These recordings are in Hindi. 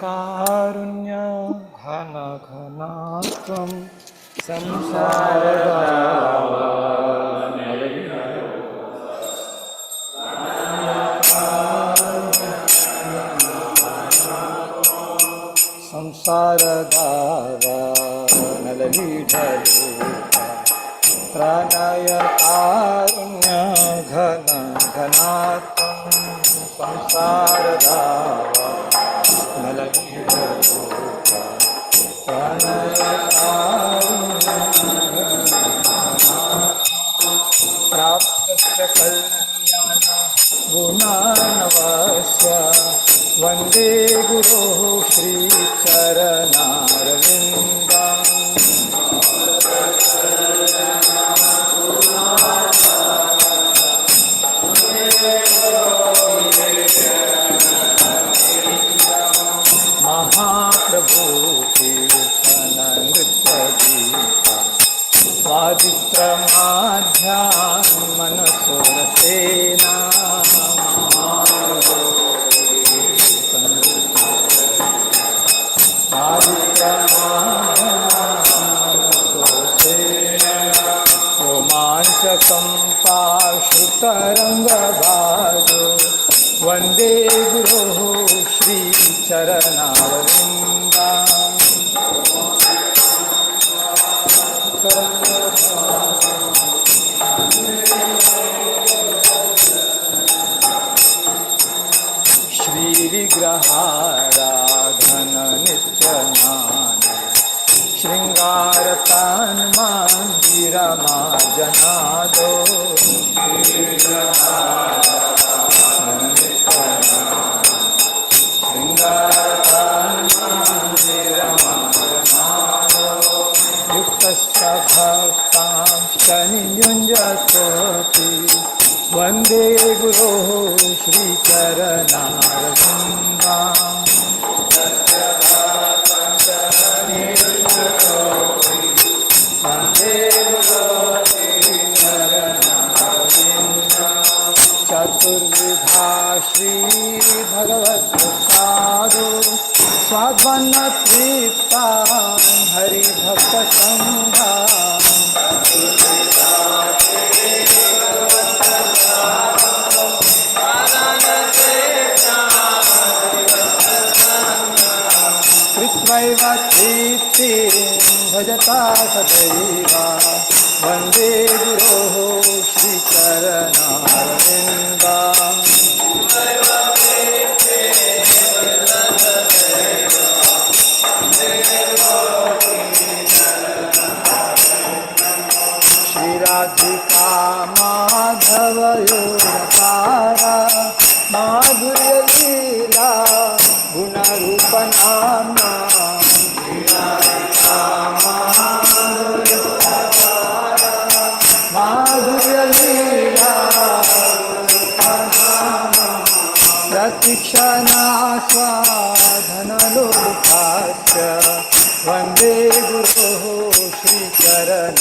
कारुण्य घन घनात्वं संसारदावानललीढलोका प्रणय कारुण्य घन घनात्वं संसारदावा प्राप्तस्य कल्याण गुणानवस्य वन्दे गुरोः श्रीचरणारविन्दम् महाप्रभु कीर्तन नृत्य गीता स्वादित्रमाध्यान् मनसोरसेना रोमाञ्चकं पाशुतरङ्गबाजो वन्दे गुरोः श्रीचरणारविन्दम् श्रीविग्रहाराधन नित्यमान शृङ्गारतान् मन्दिरमार्जनादो युक्तस्य भक्तांश्च नियुञ्जतोऽपि वन्दे गुरोः श्रीचरणारविन्दम् चतुर्विधा श्रीभगवत्प्रसादो स्वाद्वन्नतृप्तान् हरिभक्तसङ्घान् कृत्वैव तृप्तिं भजता सदैव वन्दे गुरोः श्रीचरणारविन्दम् श्रीराधिका माधवयोरपारा माधुर्यलीला गुणरूपनाम्ना माधुर्यलीला प्रतीक्षणास्वाधनलोकास्य वन्दे गुरोः श्रीचरणारविन्दम्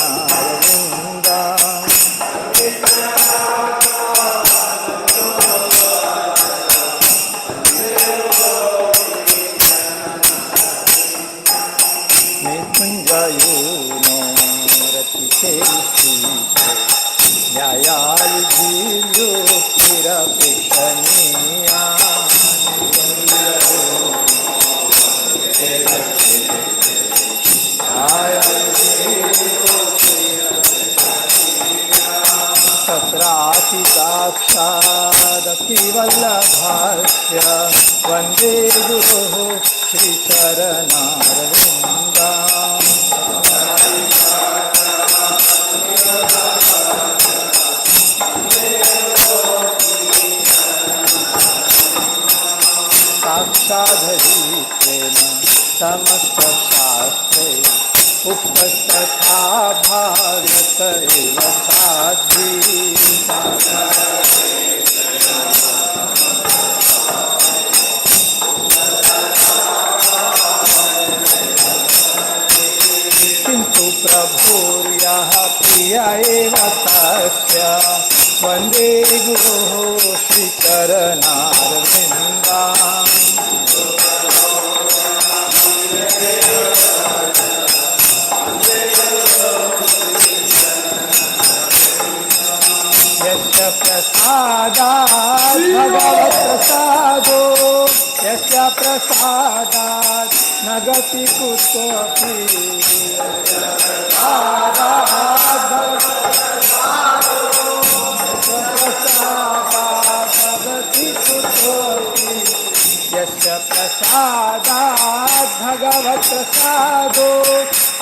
मृत्युञ्जयो रतिशेषितो न्यायालजीयो निरपेक्षणीया तत्रातिदाक्षादपि वल्लभास्य वन्दे गुरोः श्रीचरणारविन्दम् साक्षाधरीत्वेन समस्तशास्त्रे उपस्तथा भागवत एव साध्वी किन्तु प्रभुर्यः प्रिय एव तस्य वन्दे गुरुः श्रीचरणारविन्दाम् यस्य प्रसादात् भगवत्प्रसादो यस्य प्रसादात् न गति कुतोऽपि यस्य प्रसादात् भगवत्प्रसादो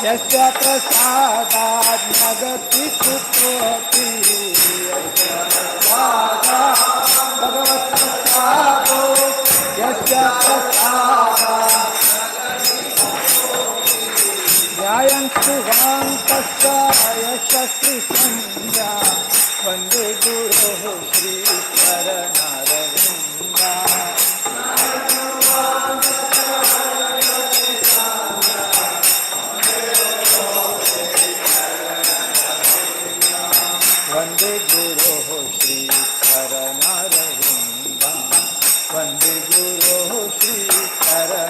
यस्य प्रसादात् न गति कुतोऽपि भगवत्प्रसादो यस्य प्रसादात् ध्यायन्तु वान्तस्य यशस्वी संज्ञा वन्दे गुरोः श्रीचरणारविन्दाम् वन्दे गुरोः श्रीचरणारविन्दाम् वन्दे गुरोः श्रीचरणारविन्दाम्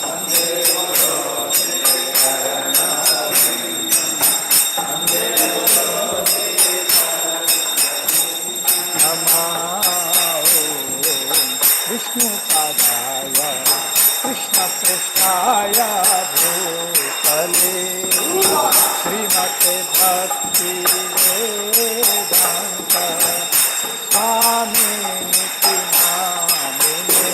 वन्दे गुरोः विष्णुपादाय कृष्णपृष्ठाय भूतले श्रीमते भक्ति वेदान्त स्वामिनिति नामिने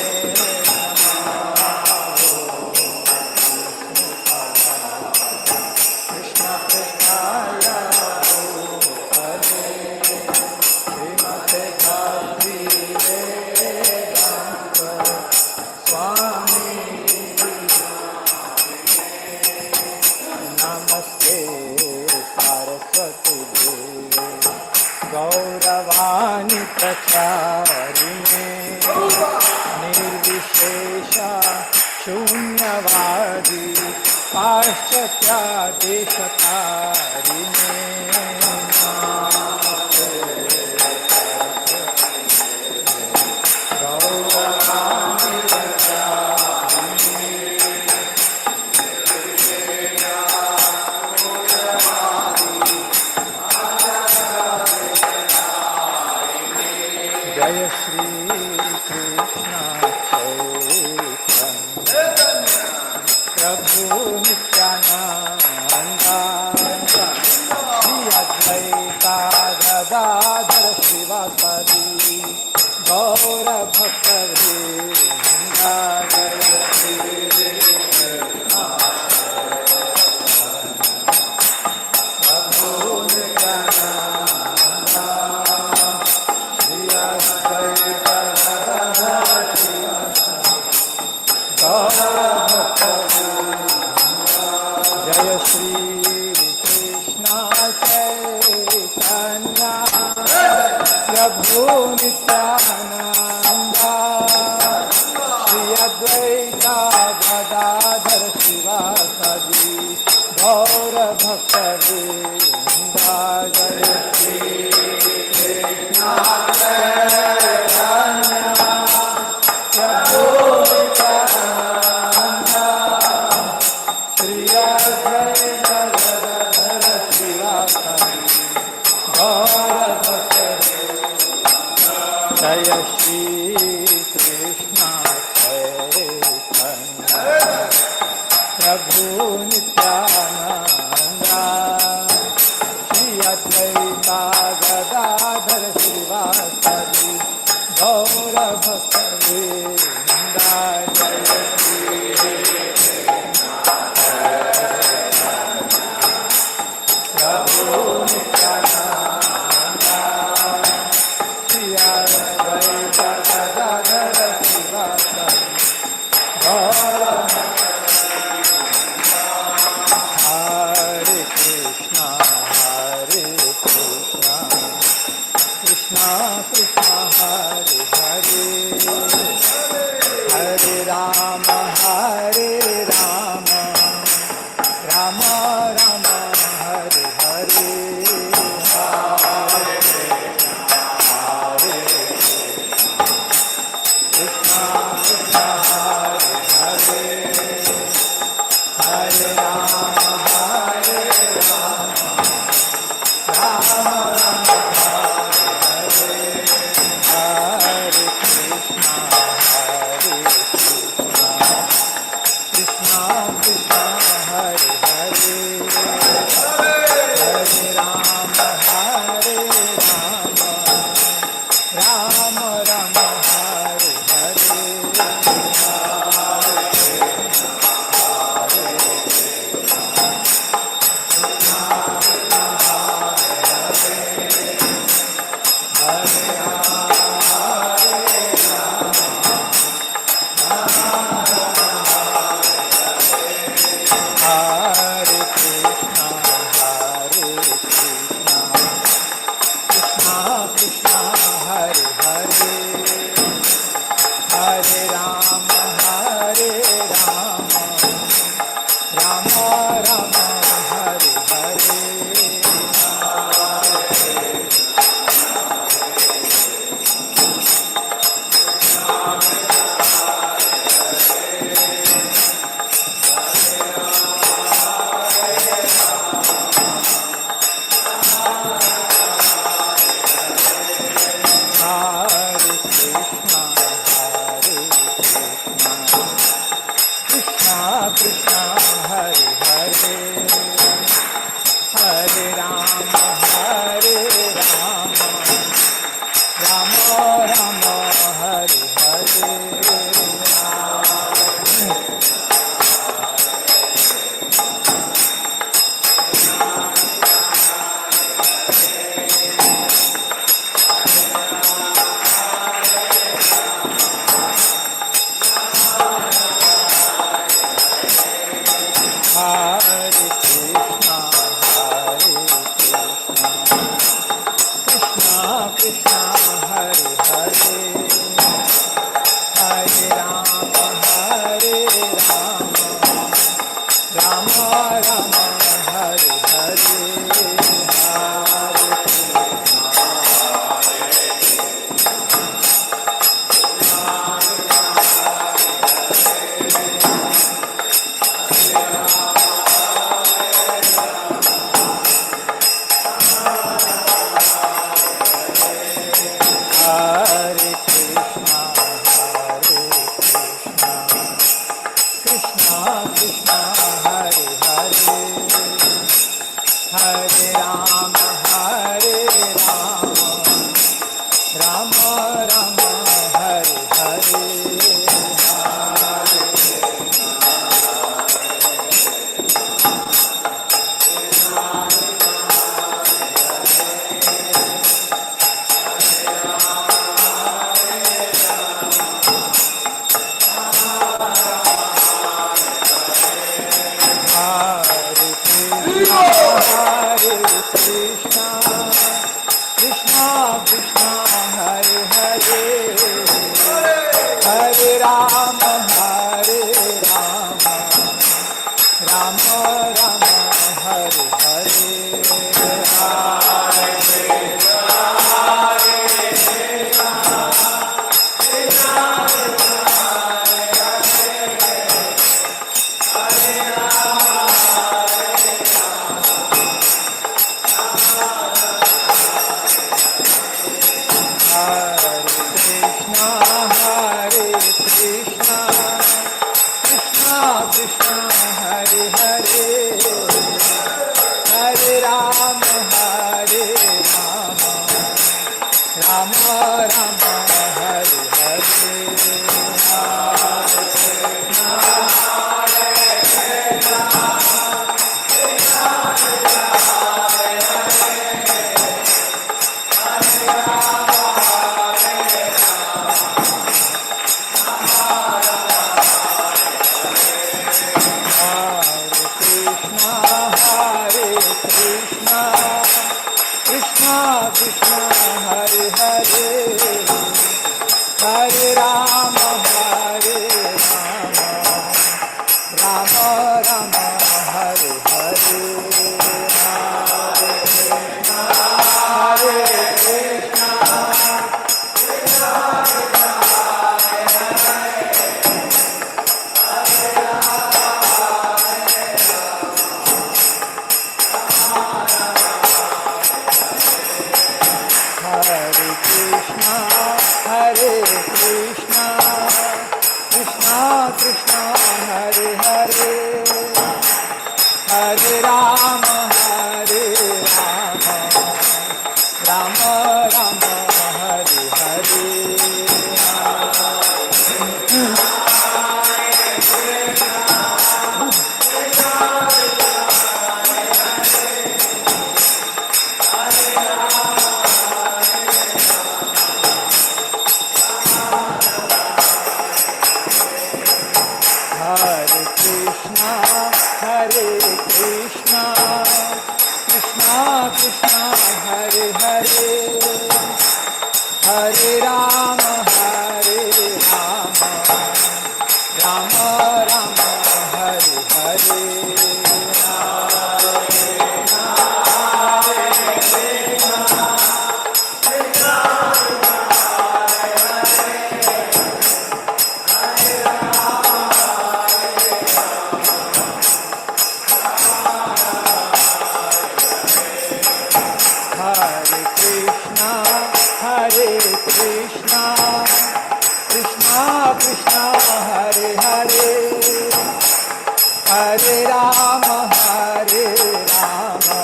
कृष्णपृष्ठाय भूतले श्रीमते भक्ति वेदान्त स्वामी नमस्ते सरस्वती देवे गौरवाणी प्रचारिणे निर्विशेष शून्यवादी पाश्चात्यादेशकारिणे गौरवाणी जय श्री कृष्ण चैतन्य प्रभु नित्यानंद श्री अद्वैता गदाधर शिवासादि गौर भक्तवृंद जय श्री प्रभु नित्यानंद जय श्री कृष्ण चैतन्य प्रभु नित्यानंद श्री अद्वैता गदाधर शिवासादि गौर भक्तवृंद जय श्री कृष्ण चैतन्य प्रभु नित्यानंद श्री अद्वैता गदाधर शिवासादि गौर भक्तवृंद जय श्री कृष्ण चैतन्य प्रभु नित्यानंद श्री अद्वैता गदाधर शिवासादि गौर भक्तवृंद जय श्री प्रभु नित्यानंद श्री अद्वैता गदाधर शिवासादि गौर हरे Krishna Krishna Krishna Hare Hare Hare Ram Ram Ram Krishna, Hare Krishna, Krishna Krishna, Hare Hare, Hare Rama, Hare Rama, Rama Rama, Hare Hare, Hare Krishna, Hare Krishna, Krishna Krishna, Hare Hare, Hare Rama, Hare Rama, Rama Rama, Hare Hare. Hare Krishna, Hare Krishna, Krishna Krishna, Hare Hare, Hare Rama, Hare Rama, Rama Rama, Hare Hare. Hare Krishna, Hare Krishna, Krishna Krishna, Hare Hare, Hare Rama, Hare Rama, Rama Rama, Hare Hare, Hare Hare Krishna, Hare Krishna, Krishna Krishna, Hare Hare, Hare Rama, Hare Rama, Rama Rama, Hare Hare, Hare Krishna, Hare Krishna, Krishna Krishna, Hare Hare, Hare Rama, Hare Rama, Rama Rama, Hare Hare, Hare Krishna, Hare Krishna, Krishna Krishna, Hare Hare, Hare Rama, Hare Rama, Rama Rama, Hare Hare, Hare Krishna, Hare Krishna, Krishna Krishna, Hare Hare, Hare Rama, Hare Rama, Rama Rama, Hare Hare, Hare Krishna, Hare Krishna, Hare Krishna, Krishna Krishna, Hare Hare, Hare Rama, Hare Rama, Rama Rama, Hare Hare. Hare Krishna, Hare Krishna, Krishna Krishna, Hare Hare, Hare Rama, Hare Rama, Rama Rama, Hare Hare. Hare Krishna, Hare Krishna, Krishna Krishna, Hare Hare, Hare Rama, Hare Rama,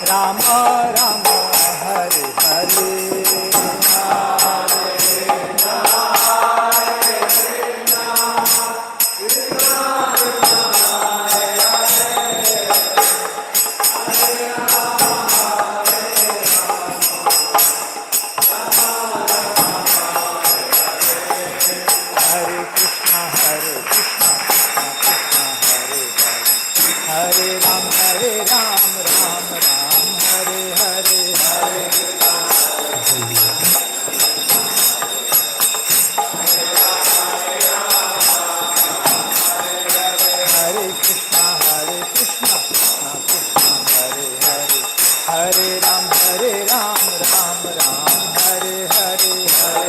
Rama Rama, Hare Hare. Hare Krishna, Hare Krishna, Krishna Hare Hare, Hare Ram, Ram Ram, Hare Hare, Hare.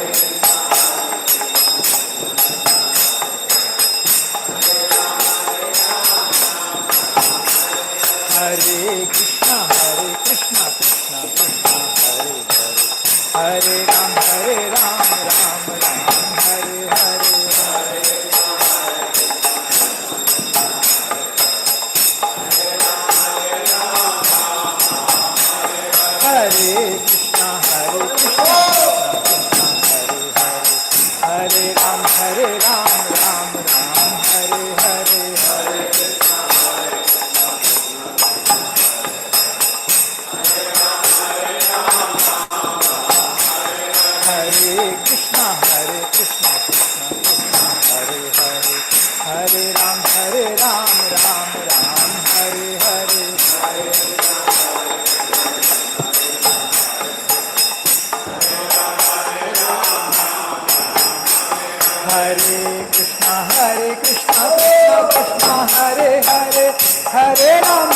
Hare Krishna, Hare Krishna, Krishna Krishna, Hare Hare, Hare Ram, Ram Ram, Hare Hare, Hare. Hare Krishna, Krishna Krishna, Hare Hare, Hare Ram, Ram Ram, Hare Hare, Hare. Hare Krishna, Krishna Krishna, Hare Hare, Hare Ram, Ram Ram, Hare Hare, Hare. Hare Krishna, Krishna Krishna, Hare Hare, Hare Ram,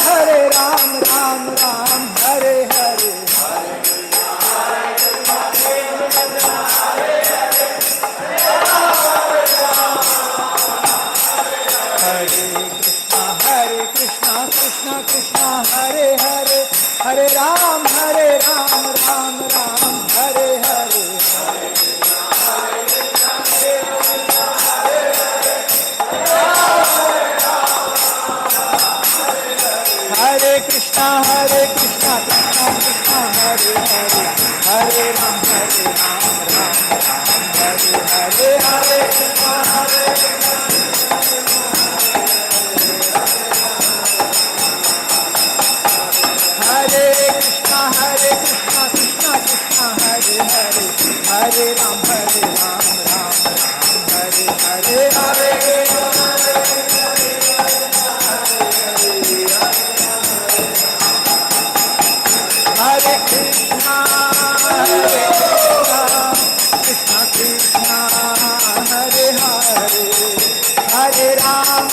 Ram Ram, Hare Hare, Hare. Hare Krishna, Krishna Krishna, Hare Hare, Hare Ram, Ram Ram, Hare Hare, Hare. Hare Krishna, Krishna Krishna, Hare Hare, Hare Ram, Ram Ram, Hare Hare, Hare. Hare Krishna, Krishna Krishna, Hare Hare, Hare Ram, Ram Ram, Hare Hare, Hare Krishna, Hare Krishna, Krishna Krishna, Hare Hare, Hare Ram, Ram Ram, Hare Hare, Hare Krishna. Hare Krishna, Krishna Krishna, Hare Hare, Hare Rama,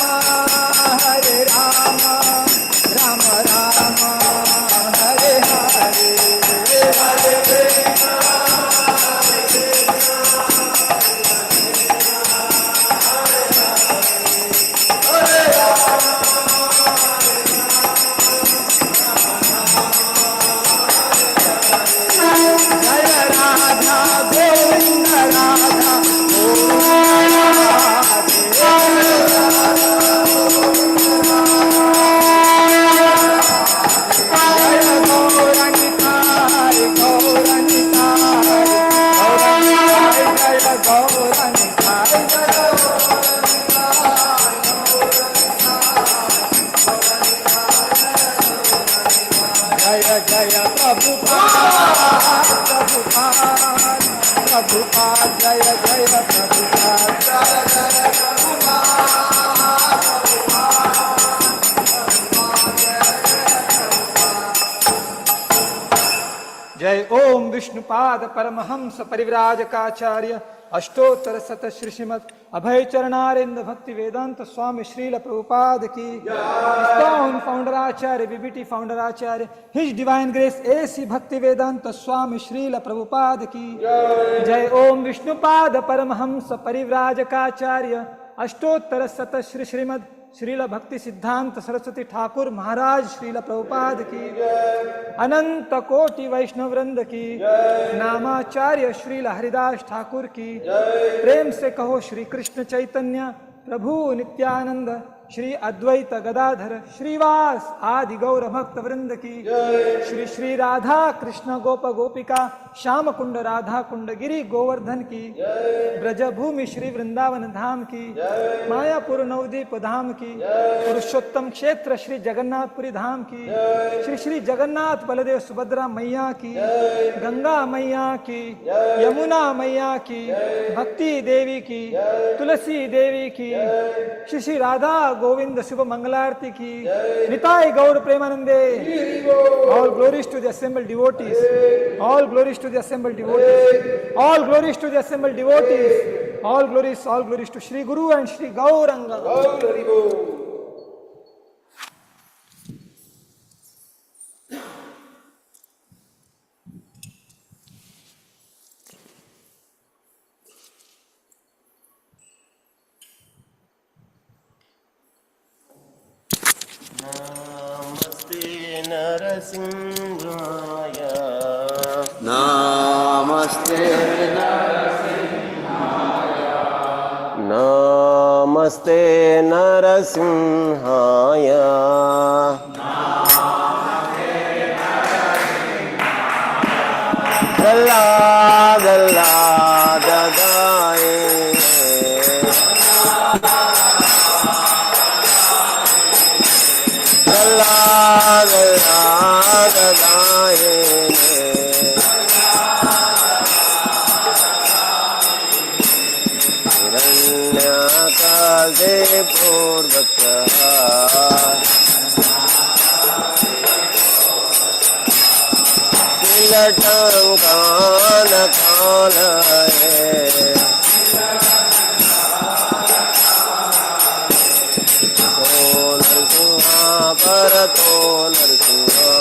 Rama Rama, Hare Hare, Hare Krishna. Jaya Radha Govinda. Prabhupada जय जय प्रभुपाद जय जय जय ओम विष्णुपाद परमहंस परिव्राजकाचार्य अष्टोत्तर शत श्री श्रीमद अभय चरणारिंद भक्ति वेदांत स्वामी श्रील प्रभुपाद की स्टोन फाउंडर आचार्य बीबीटी फाउंडर आचार्य हिज डिवाइन ग्रेस एसी भक्ति वेदांत स्वामी श्रील प्रभुपाद की जय ओम विष्णुपाद परमहंस परिव्राजकाचार्य अष्टोत्तर शत श्री श्रीमद श्रील भक्ति सिद्धांत सरस्वती ठाकुर महाराज श्रील प्रभुपाद की अनंत कोटि वैष्णव वृंद की नामाचार्य श्रील हरिदास ठाकुर की प्रेम से कहो श्री कृष्ण चैतन्य प्रभु नित्यानंद श्री अद्वैत गदाधर श्रीवास आदि गौर भक्त वृंद की श्री श्री राधा कृष्ण गोप गोपिका श्याम कुंड राधा कुंड गिरी गोवर्धन की ब्रजभूमि श्री वृंदावन धाम की मायापुर नवदीप धाम की पुरुषोत्तम क्षेत्र श्री जगन्नाथपुरी धाम की श्री श्री जगन्नाथ बलदेव सुभद्रा मैया की गंगा मैया की यमुना मैया की भक्ति देवी की तुलसी देवी की श्री श्री राधा गोविंद शुभ मंगलारती की निताय गौर प्रेमानंदे all glories to the assembled devotees all glories to the assembled devotees all glories to the assembled devotees all glories to Shri guru and Shri Gaurang नरसिंहाय नमस्ते नमस्ते नरसिंहाय गल्ला गल्ला ददाए गल्ला गल्ला ददाए हिरण्याकाशे पूर्वतः किलटङ्कानकालये परतो नरसिंहा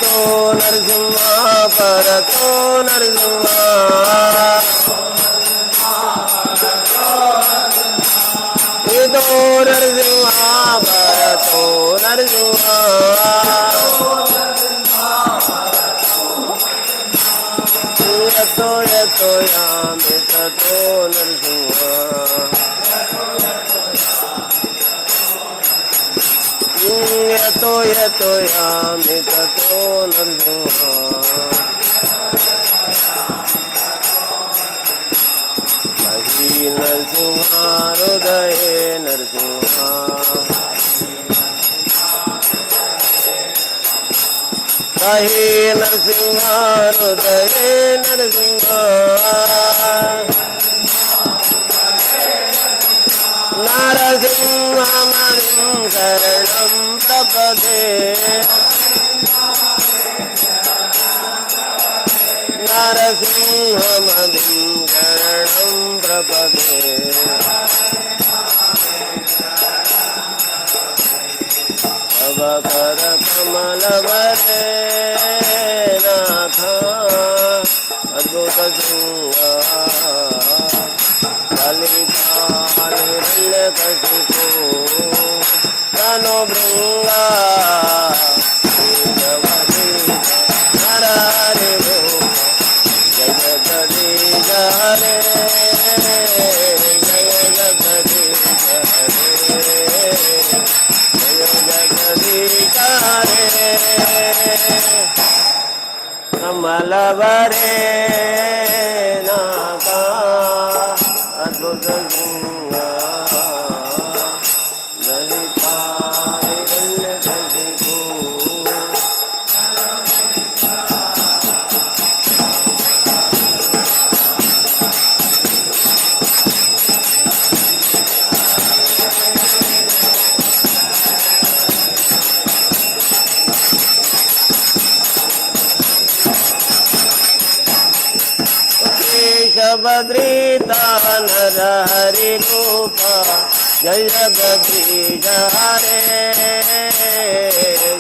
तो नरसिंहा परतो नरसिंहा तो नरसिंहा परतो नरसिंहा यतो यतो यामि ततो नरसिंहा यतो यतो यामि ततो नरसिंहा कही नरसिंहा हृदये नरसिंहा कही नरसिंहा हृदये नरसिंहा नरसिंहमणिं शरणं प्रपदे नरसिंहमणिं शरणं प्रपदे तव करकमलवरे नाथ अद्भुत सिंहा ललितानिरण्यकशिपो तनो भृङ्गा नरहरि जय जगदीश हरे जय जगदीश हरे जय जगदीश हरे कमलवरे नाका अद्भुत सिंहा ललितानिरण्यकशिपो बद्रीता नर हरि रूप जय जगदीश हरे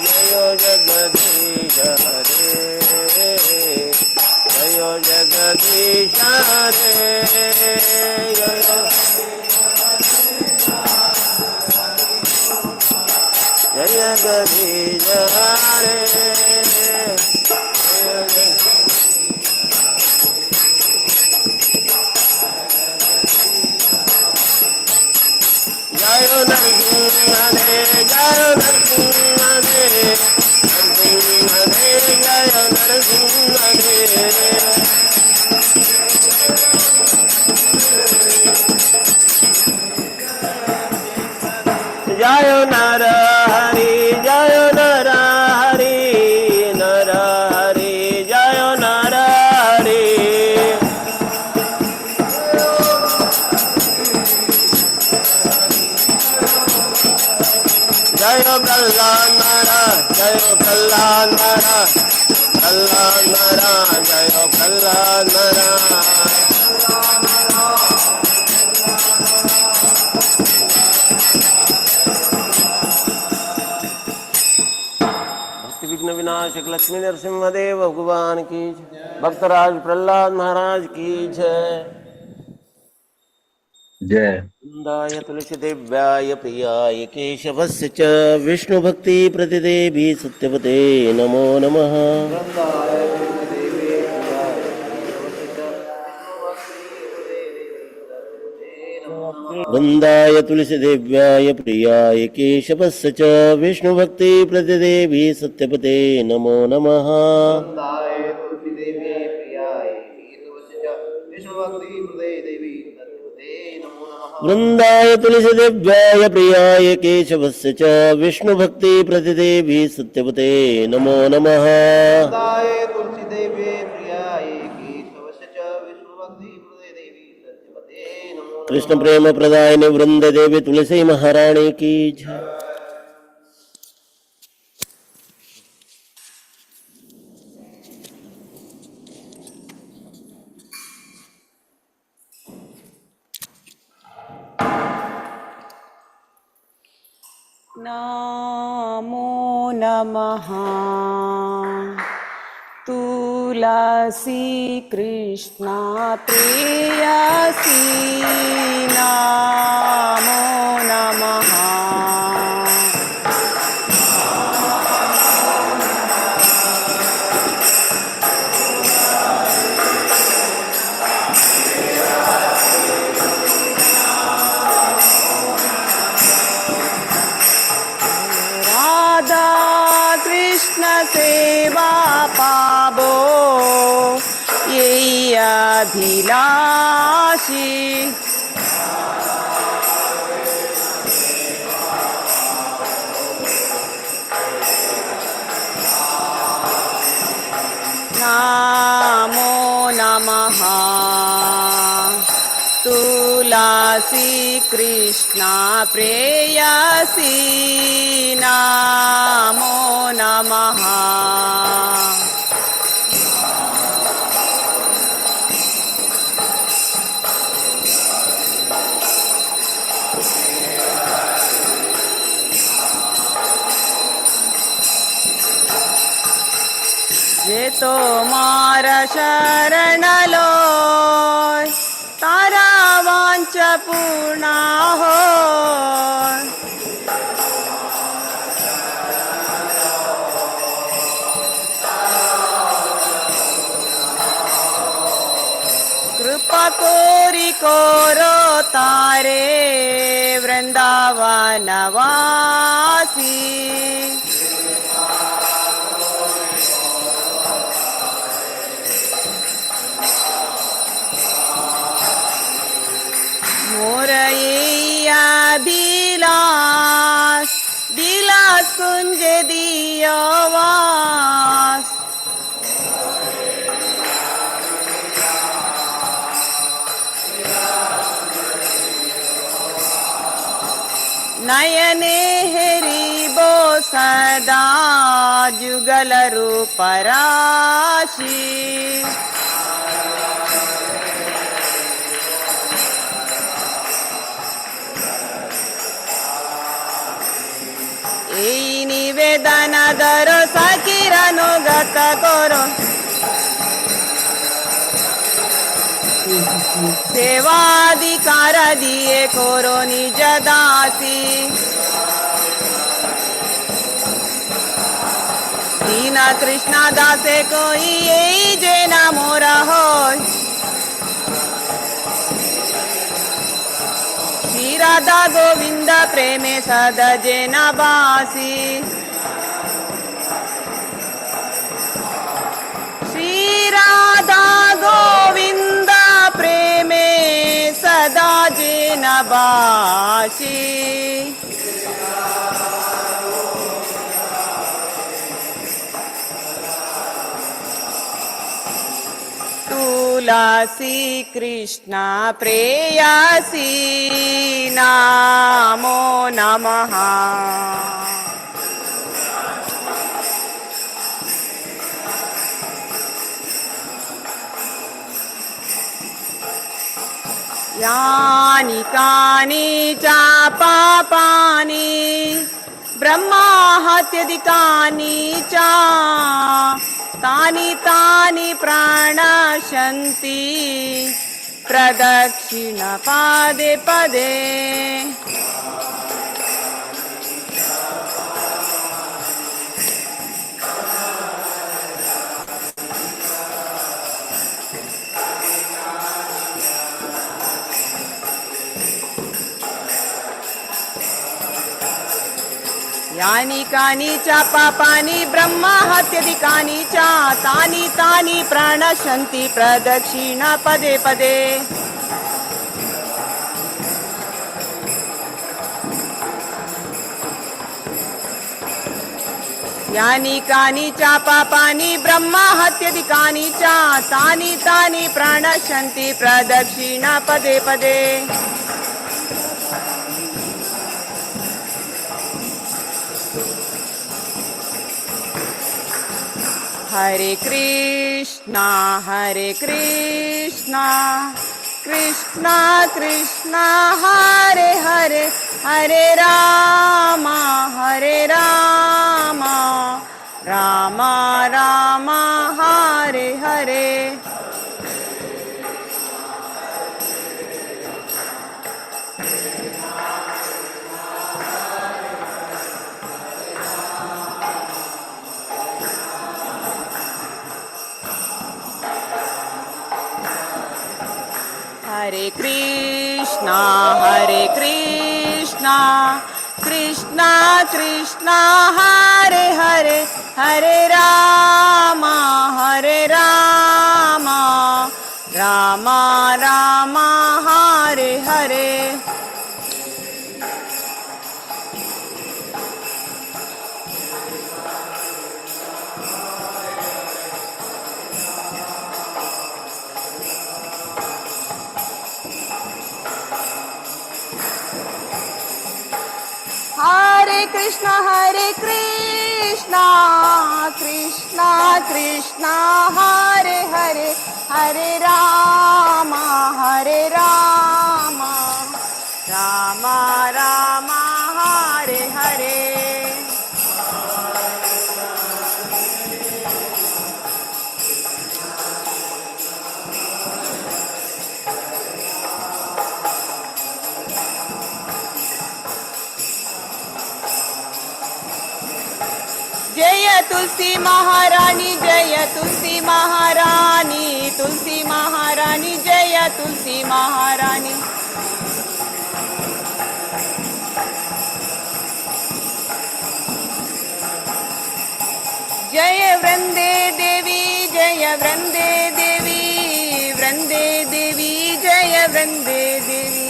जय जगदीश हरे जय जगदीश हरे जय जगदीश हरे जय नरसिंह जय नरसिंह नरसिंह जय नरसिंह जय नर हरि जय नर हरि नर हरि जय नर हरि जय कल्याण जय कल्याण कल्याण जय कल्याण विघ्न विनाशक लक्ष्मी नरसिंहदेव भगवान की जय। भक्तराज प्रहलाद महाराज की जय जय। वृंदाय तुलसी देव्याय प्रियाय केशवस्य च विष्णु भक्ति प्रतिदेवी सत्यवते नमो नमः। वृंदाय तुलसी देव्याय प्रियाय केशवस्य च विष्णु भक्ति प्रतिदेवी सत्यपते नमो नमः। वृंदाय तुलसी देव्याय प्रियाय केशवस्य च विष्णु भक्ति प्रतिदेवी सत्यपते नमो नमः। कृष्ण प्रेम प्रदायिनी वृंद देवी तुलसी महारानी की जय। नमो नमः तुलसी कृष्णा प्रेयसी नमो नमः कृष्ण सेवा पाबो ये अभिलाषी नमो नमः तुलसी कृष्णा प्रेयसी नमो नमः जे तोमार शरण लो तारा वांच पूर्ण हो कृपा कोरी कोरो तारे वृंदावन वासी दिलास कुंज दियो वास नयने हेरिबो सदा जुगल रूप राशि এই নিবেদন ধরো সখির অনুগত করো সেবাধিকার দিয়ে করো নিজ দাসী দীন কৃষ্ণ দাসে কই এই যে না মোরা হয় শ্রী রাধা গোবিন্দ প্রেমে সদা যে না বাসী শ্রী রাধা গোবিন্দ প্রেমে সদা যে না বাসী तुलसी कृष्ण प्रेयसी नमो नमः यानि कानि च पापानि ब्रह्माहत्यधिकानि च तानि तानि प्रणश्यन्ति प्रदक्षिण पदे पदे यानि कानि च पापानि ब्रह्माहत्यधिकानि च तानि तानि प्रणश्यन्ति प्रदक्षिण पदे पदे यानि कानि च पापानि ब्रह्माहत्यधिकानि च तानि तानि प्रणश्यन्ति प्रदक्षिण पदे पदे हरे कृष्णा कृष्णा कृष्णा हरे हरे हरे राम राम राम हरे हरे हरे कृष्णा कृष्णा कृष्णा हरे हरे हरे राम राम राम हरे हरे हरे कृष्णा कृष्णा कृष्णा हरे हरे हरे राम राम राम हरे हरे जय तुलसी महारानी जय तुलसी महारानी जय तुलसी महारानी जय वृंदे देवी जय वृंदे देवी जय वृंदे देवी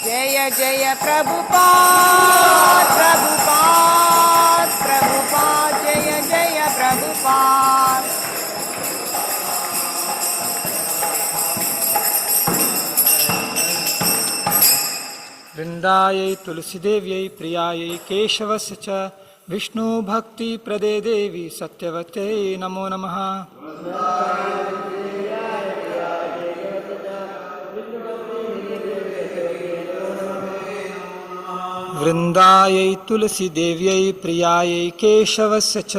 जय जय प्रभुपाद जय जय प्रभुपाद वृन्दायै तुलसीदेव्यै प्रियायै केशवस्य च विष्णुभक्तिप्रदे देवी सत्यवत्यै नमो नमः। वृन्दायै तुलसीदेव्यै प्रियायै केशवस्य च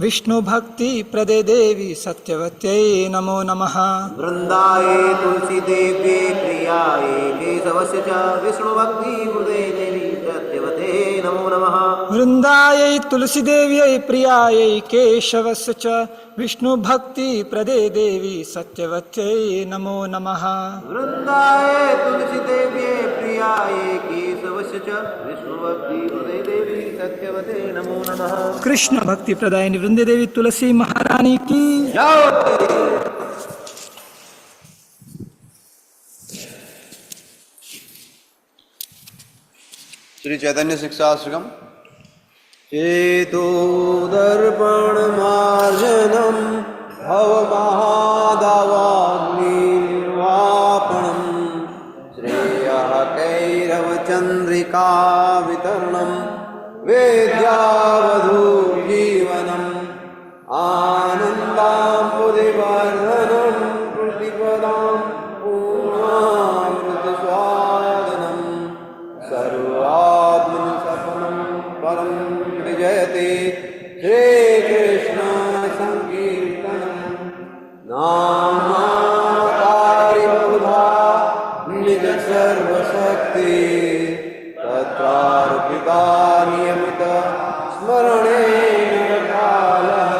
विष्णुभक्तिप्रदे देवी सत्यवत्यै नमो नमः। वृन्दायै तुलसीदेव्यै प्रियायै केशवस्य च विष्णुभक्तिप्रदे देवी सत्यवते नमो नमः। वृन्दायै तुलसीदेव्यै प्रियायै केशवस्य च विष्णुभक्तिप्रदे देवी सत्यवत्यै नमो नमः। वृन्दायै तुलसीदेव्यै प्रियायै केशवस्य च विष्णुभक्तिप्रदे देवी सत्यवते नमो नमः। कृष्ण भक्ति प्रदायिनी वृंदे देवी तुलसी महारानी की जय। श्री चैतन्य शिक्षाश्रम चेतो दर्पणमार्जनं भवमहादावाग्निर्वापणं श्रेयः कैरवचन्द्रिका वितरणं वेद्यावधूजीवनम् आनन्दाम्बुधिवर्धनं प्रतिपदां पूर्णामृतस्वादनं सर्वात्मसफलं परं विजयते श्रीकृष्ण संकीर्तनं नामाकारि बहुधा निज सर्वशक्ति तत्रार्पिता नियमित स्मरणेन कालः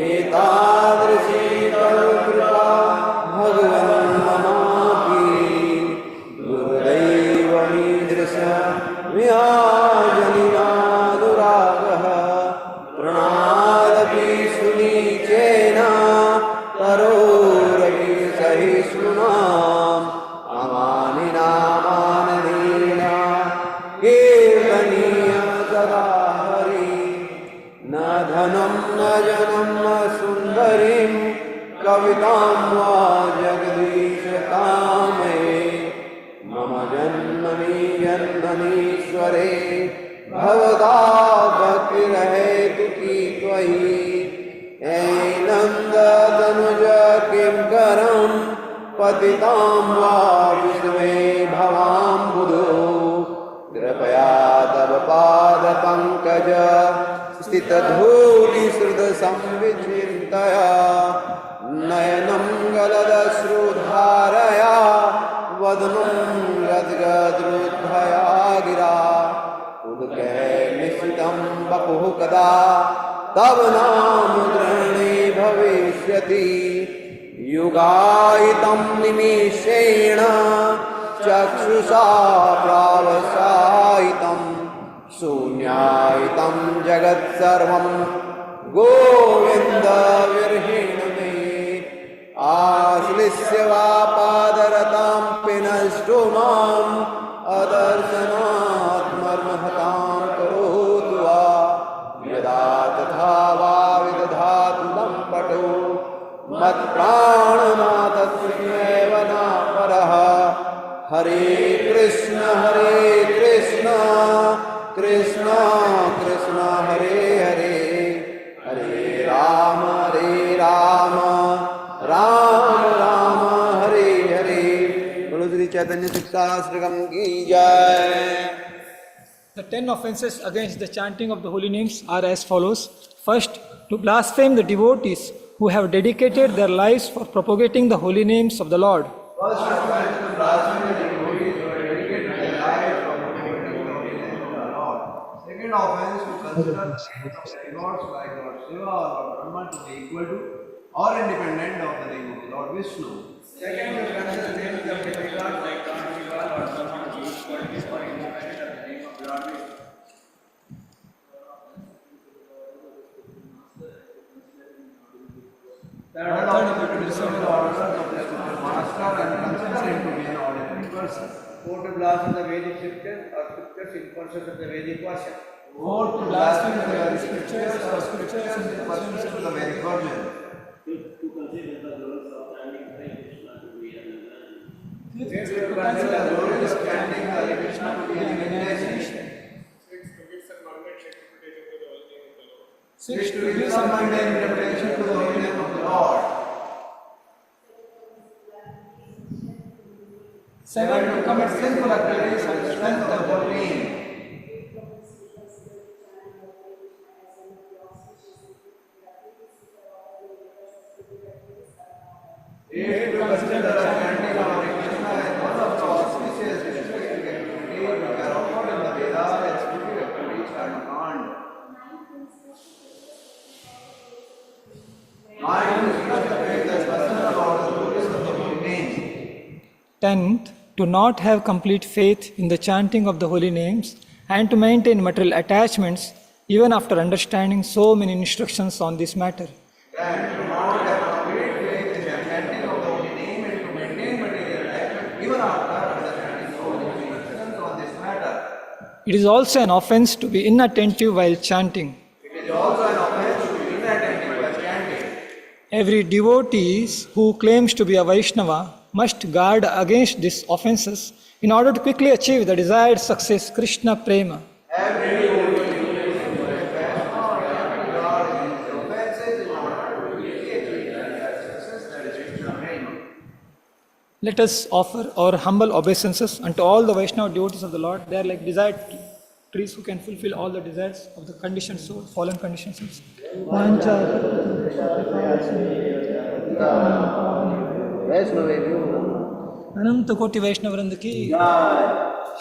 एतादृशी कृपा भगवन् ममापि गुरुदैवमीदृश विहाजनिनानुरागः प्रणादपि सुनीचेन तरोरपि सहिष्णुनाम् अमानिनामाननीना कीर्तनीय सदा हरि न धनं न जनं न सुन्दरीं कवितां वा जगदीश कामये मम जन्मनि जन्मनीश्वरे भवता भक्तिरहेतु की त्वयि नन्दतनुज किं करं पतितां वा विष्णवे भवाम्बुधो कृपया तव पादपङ्कज स्थितधूलिसृतसंविचिन्तया नयनं गलदश्रुधारया वदनं गद्गदरुद्धया गिरा उदके निश्चितं वपुः कदा तव नाम ग्रहणे भविष्यति युगायितं निमेषेण चक्षुषा प्रावसायितं शून्यायितं जगत्सर्वं गोविन्द विर्हीण मे आश्लिष्य वा पादरतां पिनष्टो माम् अदर्शनात् मर्महतां करोतु वा यदा तथा वा विदधातु लम्पटो मत्प्राणनाथस्यैव नापरः हरे कृष्ण कृष्ण कृष्ण हरे हरे हरे राम राम राम हरे हरे। बोलो श्री चैतन्य शिक्षाश्रम की जय। The 10 offenses against the chanting of the holy names are as follows. First, to blaspheme the devotees who have dedicated their lives for propagating the holy names of the Lord. Second offense, to consider gods like Lord Shiva or Lord Brahma to be equal to or independent of the name of the Lord Vishnu. Second, to consider the names of the gods like Lord Shiva or Lord Brahma to be equal to or independent of the name of the Lord Vishnu. Third, to discover the orders of the master and consider him to be an ordinary person. Fourth, to blaspheme the Vedic scriptures or scriptures in pursuit of the Vedic version. Fourth, to blaspheme the Vedic scriptures or scriptures in pursuit of the Vedic version. To consider the rules of chanting Hare Krishna to be an Fifth, to consider the glorious chanting of Hare Krishna to be an meditation. Sixth, to give some mundane interpretation to the holy name of the Lord. Seventh, to commit sinful activities on the strength of the holy name. Eighth, to consider the chanting of Hare Krishna as one of the auspicious ritualistic activities which are offered in the Vedas and spiritual activities Karmakanda. Ninth, to contemplate the person about the glories of the holy name. 10th, to not have complete faith in the chanting of the holy names and to maintain material attachments even after understanding so many instructions on this matter. And to not have complete faith in the chanting of the holy name and to maintain material attachment even after understanding so many instructions on this matter. It is also an offense to be inattentive while chanting. It is also an offense to be inattentive while chanting. Every devotee who claims to be a Vaishnava must guard against these offenses in order to quickly achieve the desired success, Krishna Prema. Every devotee who claims to be Vaishnava must guard against the offenses in order to quickly achieve the desired success, that is Krishna Prema. Let us offer our humble obeisances unto all the Vaishnava devotees of the Lord. They are like desired trees who can fulfill all the desires of the conditioned soul, fallen conditioned souls. अनंत कोटि वैष्णव वृंद की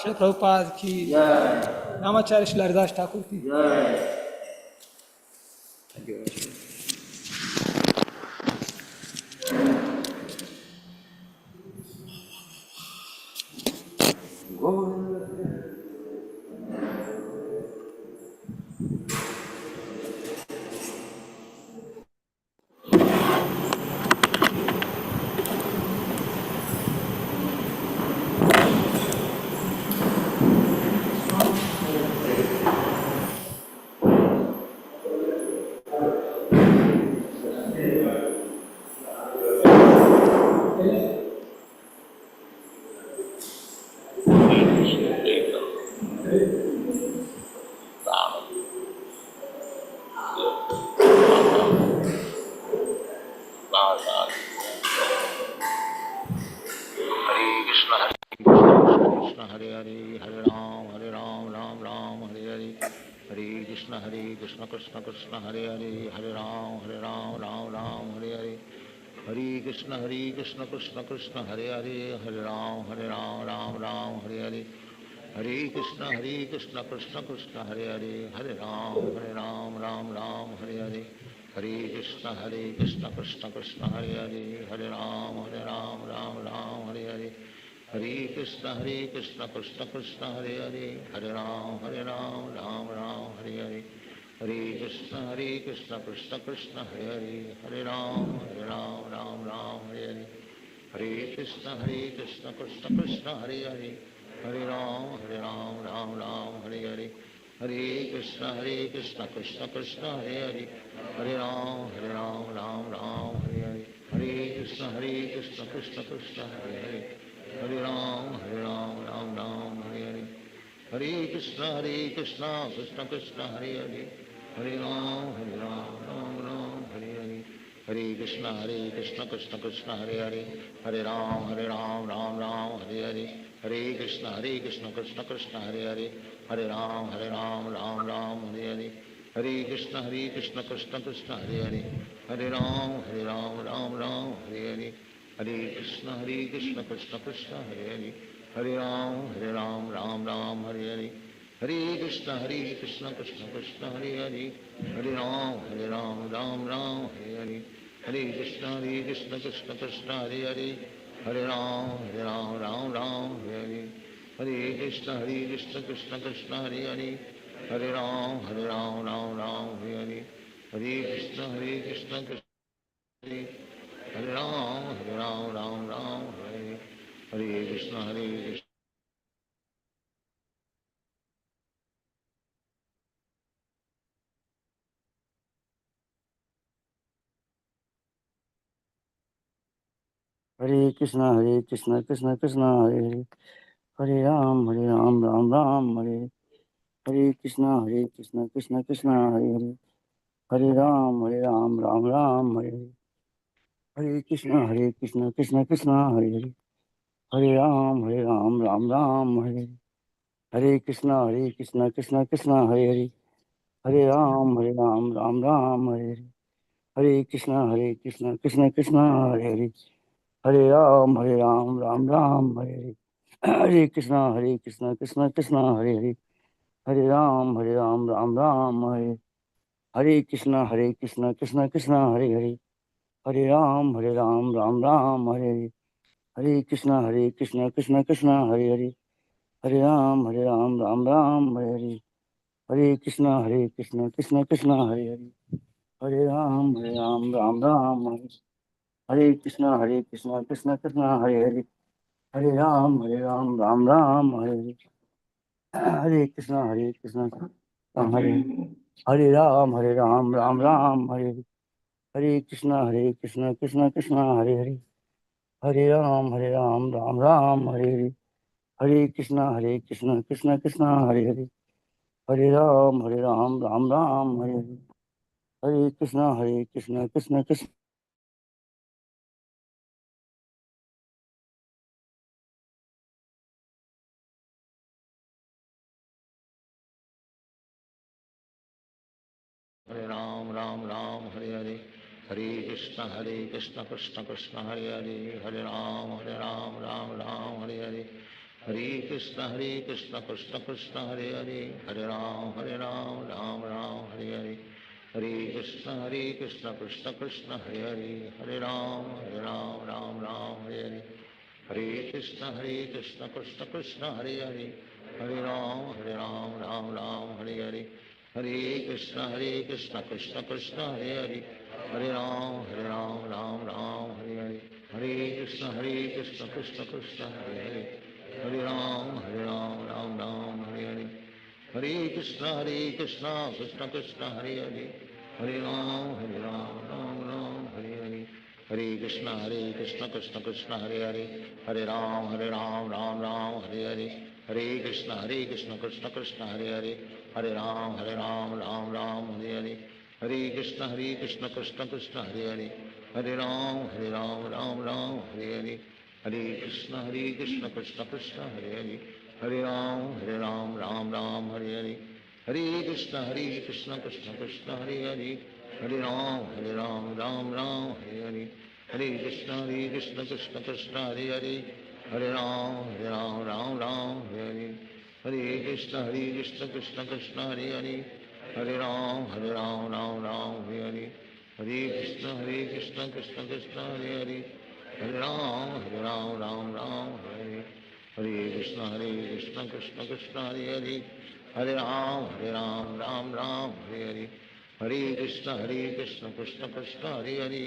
श्री प्रभुपाद की नामाचार्य श्री हरिदास ठाकुर की Krishna Krishna Hare Hare Hare Ram Ram Ram Hare Hare Hare Krishna Krishna Krishna Hare Hare Hare Ram Ram Hare Hare Hare Krishna Krishna Krishna Hare Hare Hare Ram Ram Hare Hare Hare Krishna Krishna Krishna Hare Hare Hare Ram Ram Hare Hare Hare Krishna Krishna Krishna Hare Hare Hare Ram Hare Hare Hare Krishna Krishna Krishna Hare Hare Hare Ram Hare Hare Hare Krishna Krishna Krishna Hare Hare Hare Ram Hare Hare Hare Krishna Krishna Krishna Hare Hare Hare Ram Hare Hare Hare Krishna Krishna Krishna Hare Hare Hare Ram Hare Hare Hare Krishna Krishna Krishna Hare Hare Hare Ram Hare Hare Hare Krishna Krishna Krishna Hare Hare Hare Ram Hare Hare Hare Krishna Krishna Krishna Hare Hare Hare Ram Hare Hare Hare Krishna Krishna Krishna Hare Hare Hare Ram Hare Hare Hare Krishna Krishna Krishna Hare Hare Hare Ram Hare Hare Hare Hare Krishna Krishna Krishna Hare Hare Hare Ram Hare Hare Hare Hare Krishna Krishna Krishna Hare Hare Hare Ram Hare Hare Hare Krishna Krishna Krishna Hare Hare Hare Ram Hare Hare Hare Krishna Krishna Hare Ram Hare Hare Hare Krishna Krishna हरे कृष्णा कृष्णा कृष्णा हरे हरे, हरे राम राम हरे हरे कृष्णा कृष्णा कृष्णा हरे हरे, हरे राम राम हरे हरे कृष्णा कृष्णा कृष्णा हरे हरे, हरे राम हरे हरे कृष्णा कृष्णा कृष्णा हरे हरे, हरे राम हरे हरे कृष्णा कृष्णा कृष्णा हरे हरे, हरे राम हरे हरे कृष्णा कृष्णा कृष्णा हरे हरे, हरे राम हरे हरे कृष्णा कृष्णा कृष्णा हरे हरे, हरे राम हरे हरे कृष्णा कृष्णा कृष्णा हरे हरे, हरे राम हरे हरे कृष्णा कृष्णा हरे हरे, हरे राम हरे हरे कृष्णा कृष्णा हरे हरे, हरे राम हरे हरे कृष्णा हरे हरे राम हरे हरे कृष्णा कृष्णा हरे हरे, हरे राम हरे हरे कृष्णा कृष्णा हरे हरे, हरे राम हरे हरे कृष्णा कृष्णा हरे राम हरे हरे, हरे कृष्ण कृष्ण कृष्ण हरे हरे, हरे राम राम हरे हरे, हरे कृष्ण कृष्ण कृष्ण हरे हरे, हरे राम राम हरे हरे, हरे कृष्ण कृष्ण कृष्ण हरे हरे, हरे राम राम हरे हरे, हरे कृष्ण कृष्ण कृष्ण हरे हरे, हरे राम राम हरे हरे, हरे कृष्ण कृष्ण कृष्ण हरे हरे, हरे राम हरे हरे, हरे कृष्ण कृष्ण कृष्ण हरे हरे, हरे राम हरे हरे, हरे कृष्ण कृष्ण कृष्ण हरे हरे, हरे राम हरे हरे, हरे कृष्ण कृष्ण कृष्ण हरे हरे, हरे राम राम हरे हरे, हरे कृष्ण कृष्ण कृष्ण हरे हरे, हरे राम राम हरे हरे, हरे कृष्ण कृष्ण कृष्ण हरे हरे, हरे राम हरे हरे, हरे कृष्ण कृष्ण कृष्ण हरे हरे, हरे राम हरे हरे, हरे कृष्ण कृष्ण कृष्ण हरे हरे, हरे राम हरे हरे, हरे कृष्ण कृष्ण कृष्ण हरे हरे, हरे राम हरे हरे, हरे कृष्ण कृष्ण कृष्ण हरे हरे, हरे राम हरे हरे, हरे कृष्ण कृष्ण कृष्ण हरे हरे, हरे राम हरे हरे, हरे कृष्ण कृष्ण कृष्ण हरे हरे, हरे राम हरे हरे, हरे कृष्ण कृष्ण कृष्ण हरे हरे, हरे राम हरे हरे, हरे कृष्ण कृष्ण कृष्ण हरे हरे, हरे राम हरे हरे, हरे कृष्ण कृष्ण कृष्ण हरे हरे,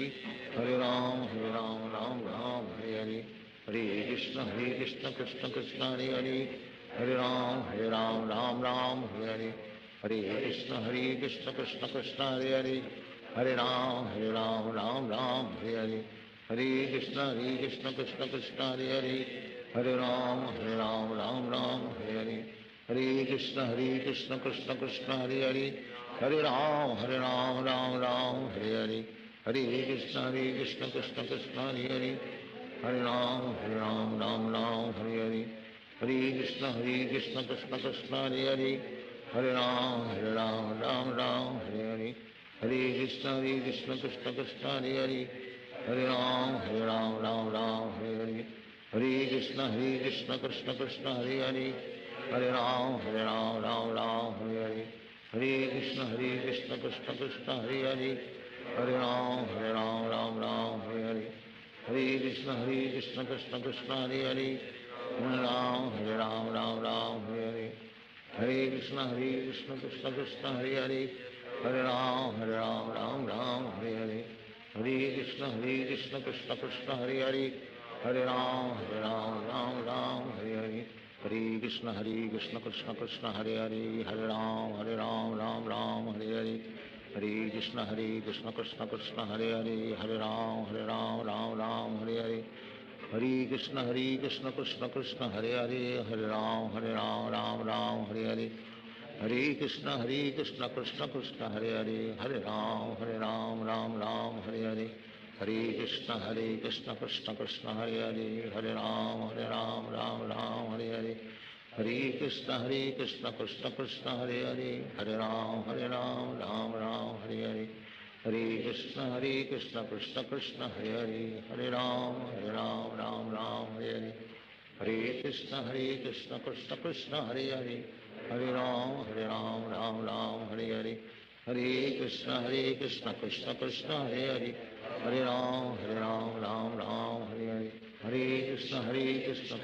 हरे राम हरे हरे, हरे कृष्ण कृष्ण कृष्ण हरे हरे, हरे राम राम हरे हरे, हरे कृष्ण कृष्ण कृष्ण हरे हरे, हरे राम हरे हरे, हरे कृष्ण कृष्ण कृष्ण हरे हरे, हरे राम हरे हरे, हरे कृष्ण कृष्ण कृष्ण हरे हरे, हरे राम हरे हरे, हरे कृष्ण कृष्ण कृष्ण हरे हरे, हरे राम हरे हरे, हरे कृष्ण कृष्ण कृष्ण हरे हरे, हरे राम हरे हरे, हरे कृष्ण कृष्ण कृष्ण हरे हरे, हरे राम हरे हरे, हरे कृष्ण कृष्ण कृष्ण हरे हरे, हरे राम हरे हरे, हरे कृष्ण कृष्ण कृष्ण हरे हरे, हरे राम हरे हरे, हरे कृष्ण कृष्ण कृष्ण हरे हरे, हरे राम हरे हरे, हरे कृष्ण कृष्ण कृष्ण हरे हरे, हरे राम हरे हरे, हरे कृष्ण कृष्ण कृष्ण हरे हरे, हरे राम राम हरे हरे, हरे कृष्ण कृष्ण कृष्ण हरे हरे, हरे राम राम राम हरे हरे, हरे कृष्ण कृष्ण कृष्ण हरे हरे, हरे राम राम राम हरे हरे, हरे कृष्ण कृष्ण कृष्ण हरे हरे, हरे राम राम राम हरे हरे, हरे कृष्ण कृष्ण कृष्ण हरे हरे, हरे राम राम राम हरे हरे, हरे कृष्ण कृष्ण कृष्ण हरे हरे, हरे राम राम राम हरे हरे, हरे कृष्ण कृष्ण कृष्ण हरे हरे, हरे राम राम राम हरे हरे, हरे कृष्ण कृष्ण कृष्ण हरे हरे, हरे राम राम राम हरे हरे, हरे कृष्ण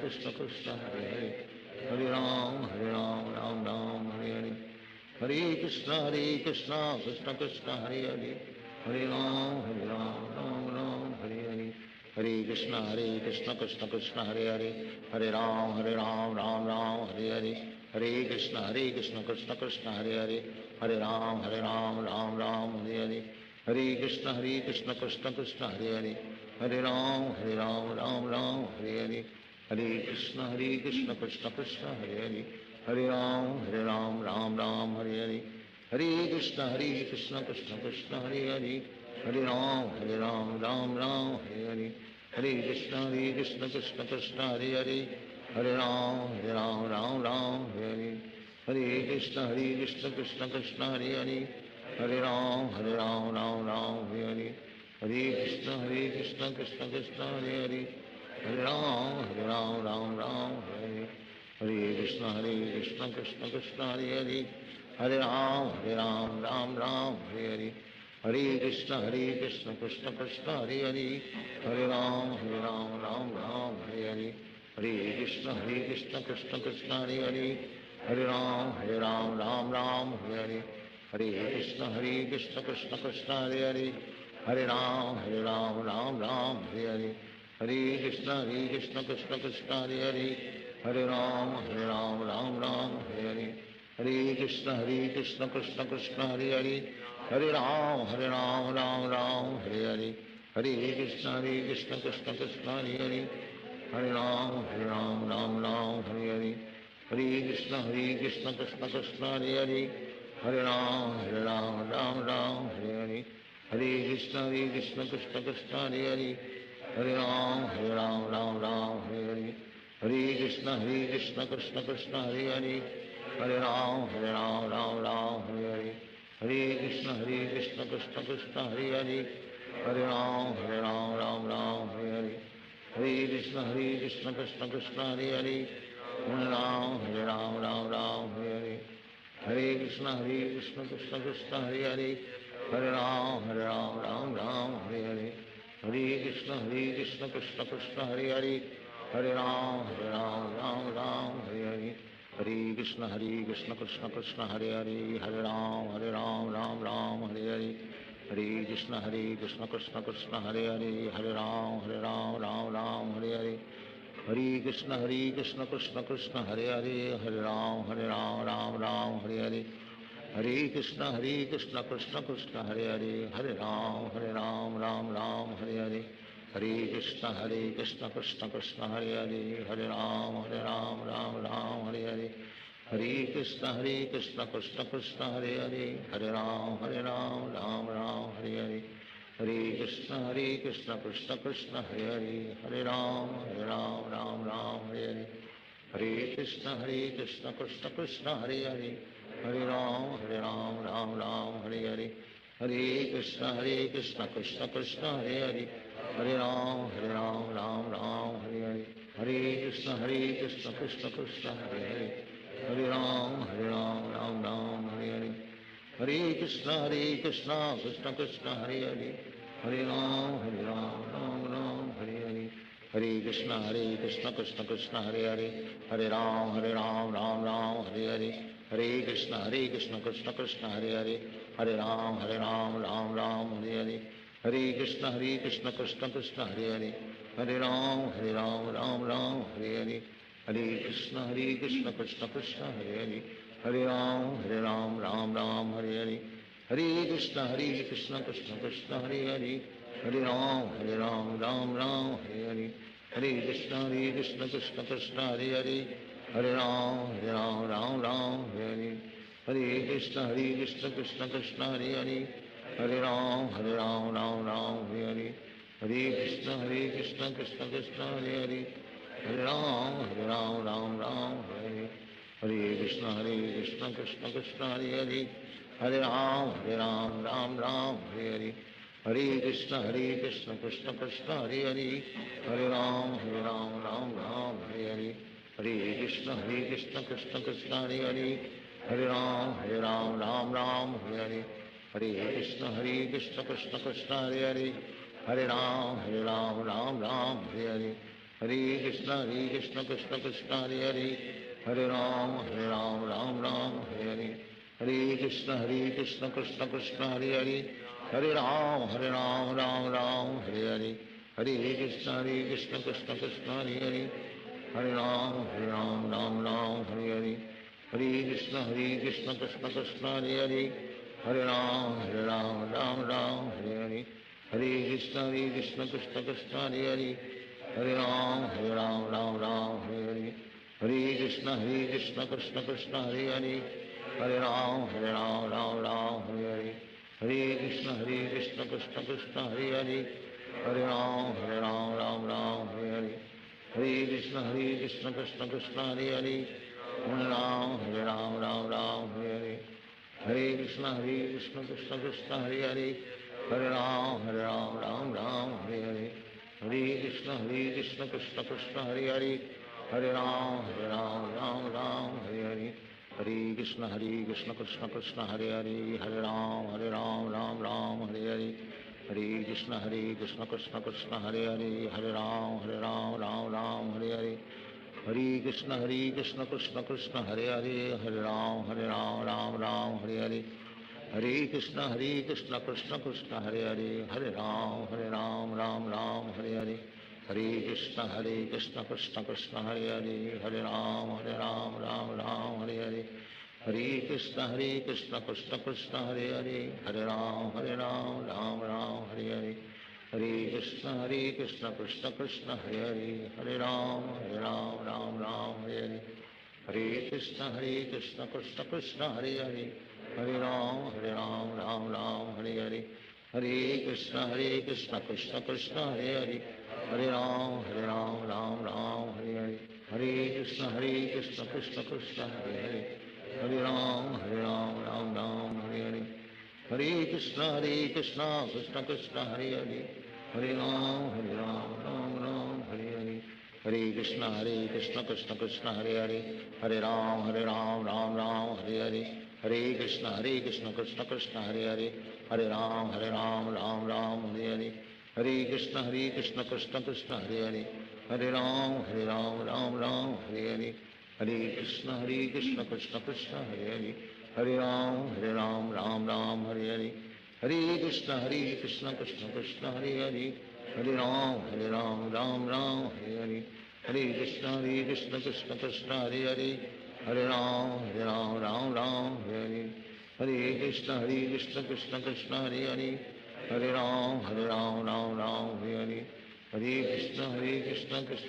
कृष्ण कृष्ण हरे हरे, हरे राम राम राम हरे हरे, हरे कृष्ण कृष्ण कृष्ण हरे हरे, हरे राम राम राम हरे हरे, हरे कृष्ण कृष्ण कृष्ण हरे हरे, हरे राम राम राम हरे हरे, हरे कृष्ण कृष्ण कृष्ण हरे हरे, हरे राम राम राम हरे हरे, हरे कृष्ण कृष्ण कृष्ण हरे हरे, हरे राम राम राम हरे हरे, हरे कृष्ण कृष्ण कृष्ण हरे हरे, हरे राम राम हरे हरे, हरे कृष्ण कृष्ण कृष्ण हरे हरे, हरे राम राम राम हरे हरे, हरे कृष्ण कृष्ण कृष्ण हरे हरे, हरे राम राम राम हरे हरे, हरे कृष्ण कृष्ण कृष्ण हरे हरे, हरे राम राम हरे हरे, हरे कृष्ण कृष्ण कृष्ण हरे हरे, हरे राम राम हरे, हरे कृष्ण कृष्ण कृष्ण हरे हरे, हरे राम राम हरे हरे, हरे कृष्ण कृष्ण कृष्ण हरे हरे, हरे राम राम हरे हरे, हरे कृष्ण कृष्ण कृष्ण हरे हरे, हरे राम राम हरे हरे, हरे कृष्ण कृष्ण कृष्ण हरे हरे, हरे राम राम हरे हरे, हरे कृष्ण कृष्ण कृष्ण हरे हरे, हरे राम राम हरे हरे, हरे कृष्ण कृष्ण कृष्ण हरे हरे, हरे राम राम हरे हरे, हरे कृष्ण कृष्ण कृष्ण हरे हरे, हरे राम राम हरे हरे, हरे कृष्ण कृष्ण कृष्ण हरे हरे, हरे राम राम हरे हरे, हरे कृष्ण कृष्ण कृष्ण हरे हरे, हरे राम राम हरे हरे, हरे कृष्ण कृष्ण कृष्ण हरे हरे, हरे राम राम हरे हरे, हरे कृष्ण कृष्ण कृष्ण हरे हरे, हरे राम राम हरे हरे, हरे कृष्ण कृष्ण कृष्ण हरे हरे, हरे राम हरे हरे, हरे कृष्ण कृष्ण कृष्ण हरे हरे, हरे राम राम हरे हरे, हरे कृष्ण कृष्ण कृष्ण हरे हरे, हरे राम राम हरे हरे, हरे कृष्ण कृष्ण कृष्ण हरे हरे, हरे राम राम हरे हरे, हरे कृष्ण कृष्ण कृष्ण हरे हरे, हरे राम राम हरे हरे, हरे कृष्ण कृष्ण कृष्ण हरे हरे, हरे राम राम हरे हरे, हरे कृष्ण कृष्ण कृष्ण हरे हरे, हरे राम राम हरे हरे, हरे कृष्ण कृष्ण कृष्ण हरे हरे, हरे राम राम हरे हरे, हरे कृष्ण कृष्ण कृष्ण हरे हरे, हरे राम राम हरे हरे, हरे कृष्ण कृष्ण कृष्ण हरे हरे, हरे राम राम हरे हरे, हरे कृष्ण कृष्ण कृष्ण हरे हरे, हरे राम राम हरे हरे, हरे कृष्ण कृष्ण कृष्ण हरे हरे, हरे राम राम हरे हरे, हरे कृष्ण कृष्ण कृष्ण हरे हरे, हरे राम राम हरे हरे, हरे कृष्ण कृष्ण कृष्ण हरे हरे, हरे राम राम हरे हरे, हरे कृष्ण कृष्ण कृष्ण हरे हरे, हरे राम राम हरे हरे, हरे कृष्ण कृष्ण कृष्ण हरे हरे, हरे राम राम हरे हरे, हरे कृष्ण कृष्ण कृष्ण हरे हरे, हरे राम राम हरे हरे, हरे कृष्ण कृष्ण कृष्ण हरे हरे, हरे राम राम हरे हरे, हरे कृष्ण कृष्ण कृष्ण हरे हरे, हरे राम राम राम हरे हरे, हरे Krishna Krishna Krishna Hare Hare Hare Ram Ram Ram Hare Hare Krishna Krishna Krishna Hare Hare Hare Ram Ram Ram Hare Hare Krishna Krishna Krishna Hare Hare Hare Ram Ram Hare Hare Krishna Krishna Krishna Hare Hare Hare Ram Ram Hare Hare Krishna Krishna Krishna Hare Hare Hare Ram Ram Ram Hare Hare Hare Krishna Krishna Krishna Hare Hare Hare Ram Ram Hare Hare Hare Krishna Krishna Krishna Hare Hare Hare Ram Ram Hare Hare Hare Krishna Krishna Krishna Hare Hare Hare Ram Ram Hare Hare Hare Krishna Krishna Krishna Hare Hare Hare Ram Ram Hare Hare Hare Krishna Krishna Krishna Hare Hare Hare Ram Ram Hare Hare Hare Krishna Krishna Krishna Hare Hare Hare Ram Ram Hare Hare Hare Krishna Krishna Krishna Hare Hare Hare Ram Ram Hare Hare Hare Krishna Krishna Krishna Hare Hare Hare Ram Ram Hare Hare Hare Krishna Krishna Krishna Hare Hare Hare Ram Ram Hare Hare Hare Krishna Krishna Krishna Hare Hare Hare Ram Hare Hare Hare Krishna Krishna Krishna Hare Hare Hare Ram Ram Hare Hare Hare Krishna Krishna Krishna Hare Hare Hare Ram Ram Hare Hare Hare Krishna Krishna Krishna Hare Hare Hare Ram Ram Hare Hare Hare Krishna Krishna Krishna Hare Hare Hare Ram Ram Hare Hare Hare Krishna Krishna Krishna Hare Hare Hare Ram Ram Hare Hare Hare Krishna Krishna Krishna Hare Hare Hare Ram Ram Hare Hare Hare Krishna Krishna Krishna Hare Hare Hare Ram Ram Hare Hare Hare Krishna Krishna Krishna Hare Hare Hare Ram Ram Hare Hare Hare Krishna Krishna Krishna Hare Hare Hare Ram Ram Hare Hare Hare Krishna Krishna Krishna Hare Hare Hare Ram Ram Hare Hare Hare Krishna Krishna Krishna Hare Hare Hare Ram Ram Hare Hare Hare Krishna Krishna Krishna Hare Hare Hare Ram Ram Hare Hare Hare Krishna Krishna Krishna Hare Hare Hare Ram Hare Hare Hare Krishna Krishna Krishna Hare Hare Hare Ram Ram Hare Hare Hare Krishna Krishna Krishna Hare Hare Hare Ram Ram Hare Hare Hare Krishna Krishna Krishna Hare Hare Hare Ram Ram Hare Hare Hare Krishna Krishna Krishna Hare Hare Hare Ram Ram Hare Hare Hare Krishna Krishna Krishna Hare Hare Hare Ram Ram Hare Hare Hare Krishna Krishna Krishna Hare Hare Hare Ram Ram Hare Hare Hare Krishna Krishna Krishna Hare Hare Hare Ram Ram Hare Hare Hare Krishna Krishna Krishna Hare Hare Hare Ram Ram Hare Hare Krishna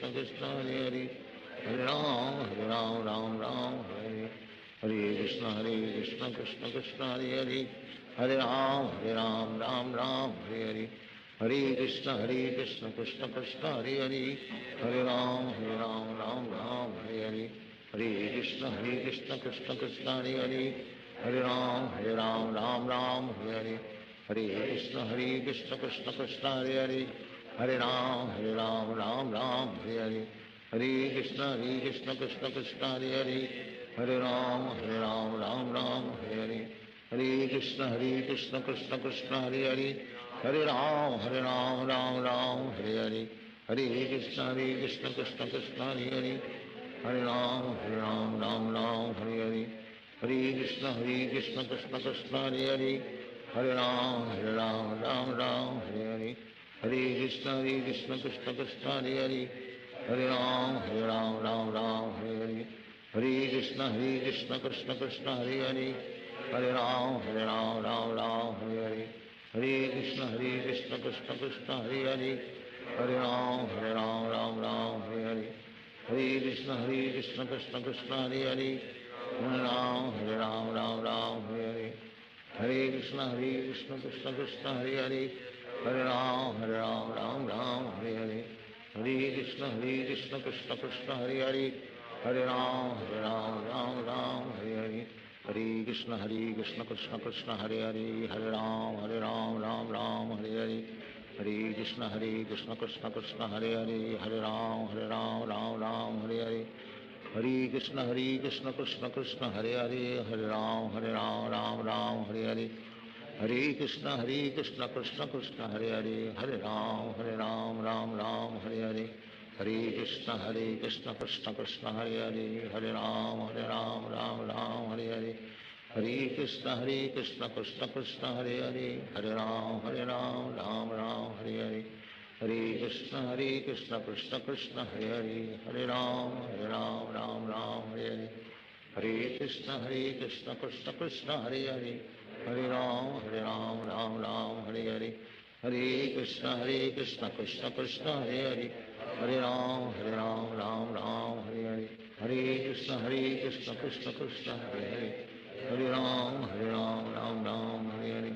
Krishna Krishna Hare Hare Hare Ram Ram Hare Hare Hare Krishna Krishna Krishna Hare Hare Hare Ram Ram Hare Hare Hare Krishna Krishna Krishna Hare Hare Hare Ram Ram Hare Hare Hare Krishna Krishna Krishna Hare Hare Hare Ram Ram Hare Hare Hare Krishna Krishna Krishna Hare Hare Hare Ram Ram Hare Hare Hare Krishna Krishna Krishna Hare Hare Hare Ram Ram Hare Hare Hare Krishna Krishna Krishna Hare Hare Hare Ram Ram Hare Hare Hare Krishna Krishna Krishna Hare Hare Hare Ram Ram Hare Hare Hare Krishna Krishna Krishna Hare Hare Hare Ram Ram Hare Hare Hare Krishna Krishna Krishna Hare Hare Hare Ram Ram Hare Hare Hare Krishna Krishna Krishna Hare Hare Hare Ram Ram Ram Hare Hare Hare Krishna Krishna Krishna Hare Hare Hare Ram Ram Hare Hare Hare Krishna Krishna Krishna Hare Hare Hare Ram Ram Hare Hare Hare Krishna Krishna Krishna Hare Hare Hare Ram Ram Hare Hare Hare Krishna Krishna Krishna Hare Hare Hare Ram Ram Hare Hare Hare Krishna Krishna Krishna Hare Hare Hare Ram Ram Hare Hare Hare Krishna Krishna Krishna Hare Hare Hare Ram Ram Hare Hare Hare Krishna Krishna Krishna Hare Hare Hare Ram Ram Hare Hare Hare Krishna Krishna Krishna Hare Hare Hare Ram Ram Hare Hare Hare Krishna Krishna Krishna Hare Hare Hare Ram Ram Hare Hare Hare Krishna Krishna Krishna Hare Hare Hare Ram Ram Hare Hare Hare Krishna Krishna Krishna Hare Hare Hare Ram Ram Hare Hare Hare Krishna Krishna Krishna Hare Hare Hare Ram Ram Hare Hare Hare Krishna Krishna Krishna Hare Hare Hare Ram Ram Hare Hare Hare Krishna Krishna Krishna Hare Hare Hare Ram Ram Hare Hare Hare Krishna Krishna Krishna Hare Hare Hare Ram Ram Hare Hare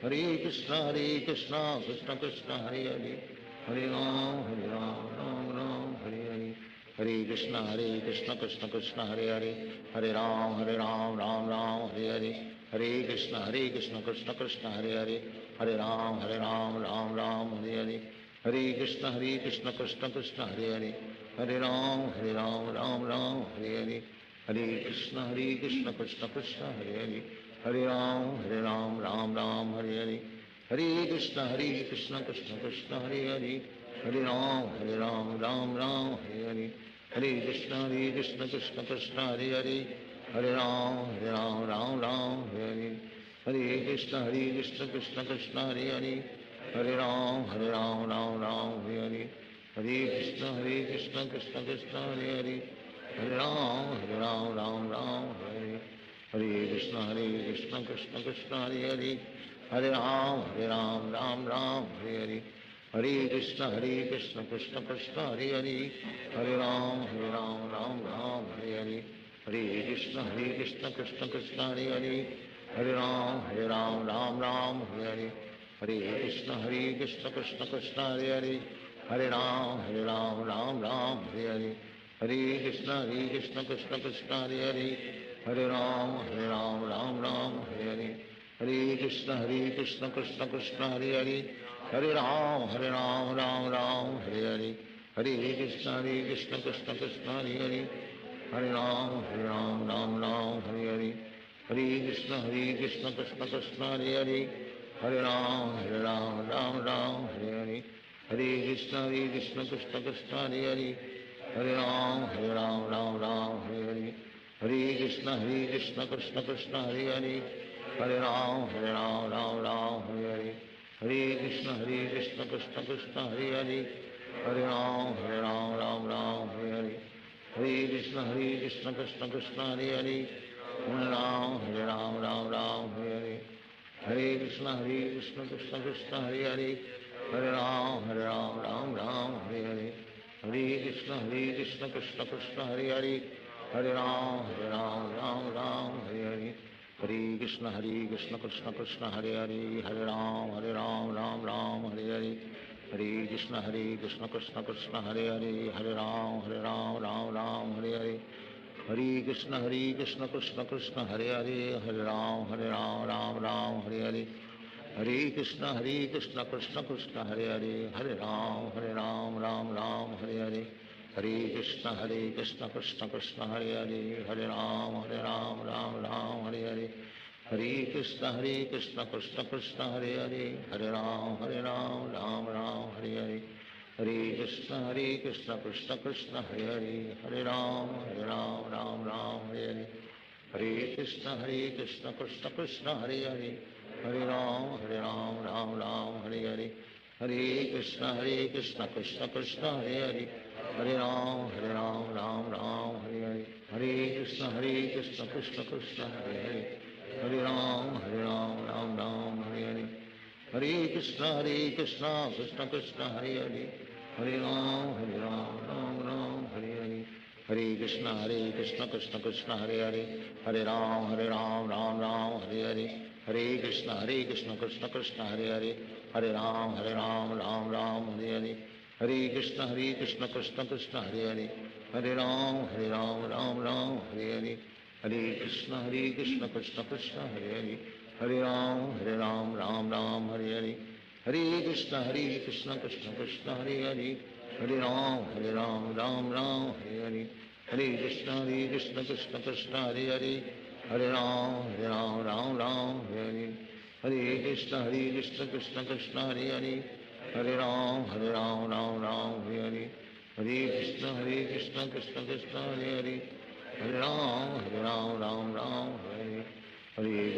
Hare Krishna Krishna Krishna Hare Hare Hare Ram Ram Hare Hare Hare Krishna Krishna Krishna Hare Hare Hare Ram Ram Hare Hare Hare Krishna Krishna Krishna Hare Hare Hare Ram Ram Hare Hare Hare Krishna Krishna Krishna Hare Hare Hare Ram Ram Hare Hare Hare Krishna Krishna Krishna Hare Hare Hare Ram Ram Hare Hare Hare Krishna Krishna Krishna Hare Hare Hare Ram Ram Hare Hare Hare Krishna Krishna Krishna Hare Hare Hare Ram Ram Hare Hare Hare Krishna Krishna Krishna Hare Hare Hare Ram Ram Hare Hare Hare Krishna Krishna Krishna Hare Hare Hare Ram Ram Hare Hare Hare Krishna Krishna Krishna Hare Hare Hare Ram Ram Hare Hare Hare Krishna Krishna Krishna Hare Hare Hare Ram Ram Hare Hare Hare Krishna Krishna Krishna Hare Hare Hare Ram Ram Hare Hare Hare Krishna Krishna Krishna Hare Hare Hare Ram Ram Hare Hare Hare Krishna Krishna Krishna Hare Hare Hare Ram Ram Hare Hare Hare Krishna Krishna Krishna Hare Hare Hare Ram Ram Hare Hare Hare Krishna Krishna Krishna Hare Hare Hare Ram Ram Hare Hare Hare Krishna Krishna Krishna Hare Hare Hare Ram Ram Hare Hare Hare Krishna Krishna Krishna Hare Hare Hare Ram Ram Hare Hare Hare Krishna Krishna Krishna Hare Hare Hare Ram Ram Hare Hare Hare Krishna Krishna Krishna Hare Hare Hare Ram Ram Hare Hare Hare Krishna Krishna Krishna Hare Hare Hare Ram Ram Hare Hare Hare Krishna Krishna Krishna Hare Hare Hare Ram Ram Hare Hare Hare Krishna Krishna Krishna Hare Hare Hare Ram Ram Hare Hare Hare Krishna Krishna Krishna Hare Hare Hare Ram Ram Hare Hare Hare Krishna Krishna Krishna Hare Hare Hare Ram Ram Hare Hare Hare Krishna Krishna Krishna Hare Hare Hare Ram Ram Hare Hare Hare Krishna Krishna Krishna Hare Hare Hare Ram Ram Hare Hare Hare Krishna Krishna Krishna Hare Hare Hare Ram Ram Hare Hare Hare Krishna Krishna Krishna Hare Hare Hare Ram Ram Hare Hare Hare Krishna Krishna Krishna Hare Hare Hare Ram Ram Hare Hare Hare Krishna Krishna Krishna Hare Hare Hare Ram Ram Hare Hare Hare Krishna Krishna Krishna Hare Hare Hare Ram Ram Ram Hare Hare Hare Krishna Krishna Krishna Hare Hare Hare Ram Ram Ram Hare Hare Hare Krishna Krishna Krishna Hare Hare Hare Ram Ram Ram Hare Hare Hare Krishna Krishna Krishna Hare Hare Hare Ram Ram Ram Hare Hare Hare Krishna Krishna Krishna Hare Hare Hare Ram Ram Hare Hare Hare Krishna Krishna Krishna Hare Hare Hare Ram Ram Hare Hare Hare Krishna Krishna Krishna Hare Hare Hare Ram Ram Hare Hare Hare Krishna Krishna Krishna Hare Hare Hare Ram Ram Hare Hare Hare Krishna Krishna Krishna Hare Hare Hare Ram Ram Hare Hare Krishna Krishna Krishna Hare Hare Hare Ram Ram Hare Hare Hare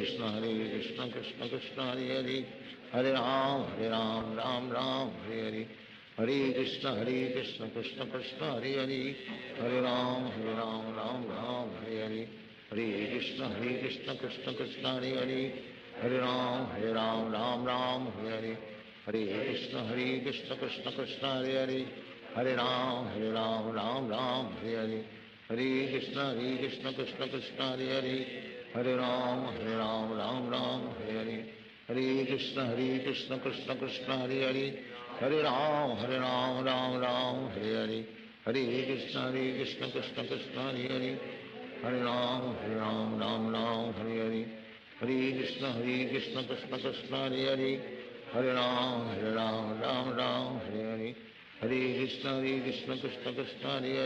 Krishna Krishna Krishna Hare Hare Hare Ram Ram Ram Hare Hare Hare Krishna Krishna Krishna Hare Hare Hare Ram Ram Hare Hare Hare Krishna Krishna Krishna Hare Hare Hare Ram Ram Hare Hare Hare Krishna Krishna Krishna Hare Hare Hare Ram Ram Hare Hare Hare Krishna Krishna Krishna Hare Hare Hare Ram Ram Hare Hare Hare Krishna Krishna Krishna Hare Hare Hare Ram Ram Hare Hare Hare Krishna Krishna Krishna Hare Hare Hare Ram Ram Hare Hare Hare Krishna Krishna Krishna Hare Hare Hare Ram Ram Hare Hare Hare Krishna Krishna Krishna Hare Hare Hare Ram Ram Hare Hare Hare Krishna Krishna Krishna Hare Hare Hare Ram Ram Hare Hare Hare Krishna Krishna Krishna Hare Hare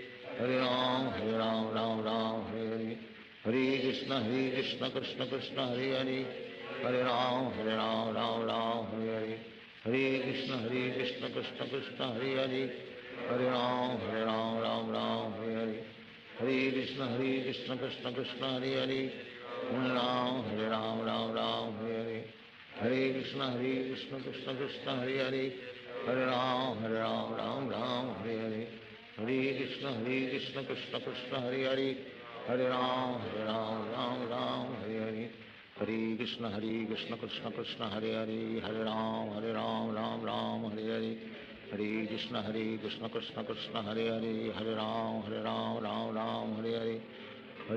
Hare Ram Hare Hare Hare Krishna Krishna Krishna Hare Hare Hare Ram Ram Hare Hare Hare Krishna Krishna Krishna Hare Hare Hare Ram Ram Hare Hare Hare Krishna Krishna Krishna Hare Hare Hare Ram Ram Hare Hare Hare Krishna Krishna Krishna Hare Hare Hare Ram Ram Hare Hare Hare Krishna Krishna Krishna Hare Hare Hare Ram Ram Hare Hare Hare Krishna Krishna Krishna Hare Hare Hare Ram Ram Hare Hare Hare Krishna Krishna Krishna Hare Hare Hare Ram Ram Hare Hare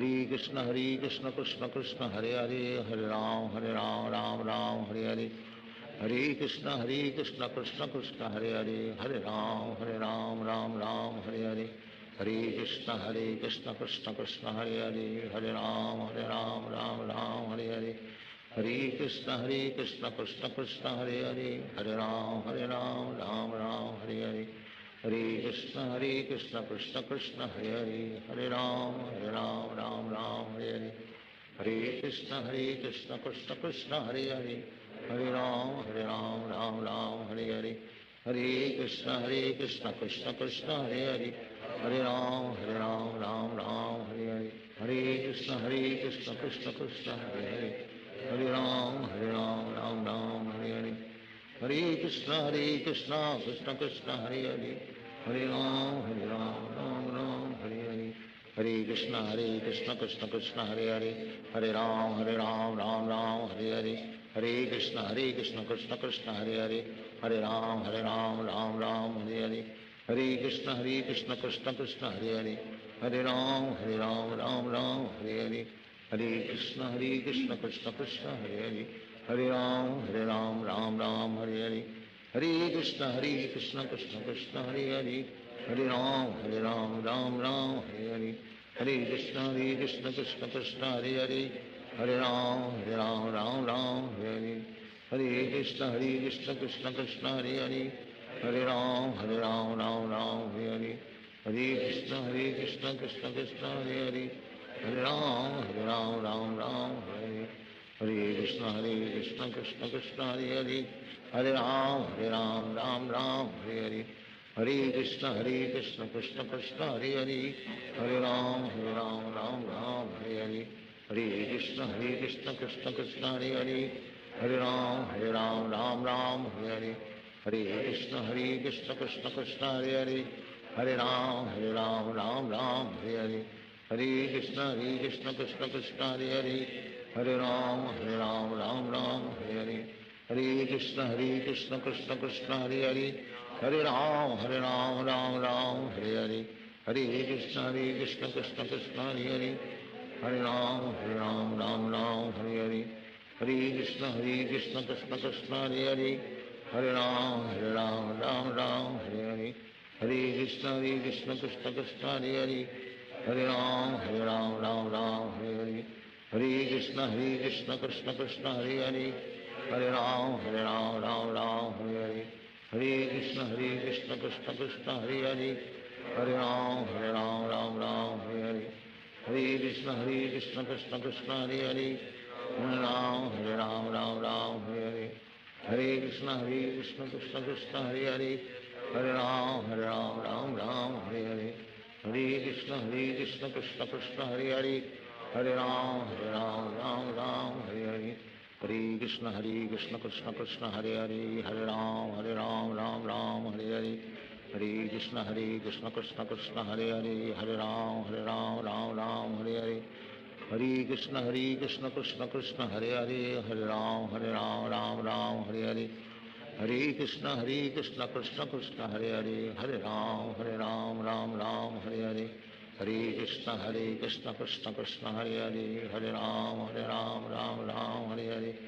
Hare Krishna Krishna Krishna Hare Hare Hare Ram Ram Hare Hare Hare Krishna Krishna Krishna Hare Hare Hare Ram Ram Hare Hare Hare Krishna Krishna Krishna Hare Hare Hare Ram Ram Hare Hare Hare Krishna Krishna Krishna Hare Hare Hare Ram Ram Hare Hare Hare Krishna Krishna Krishna Hare Hare Hare Ram Ram Hare Hare Hare Krishna Krishna Krishna Hare Hare Hare Ram Ram Hare Hare Hare Krishna Krishna Krishna Hare Hare Hare Ram Ram Hare Hare Hare Krishna Krishna Krishna Hare Hare Hare Ram Ram Hare Hare Hare Krishna Krishna Krishna Hare Hare Hare Ram Ram Hare Hare Hare Krishna Krishna Krishna Hare Hare Hare Ram Ram Hare Hare Hare Krishna Krishna Krishna Hare Hare Hare Ram Ram Hare Hare Hare Krishna Krishna Krishna Hare Hare Hare Ram Ram Hare Hare Hare Krishna Krishna Krishna Hare Hare Hare Ram Ram Hare Hare Hare Krishna Krishna Krishna Hare Hare Hare Ram Ram Hare Hare Krishna Krishna Krishna Hare Hare Hare Ram Ram Hare Hare Hare Krishna Krishna Krishna Hare Hare Hare Ram Ram Hare Hare Hare Krishna Krishna Krishna Hare Hare Hare Ram Ram Hare Hare Hare Krishna Krishna Krishna Hare Hare Hare Ram Ram Hare Hare Hare Krishna Krishna Krishna Hare Hare Hare Ram Ram Ram Hare Hare Hare Krishna Krishna Krishna Hare Hare Hare Ram Ram Ram Hare Hare Hare Krishna Krishna Krishna Hare Hare Hare Ram Ram Ram Hare Hare Hare Krishna Krishna Krishna Hare Hare Hare Ram Ram Hare Hare Hare Krishna Krishna Krishna Hare Hare Hare Ram Ram Hare Hare Hare Krishna Krishna Krishna Hare Hare Hare Ram Ram Hare Hare Hare Krishna Krishna Krishna Hare Hare Hare Ram Ram Hare Hare Hare Krishna Krishna Krishna Hare Hare Hare Ram Ram Hare Hare Hare Krishna Krishna Krishna Hare Hare Hare Ram Ram Hare Hare Hare Krishna Krishna Krishna Hare Hare Hare Ram Ram Hare Hare Hare Krishna Krishna Krishna Hare Hare Hare Ram Ram Hare Hare Hare Krishna Krishna Krishna Hare Hare Hare Ram Ram Hare Hare Hare Krishna Krishna Krishna Hare Hare Hare Ram Ram Hare Hare Hare Krishna Krishna Krishna Hare Hare Hare Ram Ram Hare Hare Hare Krishna Krishna Krishna Hare Hare Hare Ram Ram Hare Hare Hare Krishna Krishna Krishna Hare Hare Hare Ram Ram Hare Hare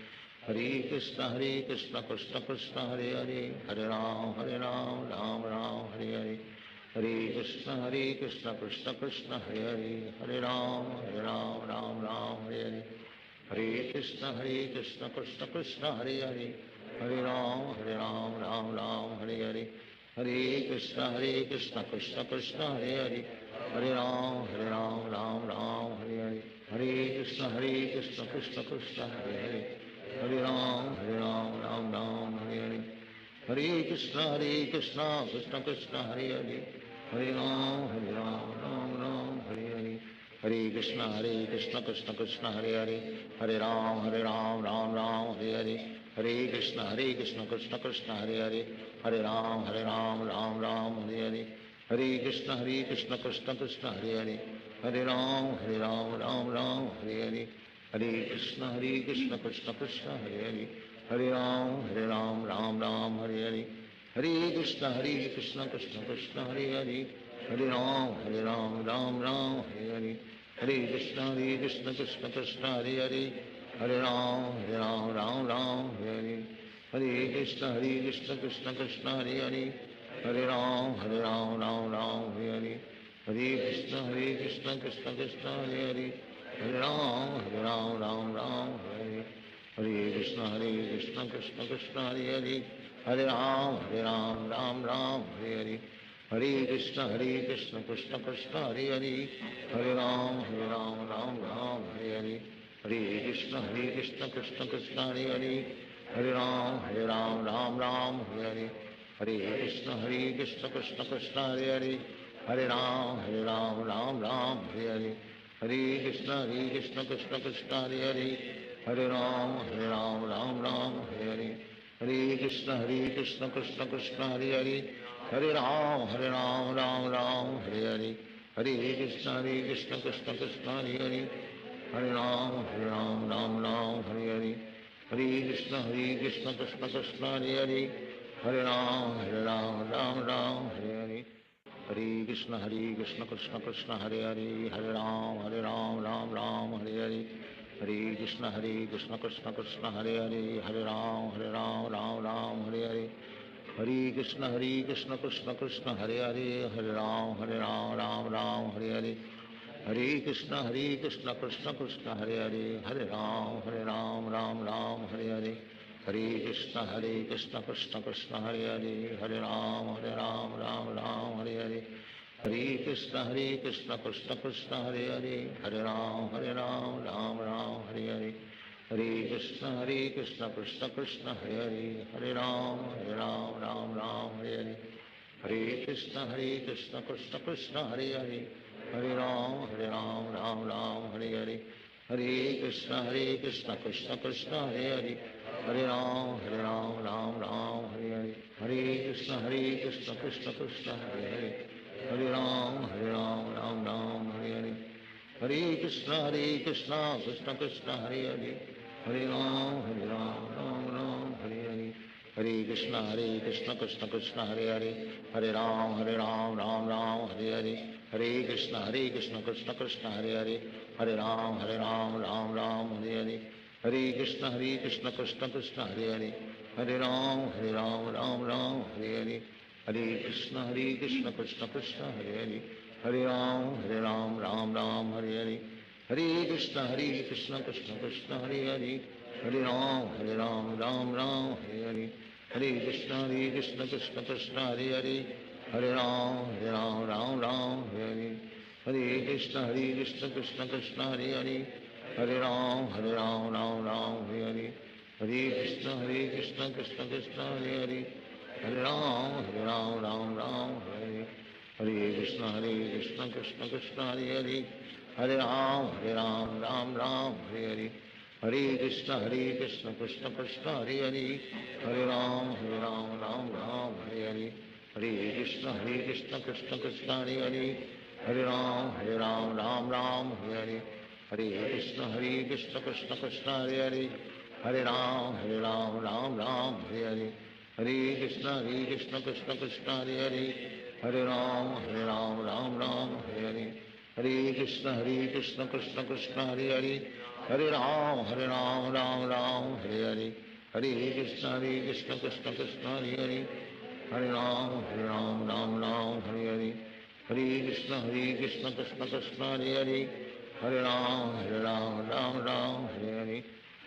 Hare Krishna Krishna Krishna Hare Hare Hare Ram Ram Hare Hare Hare Krishna Krishna Krishna Hare Hare Hare Ram Ram Hare Hare Hare Krishna Krishna Krishna Hare Hare Hare Ram Ram Hare Hare Hare Krishna Krishna Krishna Hare Hare Hare Ram Ram Hare Hare Hare Krishna Krishna Krishna Hare Hare Hare Ram Ram Hare Hare Hare Krishna Krishna Krishna Hare Hare Hare Ram Ram Hare Hare Hare Krishna Krishna Krishna Hare Hare Hare Ram Ram Hare Hare Hare Krishna Krishna Krishna Hare Hare Hare Ram Ram Hare Hare Hare Krishna Krishna Krishna Hare Hare Hare Ram Ram Hare Hare Hare Krishna Krishna Krishna Hare Hare Hare Ram Ram Hare Hare Hare Krishna Krishna Krishna Hare Hare Hare Ram Ram Hare Hare Hare Krishna Krishna Krishna Hare Hare Hare Ram Ram Hare Hare Hare Krishna Krishna Krishna Hare Hare Hare Ram Ram Hare Hare Hare Krishna Krishna Krishna Hare Hare Hare Ram Ram Hare Hare Hare Krishna Krishna Krishna Hare Hare Hare Ram Ram Hare Hare Hare Krishna Krishna Krishna Hare Hare Hare Ram Ram Hare Hare Hare Krishna Krishna Krishna Hare Hare Hare Ram Ram Hare Hare Hare Krishna Krishna Krishna Hare Hare Hare Ram Ram Hare Hare Hare Krishna Krishna Krishna Hare Hare Hare Ram Ram Hare Hare Hare Krishna Krishna Krishna Hare Hare Hare Ram Ram Hare Hare Hare Krishna Krishna Krishna Hare Hare Hare Ram Ram Hare Hare Hare Krishna Krishna Krishna Hare Hare Hare Ram Ram Hare Hare Hare Krishna Krishna Krishna Hare Hare Hare Ram Ram Hare Hare Hare Krishna Krishna Krishna Hare Hare Hare Ram Ram Hare Hare Hare Krishna Krishna Krishna Hare Hare Hare Ram Ram Hare Hare Hare Krishna Krishna Krishna Hare Hare Hare Ram Ram Hare Hare Hare Krishna Krishna Krishna Hare Hare Hare Ram Ram Hare Hare Hare Krishna Krishna Krishna Hare Hare Hare Ram Ram Hare Hare Hare Krishna Krishna Krishna Hare Hare Hare Ram Ram Hare Hare Hare Krishna Krishna Krishna Hare Hare Hare Ram Ram Hare Hare Hare Krishna Krishna Krishna Hare Hare Hare Ram Ram Hare Hare Hare Krishna Krishna Krishna Hare Hare Hare Ram Ram Hare Hare, Hare Krishna Krishna Krishna Hare Hare, Hare Ram Ram Ram Hare Hare, Hare Krishna Krishna Krishna Hare Hare, Hare Ram Ram Hare Hare, Hare Krishna Krishna Krishna Hare Hare, Hare Ram Ram Hare Hare, Hare Krishna Krishna Krishna Hare Hare, Hare Ram Ram Hare Hare, Hare Krishna Krishna Krishna Hare Hare, Hare Ram Ram Hare Hare, Hare Krishna Krishna Krishna Hare Hare, Hare Ram Ram Hare Hare, Hare Krishna Krishna Krishna Hare Hare, Hare Ram Ram Hare Hare, Hare Krishna Krishna Krishna Hare Hare, Hare Ram Ram Hare Hare, Hare Krishna Krishna Krishna Hare Hare, Hare Ram Ram Hare Hare, Hare Krishna Krishna Krishna Hare Hare, Hare Ram Ram Hare Hare, Hare Krishna Krishna Krishna Hare Hare, Hare Ram Ram Hare Hare, Hare Krishna Krishna Krishna Hare Hare, Hare Ram Hare Hare, Hare Krishna Krishna Krishna Hare Hare, Hare Ram Hare Hare, Hare Krishna Krishna Krishna Hare Hare, Hare Ram Hare Hare, Hare Krishna Krishna Krishna Hare Hare, Hare Ram Hare Hare, Hare Krishna Krishna Krishna Hare Hare, Hare Ram Hare Hare, Hare Krishna Krishna Krishna Hare Hare, Hare Ram Hare Hare, Hare Krishna Krishna Krishna Hare Hare, Hare Ram Hare Hare,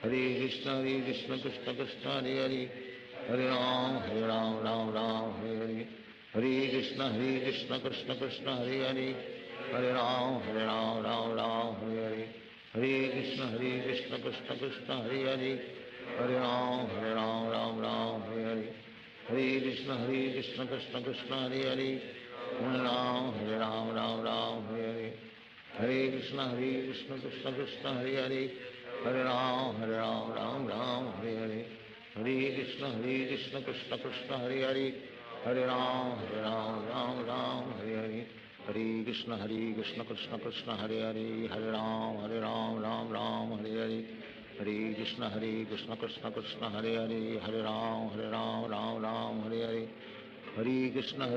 Hare Krishna Krishna Krishna Hare Hare, Hare Ram Hare Hare, Hare Krishna Krishna Krishna Hare Hare, Hare Ram Hare Hare, Hare Krishna Krishna Krishna Hare Hare, Hare Ram Hare Hare, Hare Krishna Krishna Krishna Hare Hare, Hare Ram Hare Hare, Hare Krishna Krishna Krishna Hare Hare, Hare Ram Hare Hare, Hare Krishna Krishna Krishna Hare Hare, Hare Ram Hare Hare, Hare Krishna Krishna Krishna Hare Hare, Hare Ram Hare Hare, Hare Krishna Krishna Krishna Hare Hare, Hare Ram Hare Hare, Hare Krishna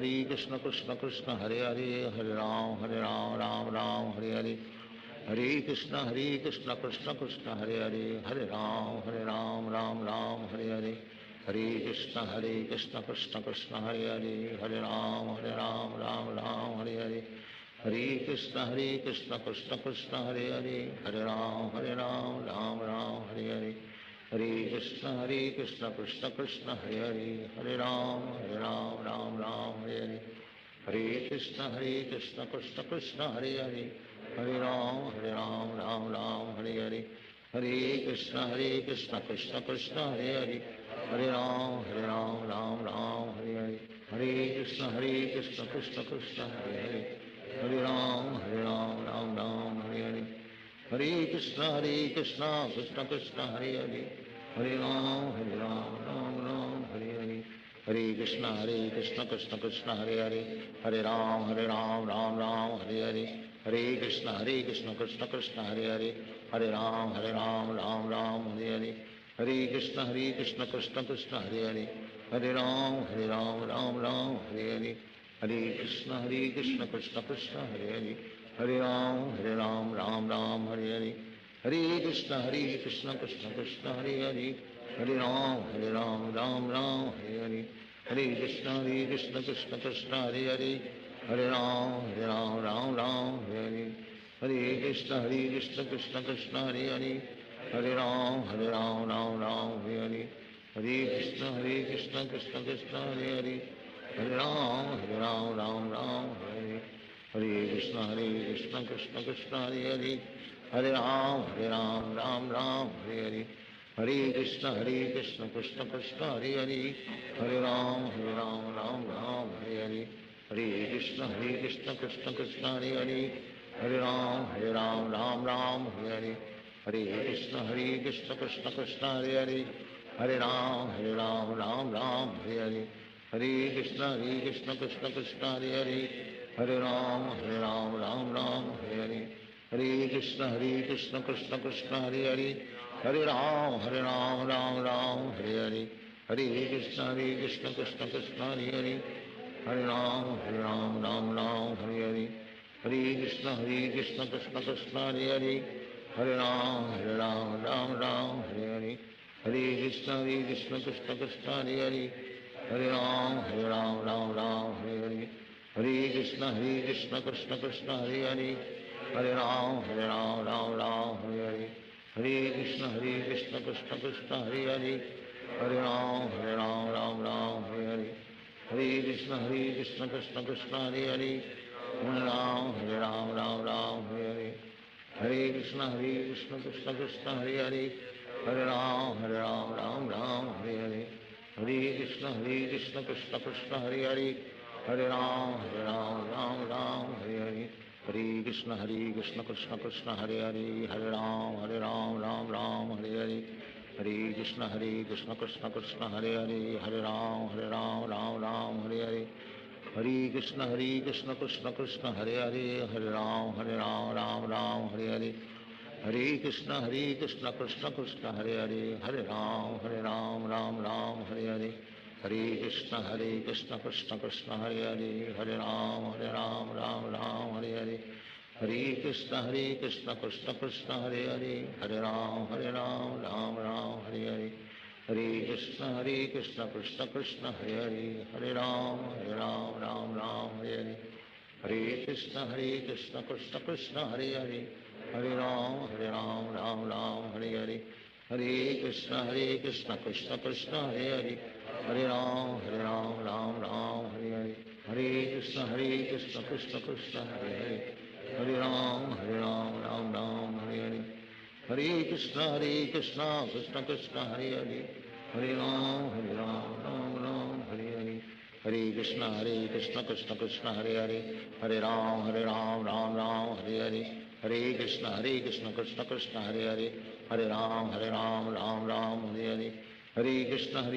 Krishna Krishna Hare Hare, Hare Ram Hare Hare, Hare Krishna Krishna Krishna Hare Hare, Hare Ram Hare Hare, Hare Krishna Krishna Krishna Hare Hare, Hare Ram Hare Hare, Hare Krishna Krishna Krishna Hare Hare, Hare Ram Hare Hare, Hare Krishna Krishna Krishna Hare Hare, Hare Ram Hare Hare, Hare Krishna Krishna Krishna Hare Hare, Hare Ram Hare Hare, Hare Krishna Krishna Krishna Hare Hare, Hare Ram Hare Hare, Hare Krishna Krishna Krishna Hare Hare, Hare Ram Hare Hare, Hare Krishna Krishna Krishna Hare Hare, Hare Ram Hare Hare, Hare Krishna Krishna Krishna Hare Hare, Hare Ram Hare Hare, Hare Krishna Krishna Krishna Hare Hare, Hare Ram Hare Hare, Hare Krishna Krishna Krishna Hare Hare, Hare Ram Hare Hare, Hare Krishna Krishna Krishna Hare Hare, Hare Ram Hare Hare, Hare Krishna Krishna Krishna Hare Hare, Hare Ram Hare Hare, Hare Krishna Krishna Krishna Hare Hare, Hare Ram Hare Hare, Hare Krishna Krishna Krishna Hare Hare, Hare Ram Hare Hare, Hare Krishna Krishna Krishna Hare Hare, Hare Ram Hare Hare, Hare Krishna Krishna Krishna Hare Hare, Hare Ram Hare Hare, Hare Krishna Krishna Krishna Hare Hare, Hare Ram Hare Hare, Hare Krishna Krishna Krishna Hare Hare, Hare Ram Hare Hare, Hare Krishna Krishna Krishna Hare Hare, हरे राम राम राम हरे हरे हरे कृष्ण कृष्ण कृष्ण हरे हरे हरे राम राम राम हरे हरे हरे कृष्ण कृष्ण कृष्ण हरे हरे हरे राम राम हरे हरे हरे कृष्ण कृष्ण कृष्ण हरे हरे हरे राम राम हरे हरे हरे कृष्ण कृष्ण कृष्ण हरे हरे हरे राम राम हरे हरे हरे कृष्ण कृष्ण कृष्ण हरे हरे हरे राम राम हरे हरे हरे कृष्ण कृष्ण कृष्ण हरे हरे हरे राम राम हरे हरे हरे कृष्ण कृष्ण कृष्ण हरे हरे हरे राम राम हरे हरे हरे कृष्ण कृष्ण कृष्ण हरे हरे हरे राम राम हरे हरे हरे कृष्ण कृष्ण कृष्ण हरे हरे हरे राम राम हरे हरे हरे कृष्ण कृष्ण कृष्ण हरे हरे हरे राम राम हरे हरे हरे कृष्ण कृष्ण कृष्ण हरे हरे हरे राम राम हरे हरे हरे कृष्ण कृष्ण कृष्ण हरे हरे हरे राम राम हरे हरे हरे कृष्ण कृष्ण कृष्ण हरे हरे हरे राम राम हरे हरे हरे कृष्ण कृष्ण कृष्ण हरे हरे हरे राम राम हरे हरे हरे कृष्ण कृष्ण कृष्ण हरे हरे हरे राम राम हरे हरे हरे कृष्ण कृष्ण कृष्ण हरे हरे हरे राम राम हरे हरे हरे कृष्ण कृष्ण कृष्ण हरे हरे हरे राम राम हरे हरे हरे कृष्ण कृष्ण कृष्ण हरे हरे हरे राम राम हरे हरे हरे कृष्ण कृष्ण कृष्ण हरे हरे हरे राम हरे हरे हरे कृष्ण कृष्ण कृष्ण हरे हरे हरे राम राम हरे हरे हरे कृष्ण कृष्ण कृष्ण हरे हरे हरे राम राम हरे हरे हरे कृष्ण कृष्ण कृष्ण हरे हरे हरे राम राम हरे हरे हरे कृष्ण कृष्ण कृष्ण हरे हरे हरे राम राम हरे हरे हरे कृष्ण कृष्ण कृष्ण हरे हरे हरे राम राम हरे हरे हरे कृष्ण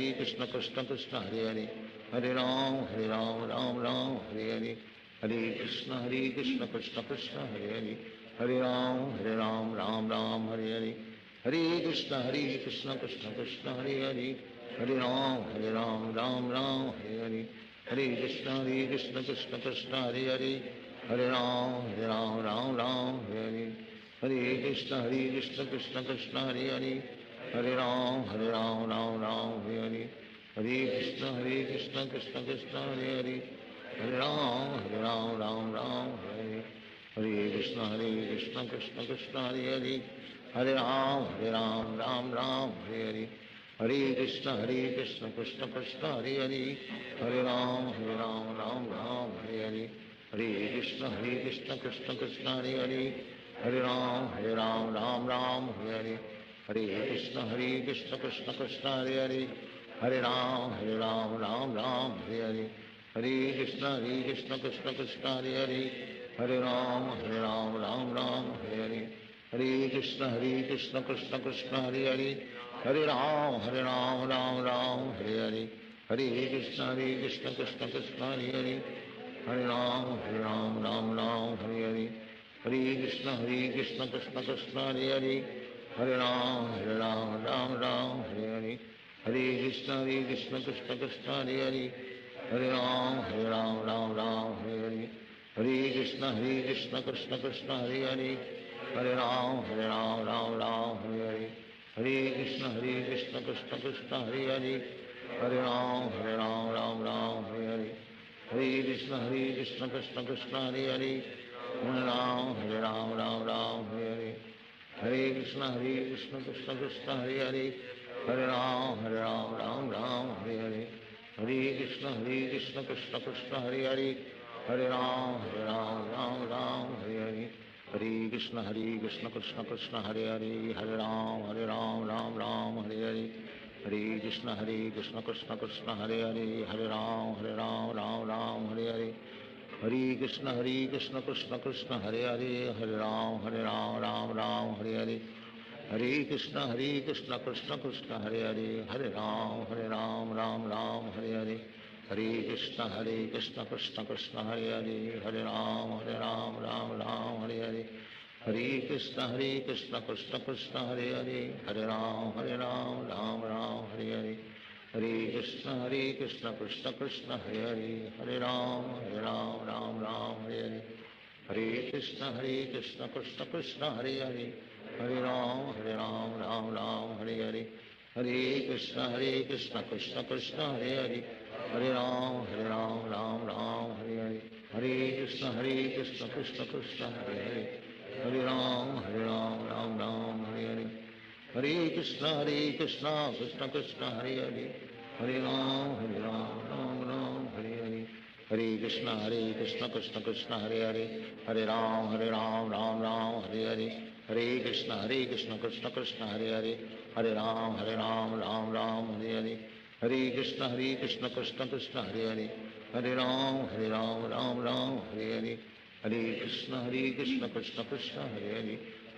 कृष्ण कृष्ण हरे हरे हरे राम राम हरे हरे हरे कृष्ण कृष्ण कृष्ण हरे हरे हरे राम राम हरे हरे हरे कृष्ण कृष्ण कृष्ण हरे हरे हरे राम राम हरे हरे हरे कृष्ण कृष्ण कृष्ण हरे हरे हरे राम राम हरे हरे हरे कृष्ण कृष्ण कृष्ण हरे हरे हरे राम राम हरे हरे हरे कृष्ण कृष्ण कृष्ण हरे हरे हरे राम राम हरे हरे हरे कृष्ण कृष्ण कृष्ण हरे हरे हरे राम राम हरे हरे हरे कृष्ण कृष्ण कृष्ण हरे हरे हरे राम राम हरे हरे हरे कृष्ण कृष्ण कृष्ण हरे हरे हरे राम राम हरे हरे हरे कृष्ण कृष्ण कृष्ण हरे हरे हरे राम राम हरे हरे हरे कृष्ण कृष्ण कृष्ण हरे हरे हरे राम राम हरे हरे हरे कृष्ण कृष्ण कृष्ण हरे हरे हरे राम राम हरे हरे हरे कृष्ण कृष्ण कृष्ण हरे हरे हरे राम राम हरे हरे हरे कृष्ण कृष्ण कृष्ण हरे हरे हरे राम राम हरे हरे हरे कृष्ण कृष्ण कृष्ण हरे हरे हरे राम हरे हरे हरे कृष्ण कृष्ण कृष्ण हरे हरे हरे राम हरे हरे हरे कृष्ण कृष्ण कृष्ण हरे हरे हरे राम हरे हरे हरे कृष्ण कृष्ण कृष्ण हरे हरे हरे राम राम हरे हरे हरे कृष्ण कृष्ण कृष्ण हरे हरे हरे राम हरे हरे हरे कृष्ण कृष्ण कृष्ण हरे हरे हरे राम हरे हरे हरे कृष्ण कृष्ण कृष्ण हरे हरे हरे राम राम हरे हरे हरे कृष्ण कृष्ण कृष्ण हरे हरे हरे राम राम हरे हरे हरे कृष्ण कृष्ण कृष्ण हरे हरे, हरे राम राम राम हरे हरे, हरे कृष्ण कृष्ण कृष्ण हरे हरे, हरे राम राम राम हरे हरे, हरे कृष्ण कृष्ण कृष्ण हरे हरे, हरे राम राम हरे हरे, हरे कृष्ण कृष्ण कृष्ण हरे हरे, हरे राम राम हरे हरे, हरे कृष्ण कृष्ण कृष्ण हरे हरे, हरे राम राम हरे हरे, हरे कृष्ण कृष्ण कृष्ण हरे हरे, हरे राम राम हरे हरे, हरे कृष्ण कृष्ण कृष्ण हरे हरे, हरे राम राम हरे हरे, हरे कृष्ण कृष्ण कृष्ण हरे हरे, हरे राम राम हरे हरे, हरे कृष्ण कृष्ण कृष्ण हरे हरे, हरे राम राम हरे हरे, हरे कृष्ण कृष्ण कृष्ण हरे हरे, हरे राम राम हरे हरे, हरे कृष्ण कृष्ण कृष्ण हरे हरे,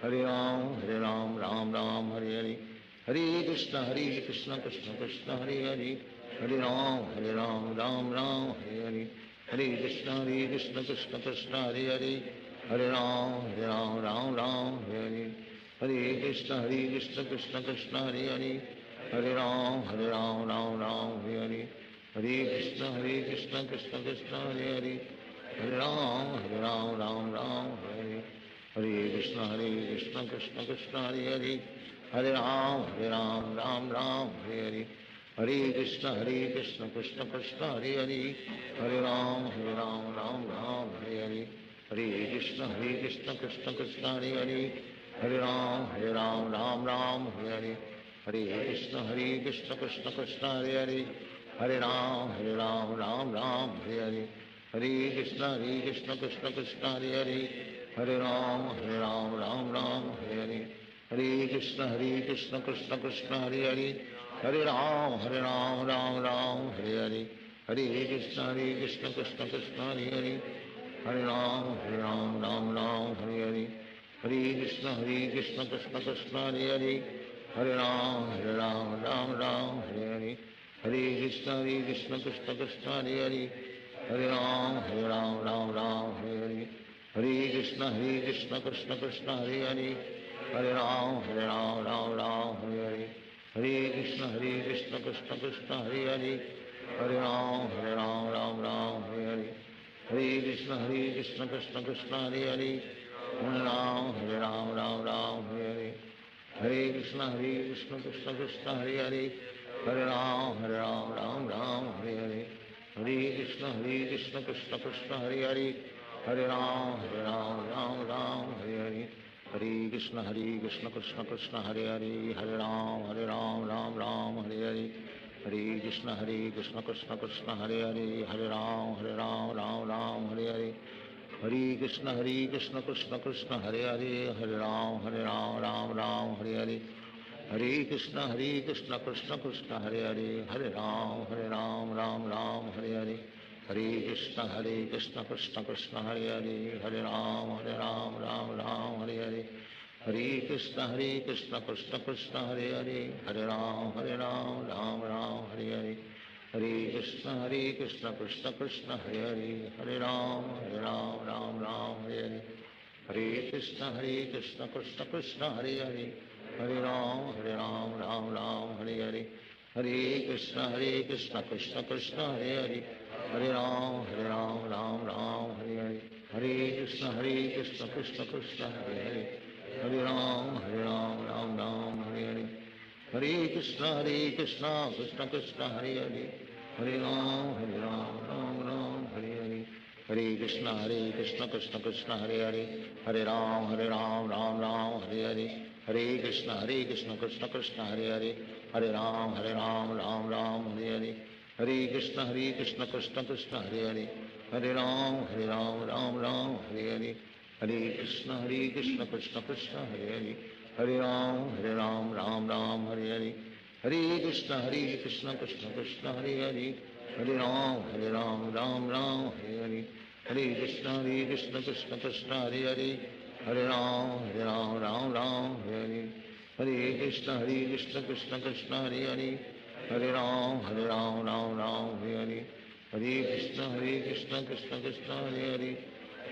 हरे राम राम हरे हरे, हरे कृष्ण कृष्ण कृष्ण हरे हरे, हरे राम राम हरे हरे, हरे कृष्ण कृष्ण कृष्ण हरे हरे, हरे राम राम हरे हरे, हरे कृष्ण कृष्ण कृष्ण हरे हरे, हरे राम राम हरे हरे, हरे कृष्ण कृष्ण कृष्ण हरे हरे, हरे राम राम हरे हरे, हरे कृष्ण कृष्ण कृष्ण हरे हरे, हरे राम राम हरे हरे, हरे कृष्ण कृष्ण कृष्ण हरे हरे, हरे राम राम हरे हरे, हरे कृष्ण कृष्ण कृष्ण हरे हरे, हरे राम राम हरे हरे, हरे कृष्ण कृष्ण कृष्ण हरे हरे, हरे राम राम हरे हरे, हरे कृष्ण कृष्ण कृष्ण हरे हरे, हरे राम राम हरे हरे, हरे कृष्ण कृष्ण कृष्ण हरे हरे, हरे राम राम हरे हरे, हरे कृष्ण कृष्ण कृष्ण हरे हरे, हरे राम राम हरे हरे, हरे कृष्ण कृष्ण कृष्ण हरे हरे, हरे राम राम हरे हरे, हरे कृष्ण कृष्ण कृष्ण हरे हरे, हरे राम राम हरे हरे, हरे कृष्ण कृष्ण कृष्ण हरे हरे, हरे राम राम हरे हरे, हरे कृष्ण कृष्ण कृष्ण हरे हरे, हरे राम राम हरे हरे, हरे कृष्ण कृष्ण कृष्ण हरे हरे, हरे राम राम हरे हरे, हरे कृष्ण कृष्ण कृष्ण हरे हरे, हरे राम राम हरे हरे, हरे कृष्ण कृष्ण कृष्ण हरे हरे, हरे राम राम हरे हरे, हरे कृष्ण कृष्ण कृष्ण हरे हरे, हरे राम राम हरे हरे, हरे कृष्ण कृष्ण कृष्ण हरे हरे, हरे राम राम हरे हरे, हरे कृष्ण कृष्ण कृष्ण हरे हरे, हरे राम राम हरे हरे, हरे कृष्ण कृष्ण कृष्ण हरे हरे, हरे राम राम हरे हरे, हरे कृष्ण कृष्ण कृष्ण हरे हरे, हरे राम राम हरे हरे, हरे कृष्ण कृष्ण कृष्ण हरे हरे, हरे राम राम हरे हरे, हरे कृष्ण कृष्ण कृष्ण हरे हरे, हरे राम राम हरे हरे, हरे कृष्ण कृष्ण कृष्ण हरे हरे, हरे राम राम हरे हरे, हरे कृष्ण कृष्ण कृष्ण हरे हरे, हरे राम राम हरे हरे, हरे कृष्ण कृष्ण कृष्ण हरे हरे, हरे राम हरे हरे, हरे कृष्ण कृष्ण कृष्ण हरे हरे, हरे राम राम हरे हरे, हरे कृष्ण कृष्ण कृष्ण हरे हरे, हरे राम राम हरे हरे, हरे कृष्ण कृष्ण कृष्ण हरे हरे, हरे राम राम हरे हरे, हरे कृष्ण कृष्ण कृष्ण हरे हरे, हरे राम राम हरे हरे, हरे कृष्ण कृष्ण कृष्ण हरे हरे, हरे राम राम हरे हरे, हरे कृष्ण कृष्ण कृष्ण हरे हरे, हरे राम राम हरे हरे, हरे कृष्ण कृष्ण कृष्ण हरे हरे, हरे राम राम हरे हरे, हरे कृष्ण कृष्ण कृष्ण हरे हरे,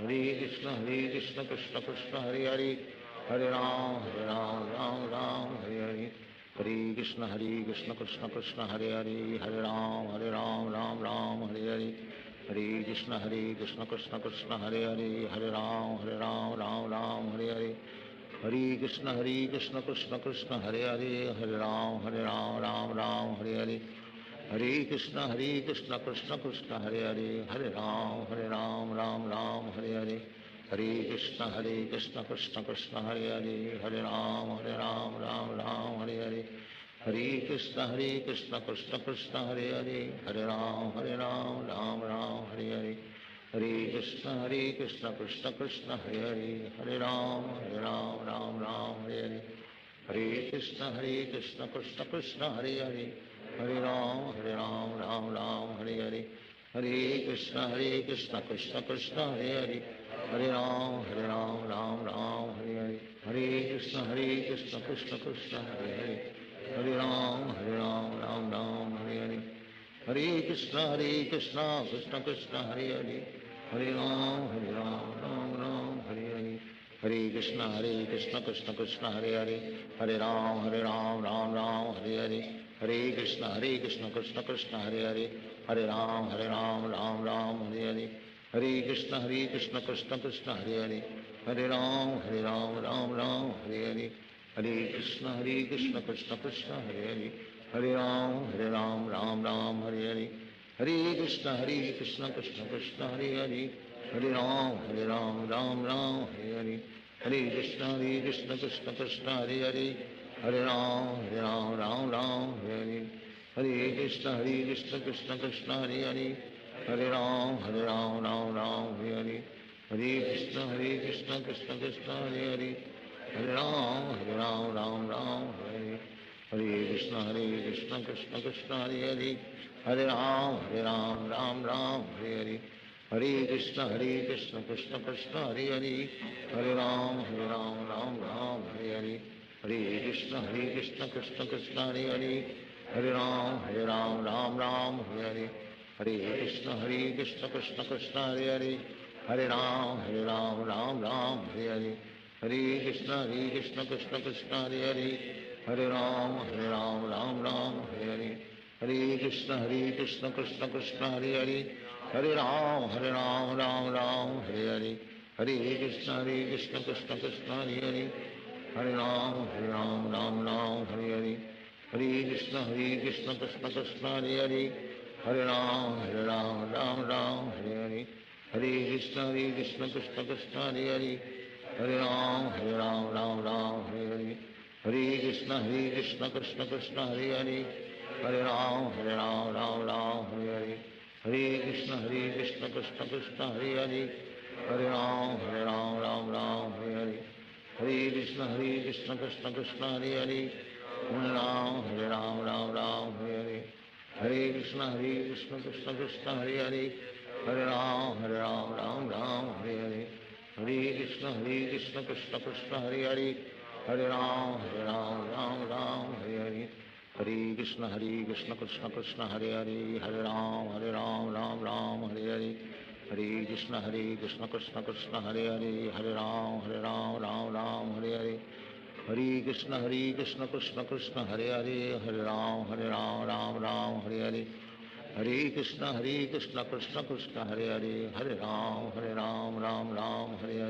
हरे कृष्ण कृष्ण कृष्ण हरे हरे, हरे राम राम राम हरे हरे, हरे कृष्ण कृष्ण कृष्ण हरे हरे, हरे राम राम राम हरे हरे, हरे कृष्ण कृष्ण कृष्ण हरे हरे, हरे राम राम राम हरे हरे, हरे कृष्ण कृष्ण कृष्ण हरे हरे, हरे राम राम राम हरे हरे, हरे कृष्ण कृष्ण कृष्ण हरे हरे, हरे राम राम हरे हरे, हरे कृष्ण कृष्ण कृष्ण हरे हरे, हरे राम राम राम हरे हरे, हरे कृष्ण कृष्ण कृष्ण हरे हरे, हरे राम राम राम हरे हरे, हरे कृष्ण कृष्ण कृष्ण हरे हरे, हरे राम राम राम हरे हरे, हरे कृष्ण कृष्ण कृष्ण हरे हरे, हरे राम राम राम हरे हरे, हरे कृष्ण कृष्ण कृष्ण हरे हरे, हरे राम राम राम हरे हरे, हरे कृष्ण कृष्ण कृष्ण हरे हरे, हरे राम राम राम हरे हरे, हरे कृष्ण कृष्ण कृष्ण हरे हरे, हरे राम राम राम हरे हरे, हरे कृष्ण कृष्ण कृष्ण हरे हरे, हरे राम राम राम हरे हरे, हरे कृष्ण कृष्ण कृष्ण हरे हरे, हरे राम राम राम हरे हरे, हरे कृष्ण कृष्ण कृष्ण हरे हरे, हरे राम राम राम हरे हरे, हरे कृष्ण कृष्ण कृष्ण हरे हरे, हरे राम राम हरे हरे, हरे कृष्ण कृष्ण कृष्ण हरे हरे, हरे राम राम राम हरे हरे, हरे कृष्ण कृष्ण कृष्ण हरे हरे, हरे राम राम राम हरे हरे, हरे कृष्ण कृष्ण कृष्ण हरे हरे, हरे राम राम हरे हरे, हरे कृष्ण कृष्ण कृष्ण हरे हरे, हरे राम राम हरे, हरे कृष्ण कृष्ण कृष्ण हरे हरे, हरे राम राम हरे हरे, हरे कृष्ण कृष्ण कृष्ण हरे हरे, हरे राम राम राम हरे हरे, हरे कृष्ण कृष्ण कृष्ण हरे हरे, हरे राम राम हरे हरे, हरे कृष्ण कृष्ण कृष्ण हरे हरे, हरे राम राम हरे हरे, हरे कृष्ण कृष्ण कृष्ण हरे हरे, हरे राम राम हरे हरे, हरे कृष्ण कृष्ण कृष्ण हरे हरे, हरे राम राम हरे हरे, हरे कृष्ण कृष्ण कृष्ण हरे हरे, हरे राम राम हरे हरे, हरे कृष्ण कृष्ण कृष्ण हरे हरे, हरे राम राम हरे हरे, हरे कृष्ण कृष्ण कृष्ण हरे हरे, हरे राम राम हरे हरे, हरे कृष्ण कृष्ण कृष्ण हरे हरे, हरे राम राम हरे हरे, हरे कृष्ण कृष्ण कृष्ण हरे हरे, हरे राम राम हरे हरे, हरे कृष्ण कृष्ण कृष्ण हरे हरे, हरे राम राम हरे हरे, हरे कृष्ण कृष्ण कृष्ण हरे हरे, हरे राम राम हरे हरे, हरे कृष्ण कृष्ण कृष्ण हरे हरे, हरे राम राम हरे हरे, हरे कृष्ण कृष्ण कृष्ण हरे हरे, हरे राम राम हरे हरे, हरे कृष्ण कृष्ण कृष्ण हरे हरे, हरे राम राम हरे हरे, हरे कृष्ण कृष्ण कृष्ण हरे हरे, हरे राम राम हरे हरे, हरे कृष्ण कृष्ण कृष्ण हरे हरे, हरे राम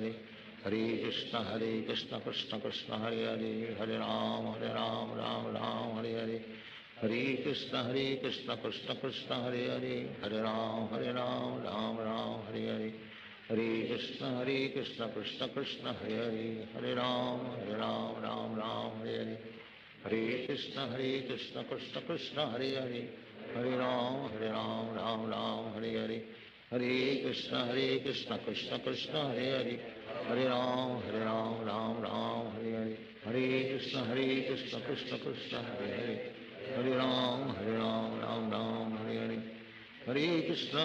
राम हरे हरे, हरे कृष्ण कृष्ण कृष्ण हरे हरे, हरे राम राम हरे हरे, हरे कृष्ण कृष्ण कृष्ण हरे हरे, हरे राम राम हरे हरे, हरे कृष्ण कृष्ण कृष्ण हरे हरे, हरे राम राम हरे हरे, हरे कृष्ण कृष्ण कृष्ण हरे हरे, हरे राम राम हरे हरे, हरे कृष्ण कृष्ण कृष्ण हरे हरे, हरे राम राम हरे हरे, हरे कृष्ण कृष्ण कृष्ण हरे हरे, हरे राम राम हरे हरे, हरे कृष्ण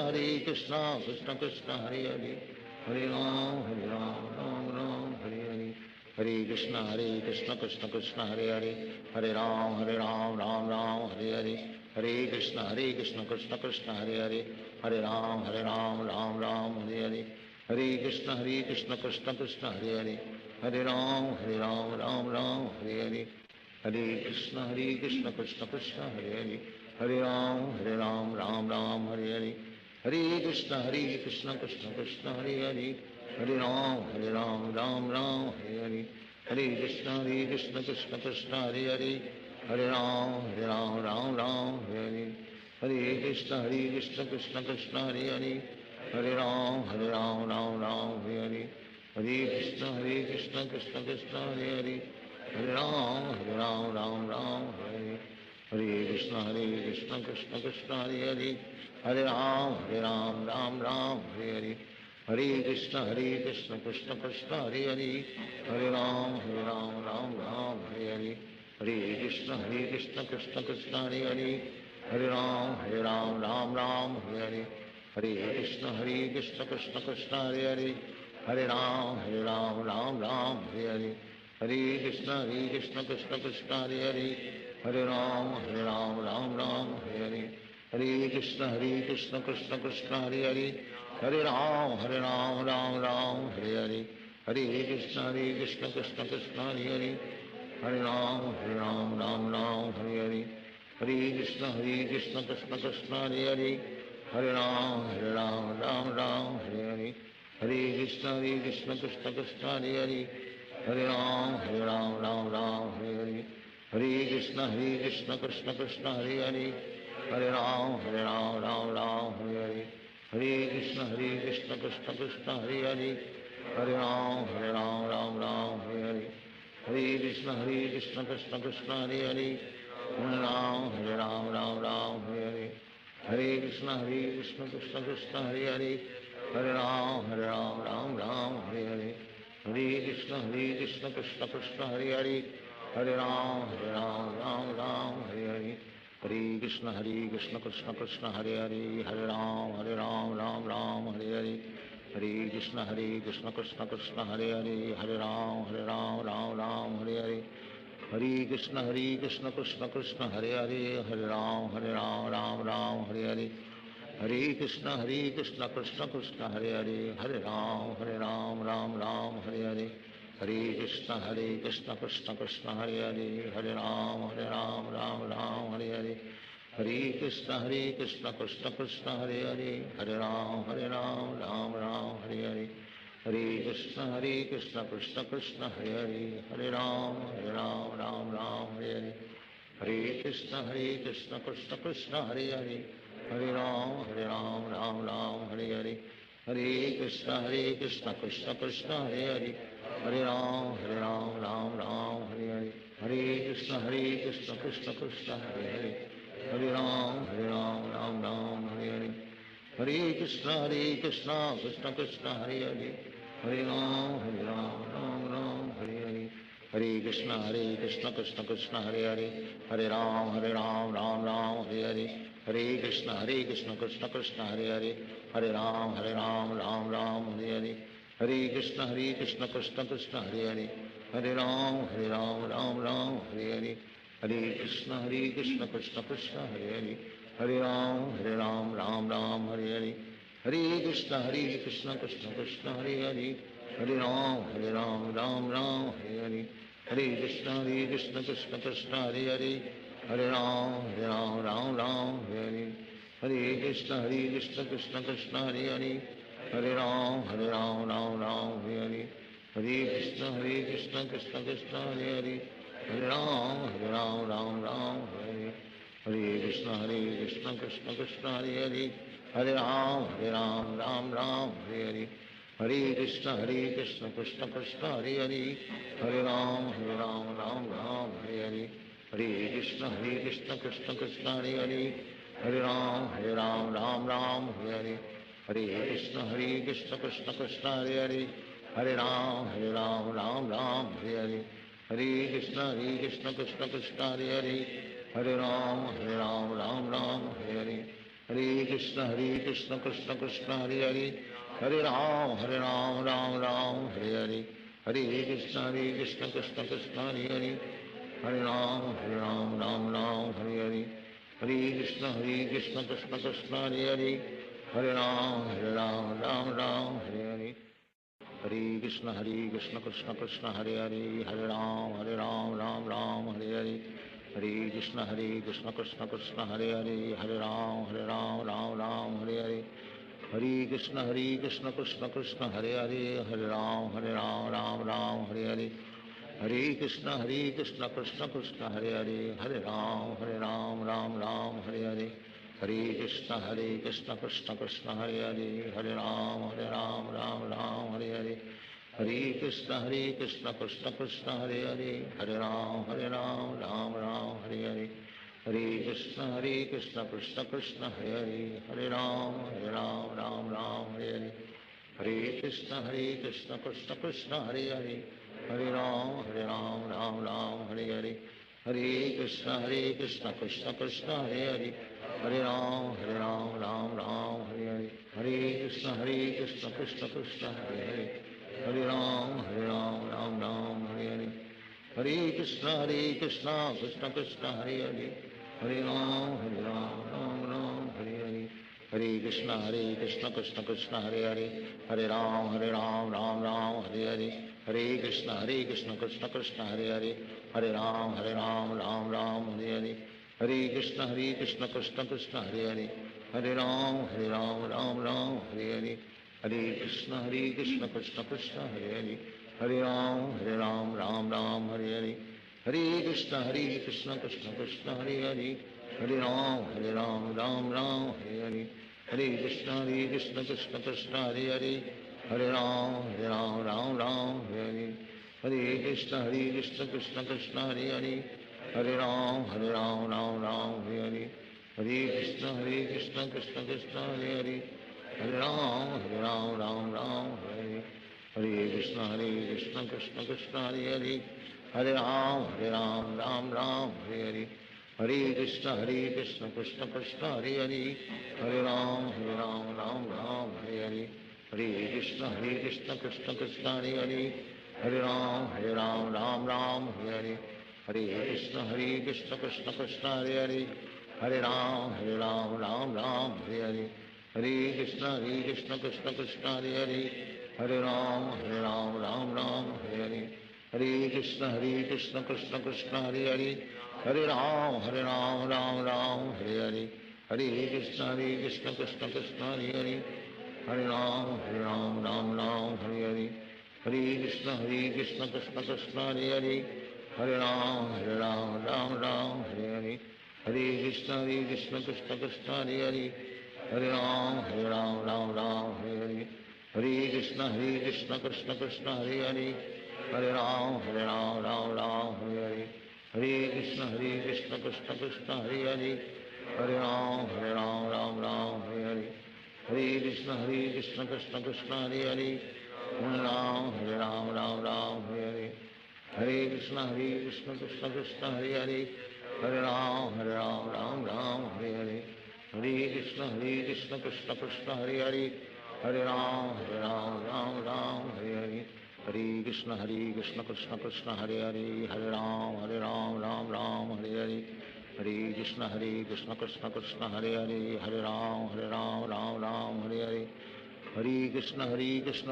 कृष्ण कृष्ण हरे हरे, हरे राम राम हरे हरे, हरे कृष्ण कृष्ण कृष्ण हरे हरे, हरे राम राम हरे हरे, हरे कृष्ण कृष्ण कृष्ण हरे हरे, हरे राम राम राम हरे हरे, हरे कृष्ण कृष्ण कृष्ण हरे हरे, हरे राम राम राम हरे हरे, हरे कृष्ण कृष्ण कृष्ण हरे हरे, हरे राम राम हरे हरे, हरे कृष्ण कृष्ण कृष्ण हरे हरे, हरे राम राम हरे हरे, हरे कृष्ण कृष्ण कृष्ण हरे हरे, हरे राम राम हरे हरे, हरे कृष्ण कृष्ण कृष्ण हरे हरे, हरे राम राम हरे हरे, हरे कृष्ण कृष्ण कृष्ण हरे हरे, हरे राम राम हरे, हरे कृष्ण कृष्ण कृष्ण हरे हरे, हरे राम राम हरे हरे, हरे कृष्ण कृष्ण कृष्ण हरे हरे, हरे राम राम हरे हरे, हरे कृष्ण कृष्ण कृष्ण हरे हरे, हरे राम राम हरे हरे, हरे कृष्ण कृष्ण कृष्ण हरे हरे, हरे राम राम हरे हरे, हरे कृष्ण कृष्ण कृष्ण हरे हरे, हरे राम राम हरे हरे, हरे कृष्ण कृष्ण कृष्ण हरे हरे, हरे राम राम हरे हरे, हरे कृष्ण कृष्ण कृष्ण हरे हरे, हरे राम राम हरे हरे, हरे कृष्ण कृष्ण कृष्ण हरे हरे, हरे राम राम हरे हरे, हरे कृष्ण कृष्ण कृष्ण हरे हरे, हरे राम राम हरे हरे, हरे कृष्ण कृष्ण कृष्ण हरे हरे, हरे राम राम हरे हरे, हरे कृष्ण कृष्ण कृष्ण हरे हरे, हरे राम राम हरे हरे, हरे कृष्ण कृष्ण कृष्ण हरे हरे, हरे राम हरे हरे, हरे कृष्ण कृष्ण कृष्ण हरे हरे, हरे राम हरे हरे, हरे कृष्ण कृष्ण कृष्ण हरे हरे, हरे राम हरे हरे, हरे कृष्ण कृष्ण कृष्ण हरे हरे, हरे राम राम हरे हरे, हरे कृष्ण कृष्ण कृष्ण हरे हरे, हरे राम राम हरे हरे, हरे कृष्ण कृष्ण कृष्ण हरे हरे, हरे राम राम हरे हरे, हरे कृष्ण कृष्ण कृष्ण हरे हरे, हरे राम राम हरे हरे, हरे कृष्ण कृष्ण कृष्ण हरे हरे, हरे राम राम हरे हरे, हरे कृष्ण कृष्ण कृष्ण हरे हरे, हरे राम राम हरे हरे, हरे कृष्ण कृष्ण कृष्ण हरे हरे, हरे राम राम हरे हरे, हरे कृष्ण कृष्ण कृष्ण हरे हरे, हरे राम राम हरे हरे, हरे कृष्ण कृष्ण कृष्ण हरे हरे, हरे राम राम हरे हरे, हरे कृष्ण कृष्ण कृष्ण हरे हरे, हरे राम राम हरे हरे, हरे कृष्ण कृष्ण कृष्ण हरे हरे, हरे राम राम हरे हरे, हरे कृष्ण कृष्ण कृष्ण हरे हरे, हरे राम राम हरे हरे, हरे कृष्ण कृष्ण कृष्ण हरे हरे, हरे राम राम हरे हरे, हरे कृष्ण कृष्ण कृष्ण हरे हरे, हरे राम राम हरे हरे, हरे कृष्ण कृष्ण कृष्ण हरे हरे, हरे राम राम हरे हरे, हरे कृष्ण कृष्ण कृष्ण हरे हरे, हरे राम राम हरे हरे, हरे कृष्ण कृष्ण कृष्ण हरे हरे, हरे राम राम हरे हरे, हरे कृष्ण कृष्ण कृष्ण हरे हरे, हरे राम राम हरे हरे, हरे कृष्ण कृष्ण कृष्ण हरे हरे, हरे राम राम हरे हरे, हरे कृष्ण कृष्ण कृष्ण हरे हरे, हरे राम राम हरे हरे, हरे कृष्ण कृष्ण कृष्ण हरे हरे, हरे राम राम हरे हरे, हरे कृष्ण कृष्ण कृष्ण हरे हरे, हरे राम राम हरे हरे, हरे कृष्ण कृष्ण कृष्ण हरे हरे, हरे राम राम हरे हरे, हरे कृष्ण कृष्ण कृष्ण हरे हरे, हरे राम राम हरे हरे, हरे कृष्ण कृष्ण कृष्ण हरे हरे, हरे राम राम हरे हरे, हरे कृष्ण कृष्ण कृष्ण हरे हरे, हरे राम राम हरे हरे, हरे Krishna Krishna Krishna Hare Hare, Hare Ram, Ram Ram, Hare Hare. Hare Krishna, Krishna Krishna, Hare Hare, Hare Ram, Ram Ram, Hare Hare. Hare Krishna, Krishna Krishna, Hare Hare, Hare Ram, Ram Ram, Hare Hare. Hare Krishna, Krishna Krishna, Hare Hare, Hare Ram, Ram Ram, Hare Hare. Hare Krishna, Krishna Krishna, Hare Hare, Hare Ram, Ram Ram, Hare Hare. Hare Krishna, Krishna Krishna, Hare Hare, Hare Ram, Ram Ram, Hare Hare. Hare Krishna, Krishna Krishna, Hare Hare, Hare Ram, Ram Ram, Hare Hare. Hare Krishna, Krishna Krishna, Hare Hare, Hare Ram, Ram Ram, Hare Hare. Hare Krishna, Krishna Krishna, Hare Hare, Hare Ram, Ram Ram, Hare Hare. Hare Krishna, Krishna Krishna, Hare Hare, Hare Ram, Ram Ram, Hare Hare. Hare Krishna, Krishna Krishna, Hare Hare, Hare Ram, Ram Ram, Hare Hare. Hare Krishna, Krishna Krishna, Hare Hare, Hare Ram, Ram Ram, Hare Hare. Hare Krishna, Krishna Krishna, Hare Hare, Hare Ram, Ram Ram, Hare Hare. Hare Krishna, Krishna Krishna, Hare Hare, Hare Ram, Ram Ram, Hare Hare. Hare Krishna, Krishna Krishna, Hare Hare, Hare Ram, Ram Ram, Hare Hare. Hare Krishna, Krishna Krishna, Hare Hare, Hare Ram, Ram Ram, Hare Hare. Hare Krishna, Krishna Krishna, Hare Hare, Hare Ram, Ram Ram, Hare Hare. Hare Krishna, Krishna Krishna, Hare Hare, Hare Ram, Ram Ram, Hare Hare. Hare Krishna, Krishna Krishna, Hare Hare, Hare Ram, Ram Ram, Hare Hare. Hare Krishna, Krishna Krishna, Hare Hare, Hare Ram, Ram Ram, Hare Hare. Hare Krishna, Krishna Krishna, Hare Hare, Hare Ram, Ram Ram, Hare Hare. Hare Krishna, Krishna Krishna, Hare Hare, Hare Ram, Ram Ram, Hare Hare. Hare Krishna, Krishna Krishna, Hare Hare, Hare Ram, Ram Ram, Hare Hare. Hare Krishna, Krishna Krishna, Hare Hare, Hare Ram, Ram Ram, Hare Hare. Hare Krishna, Krishna Krishna, Hare Hare, Hare Ram, Ram Ram, Hare Hare. Hare Krishna, Krishna Krishna, Hare Hare, Hare Ram, Ram Ram, Hare Hare. Hare Krishna, Krishna Krishna, Hare Hare, Hare Ram, Ram Ram, Hare Hare. Hare Krishna, Krishna Krishna, Hare Hare, Hare Ram, Ram Ram, Hare Hare. Hare Krishna, Krishna Krishna, Hare Hare, Hare Ram, Ram Ram, Hare Hare. Hare Krishna, Krishna Krishna, Hare Hare, Hare Ram, Ram Ram, Hare Hare. Hare Krishna, Krishna Krishna, Hare Hare, Hare Ram, Ram Ram, Hare Hare. Hare Krishna, Krishna Krishna, Hare Hare, Hare Ram, Ram Ram, Hare Hare. Hare Krishna, Krishna Krishna, Hare Hare, Hare Ram, Ram Ram, Hare Hare. Hare Krishna, Krishna Krishna, Hare Hare, Hare Ram, Ram Ram, Hare Hare. Hare Krishna, Krishna Krishna, Hare Hare, Hare Ram, Ram Ram, Hare Hare. Hare Krishna, Krishna Krishna, Hare Hare, Hare Ram, Ram Ram, Hare Hare. Hare Krishna,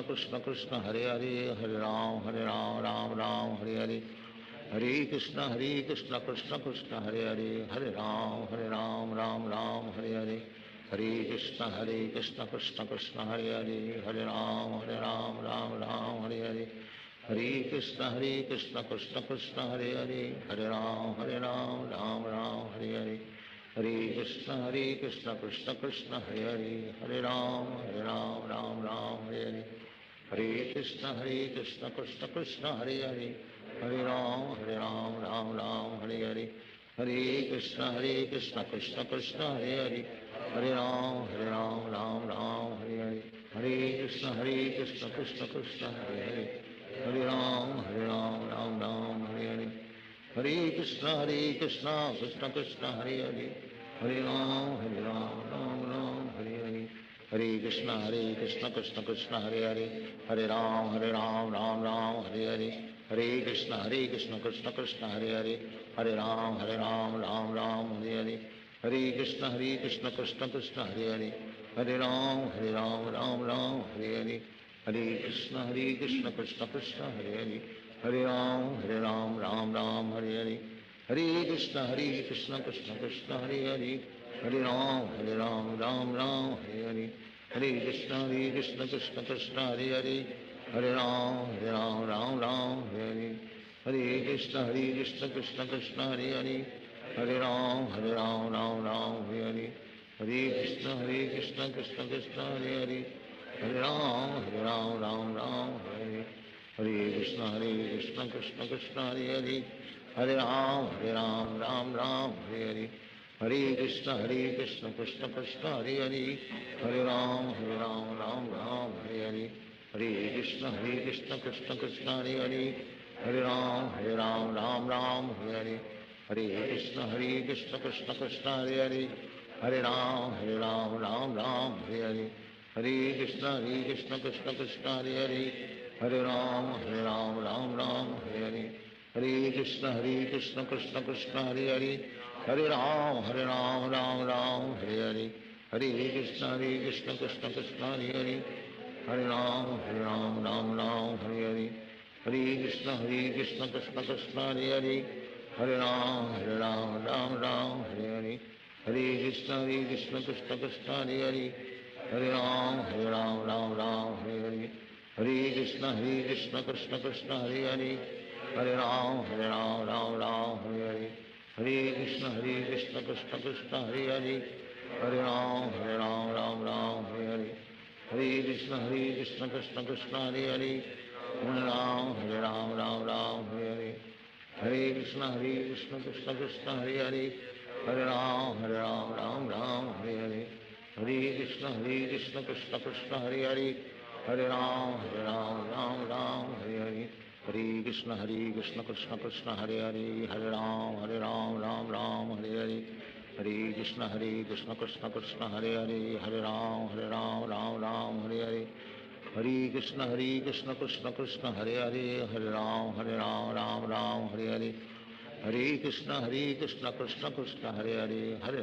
Krishna Krishna, Hare Hare, Hare Ram, Ram Ram, Hare Hare. Hare Krishna, Krishna Krishna, Hare Hare, Hare Ram, Ram Ram, Hare Hare. Hare Krishna, Krishna Krishna, Hare Hare, Hare Ram, Ram Ram, Hare Hare. Hare Krishna, Krishna Krishna, Hare Hare, Hare Ram, Ram Ram, Hare Hare. Hare Krishna, Krishna Krishna, Hare Hare, Hare Ram, Ram Ram, Hare Hare. Hare Krishna, Krishna Krishna, Hare Hare, Hare Ram, Ram Ram, Hare Hare. Hare Krishna, Krishna Krishna, Hare Hare, Hare Ram, Ram Ram, Hare Hare. Hare Krishna, Krishna Krishna, Hare Hare, Hare Ram, Ram Ram, Hare Hare. Hare Krishna, Krishna Krishna, Hare Hare, Hare Ram, Ram Ram, Hare Hare. Hare Krishna, Krishna Krishna, Hare Hare, Hare Ram, Ram Ram, Hare Hare. Hare Krishna, Krishna Krishna, Hare Hare, Hare Ram, Ram Ram, Hare Hare. Hare Krishna, Krishna Krishna, Hare Hare, Hare Ram, Ram Ram, Hare Hare, Hare Krishna, Krishna Krishna, Hare Hare, Hare Ram, Ram Ram, Hare Hare, Hare Krishna, Krishna Krishna, Hare Hare, Hare Ram, Ram Ram, Hare Hare, Hare Krishna, Krishna Krishna, Hare Hare, Hare Ram, Ram Ram, Hare Hare, Hare Krishna, Krishna Krishna, Hare Hare, Hare Ram, Ram Ram, Hare Hare, Hare Krishna, Krishna Krishna, Hare Hare, Hare Ram, Ram Ram, Hare Hare, Hare Krishna, Krishna Krishna, Hare Hare, Hare Ram, Ram Ram, Hare Hare, Hare Krishna, Krishna Krishna, Hare Hare, Hare Ram, Ram Ram, Hare Hare, Hare Krishna, Krishna Krishna, Hare Hare, Hare Ram, Ram Ram, Hare Hare, Hare Krishna, Krishna Krishna, Hare Hare, Hare Ram, Ram Ram, Hare Hare, Hare Krishna, Krishna Krishna, Hare Hare, Hare Ram, Ram Ram, Hare Hare, Hare Krishna, Krishna Krishna, Hare Hare, Hare Ram, Ram Ram, Hare Hare, Hare Krishna, Krishna Krishna, Hare Hare, Hare Ram, Ram Ram, Hare Hare, Hare Krishna, Krishna Krishna, Hare Hare, Hare Ram, Ram Ram, Hare Hare, Hare Krishna, Krishna Krishna, Hare Hare, Hare Ram, Ram, Hare Hare, Hare Krishna, Krishna Krishna, Hare Hare, Hare Ram, Ram, Hare Hare, Hare Krishna, Krishna Krishna, Hare Hare, Hare Ram, Ram, Hare Hare, Hare Krishna, Krishna Krishna, Hare Hare, Hare Ram, Ram, Hare Hare, Hare Krishna, Krishna Krishna, Hare Hare, Hare Ram, Ram, Hare Hare, Hare Krishna, Krishna Krishna, Hare Hare, Hare Ram, Ram, Hare Hare, Hare Krishna, Krishna Krishna, Hare Hare, Hare Ram, Ram, Hare Hare, Hare Krishna, Krishna Krishna, Hare Hare, Hare Ram, Hare Hare, Hare Krishna, Krishna Krishna, Hare Hare, Hare Ram, Ram, Hare Hare, Hare Krishna, Krishna Krishna, Hare Hare, Hare Ram, Ram, Hare Hare, Hare Krishna, Krishna Krishna, Hare Hare, Hare Ram, Ram, Hare Hare, Hare Krishna, Krishna Krishna, Hare Hare, Hare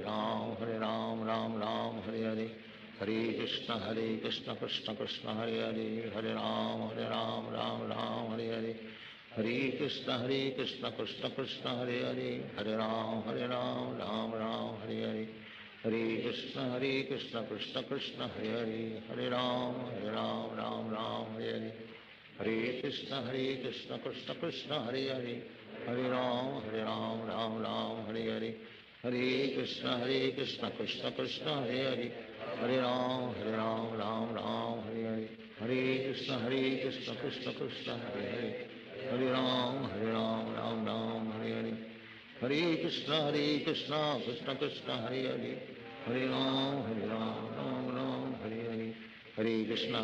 Ram, Ram, Hare Hare, Hare Krishna, Krishna Krishna, Hare Hare, Hare Ram, Ram, Hare Hare, Hare Krishna, Krishna Krishna, Hare Hare, Hare Ram, Hare Hare, Hare Krishna, Krishna Krishna, Hare Hare, Hare Ram, Hare Hare, Hare Krishna, Krishna Krishna, Hare Hare, Hare Ram, Hare Hare, Hare Krishna, Krishna Krishna, Hare Hare, Hare Ram, Hare Hare, Hare Krishna,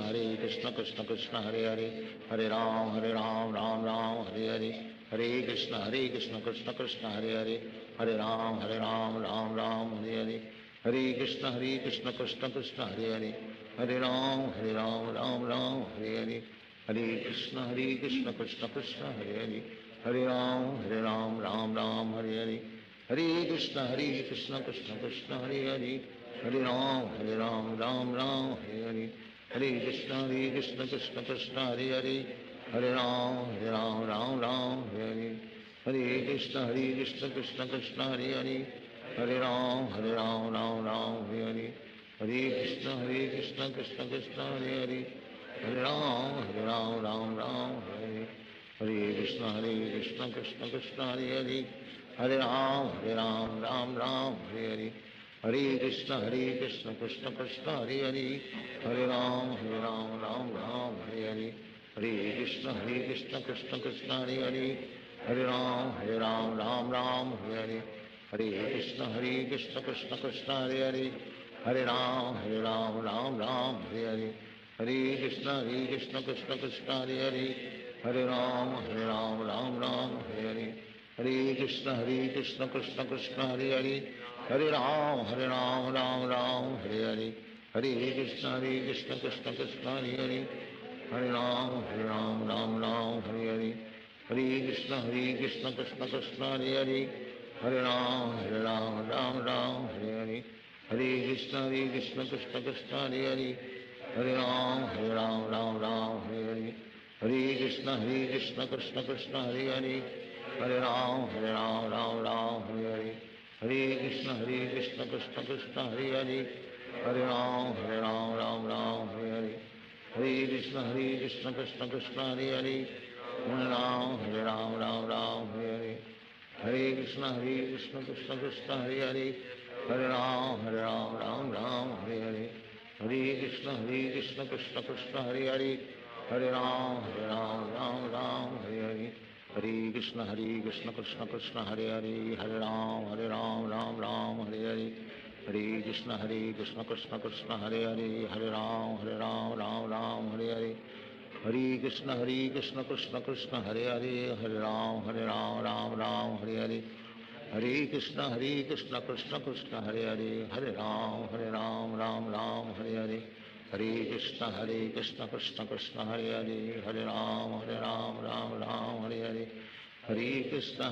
Krishna Krishna, Hare Hare, Hare Ram, Hare Hare, Hare Krishna, Krishna Krishna, Hare Hare, Hare Ram, Ram, Hare Hare, Hare Krishna, Krishna Krishna, Hare Hare, Hare Ram, Hare Hare, Hare Krishna, Krishna Krishna, Hare Hare, Hare Ram, Hare Hare, Hare Krishna, Krishna Krishna, Hare Hare, Hare Ram, Hare Hare, Hare Krishna, Krishna Krishna, Hare Hare, Hare Ram, Hare Hare, Hare Krishna, Krishna Krishna, Hare Hare, Hare Ram, Hare Hare, Hare Krishna, Krishna Krishna, Hare Hare, Hare Ram, Hare Hare, Hare Krishna, Krishna Krishna, Hare Hare, Hare Ram, Hare Hare, Hare Krishna, Krishna Krishna, Hare Hare, Hare Ram, Hare Hare, Hare Krishna, Krishna Krishna, Hare Hare, Hare Ram, Hare Hare, Hare Krishna, Krishna Krishna, Hare Hare, Hare Ram, Hare Hare, Hare Krishna, Krishna Krishna, Hare Hare, Hare Ram, Hare Hare, Hare Krishna, Krishna Krishna, Hare Hare, Hare Ram, Hare Hare, Hare Krishna, Krishna Krishna, Hare Hare, Hare Ram, Hare Hare, Hare Krishna, Krishna Krishna, Hare Hare, Hare Ram, Hare Hare, Hare Krishna Krishna Krishna Hare Hare Hare Ram Ram Ram Hare Hare Hare Krishna Krishna Krishna Hare Hare Hare Ram Ram Ram Hare Hare Hare Krishna Krishna Krishna Hare Hare Hare Ram Ram Ram Hare Hare Hare Krishna Krishna Krishna Hare Hare Hare Ram Ram Hare Hare Hare Krishna Krishna Krishna Hare Hare Hare Ram Ram Hare Hare Hare Krishna Krishna Krishna Hare Hare Hare Ram Ram Hare Hare Hare Krishna Krishna Krishna Hare Hare Hare Ram Ram Hare Hare Hare Krishna Krishna Krishna Hare Hare Hare Ram Ram Hare Hare Hare Krishna Krishna Krishna Hare Hare Hare Ram Ram Hare Hare Hare Krishna Krishna Krishna Hare Hare Hare Ram Ram Hare Hare Hare Krishna Krishna Krishna Hare Hare Hare Ram Ram Hare Hare Hare Krishna Krishna Krishna Hare Hare Hare Ram Ram Hare Hare Hare Krishna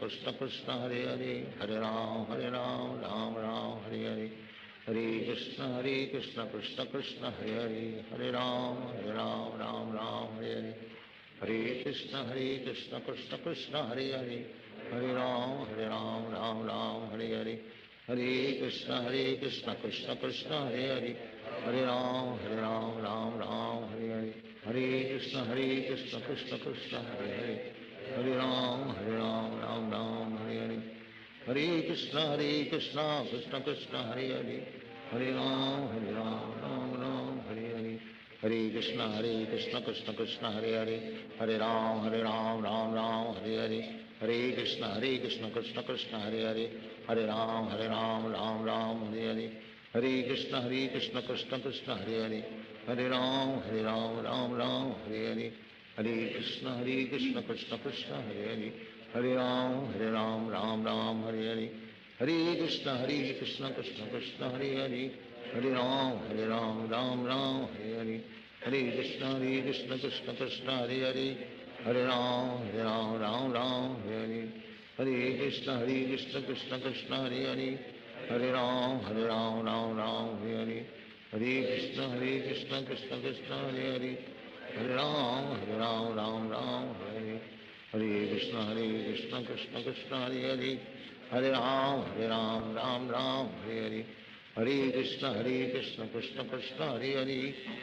Krishna Krishna Hare Hare Hare Ram Ram Hare Hare Hare Krishna Krishna Krishna Hare Hare Hare Ram Ram Hare Hare Hare Krishna Krishna Krishna Hare Hare Hare Ram Ram Hare Hare Hare Krishna Krishna Krishna Hare Hare Hare Ram Ram Hare Hare Hare Krishna Krishna Krishna Hare Hare Hare Ram Ram Hare Hare Hare Krishna Krishna Krishna Hare Hare Hare Ram Ram Hare Hare Hare Krishna Krishna Krishna Hare Hare Hare Ram Ram Hare Hare Hare Krishna Krishna Krishna Hare Hare Hare Ram Ram Hare Hare Hare Krishna Krishna Krishna Hare Hare Hare Ram Ram Hare Hare Hare Krishna Krishna Krishna Hare Hare Hare Ram Ram Hare Hare Hare Krishna Krishna Krishna Hare Hare Hare Ram Ram Hare Hare Hare Krishna Krishna Krishna Hare Hare Hare Ram Ram Hare Hare Hare Krishna Krishna Krishna Hare Hare Hare Ram Ram Hare Hare Hare Krishna Krishna Krishna Hare Hare Hare Ram Ram Hare Hare Hare Krishna Krishna Krishna Hare Hare Hare Ram Ram Hare Hare Hare Krishna Krishna Krishna Hare Hare Hare Ram Ram Hare Hare Hare Krishna Krishna Krishna Hare Hare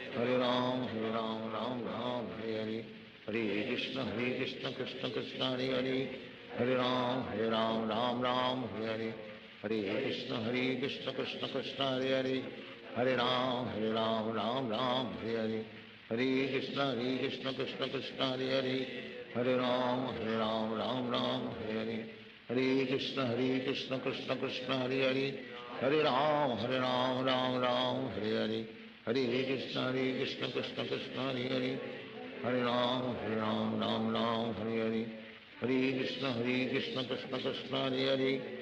Hare Ram Ram Hare Hare Hare Krishna Krishna Krishna Hare Hare Hare Ram Ram Hare Hare Hare Krishna Krishna Krishna Hare Hare Hare Ram Ram Hare Hare Hare Krishna Krishna Krishna Hare Hare Hare Ram Ram Hare Hare Hare Krishna Krishna Krishna Hare Hare Hare Ram Ram Hare Hare Hare Krishna Krishna Krishna Hare Hare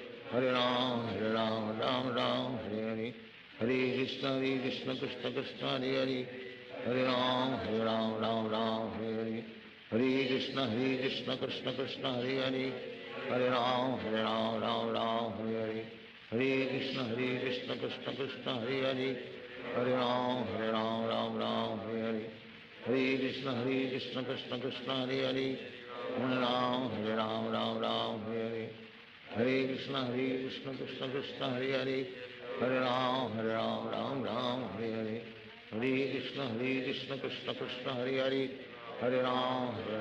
Hare Ram Ram Hare Hare Hare Krishna Krishna Krishna Hare Hare Hare Ram Ram Hare Hare Hare Krishna Krishna Krishna Hare Hare Hare Ram Ram Hare Hare Hare Krishna Krishna Krishna Hare Hare Hare Ram Ram Hare Hare Hare Krishna Krishna Krishna Hare Hare Hare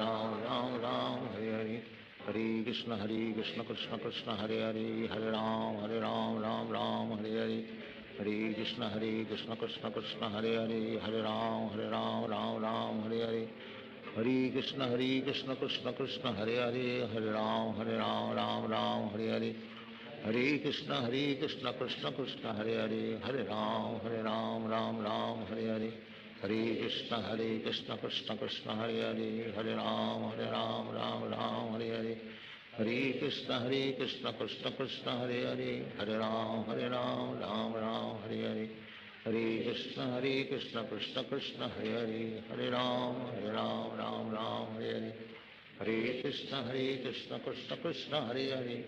Ram Ram Hare Hare Hare Krishna Krishna Krishna Hare Hare Hare Ram Ram Hare Hare Hare Krishna Krishna Krishna Hare Hare Hare Ram Ram Hare Hare Hare Krishna Krishna Krishna Hare Hare Hare Ram Ram Hare Hare Hare Krishna Krishna Krishna Hare Hare Hare Ram Ram Hare Hare Hare Krishna Krishna Krishna Hare Hare Hare Ram Ram Hare Hare Hare Krishna Krishna Krishna Hare Hare Hare Ram Ram Hare Hare Hare Krishna Krishna Krishna Hare Hare Hare Ram Ram Hare Hare Hare Krishna Krishna Krishna Hare Hare Hare Ram Ram Hare Hare Hare Krishna Krishna Krishna Krishna Hare Hare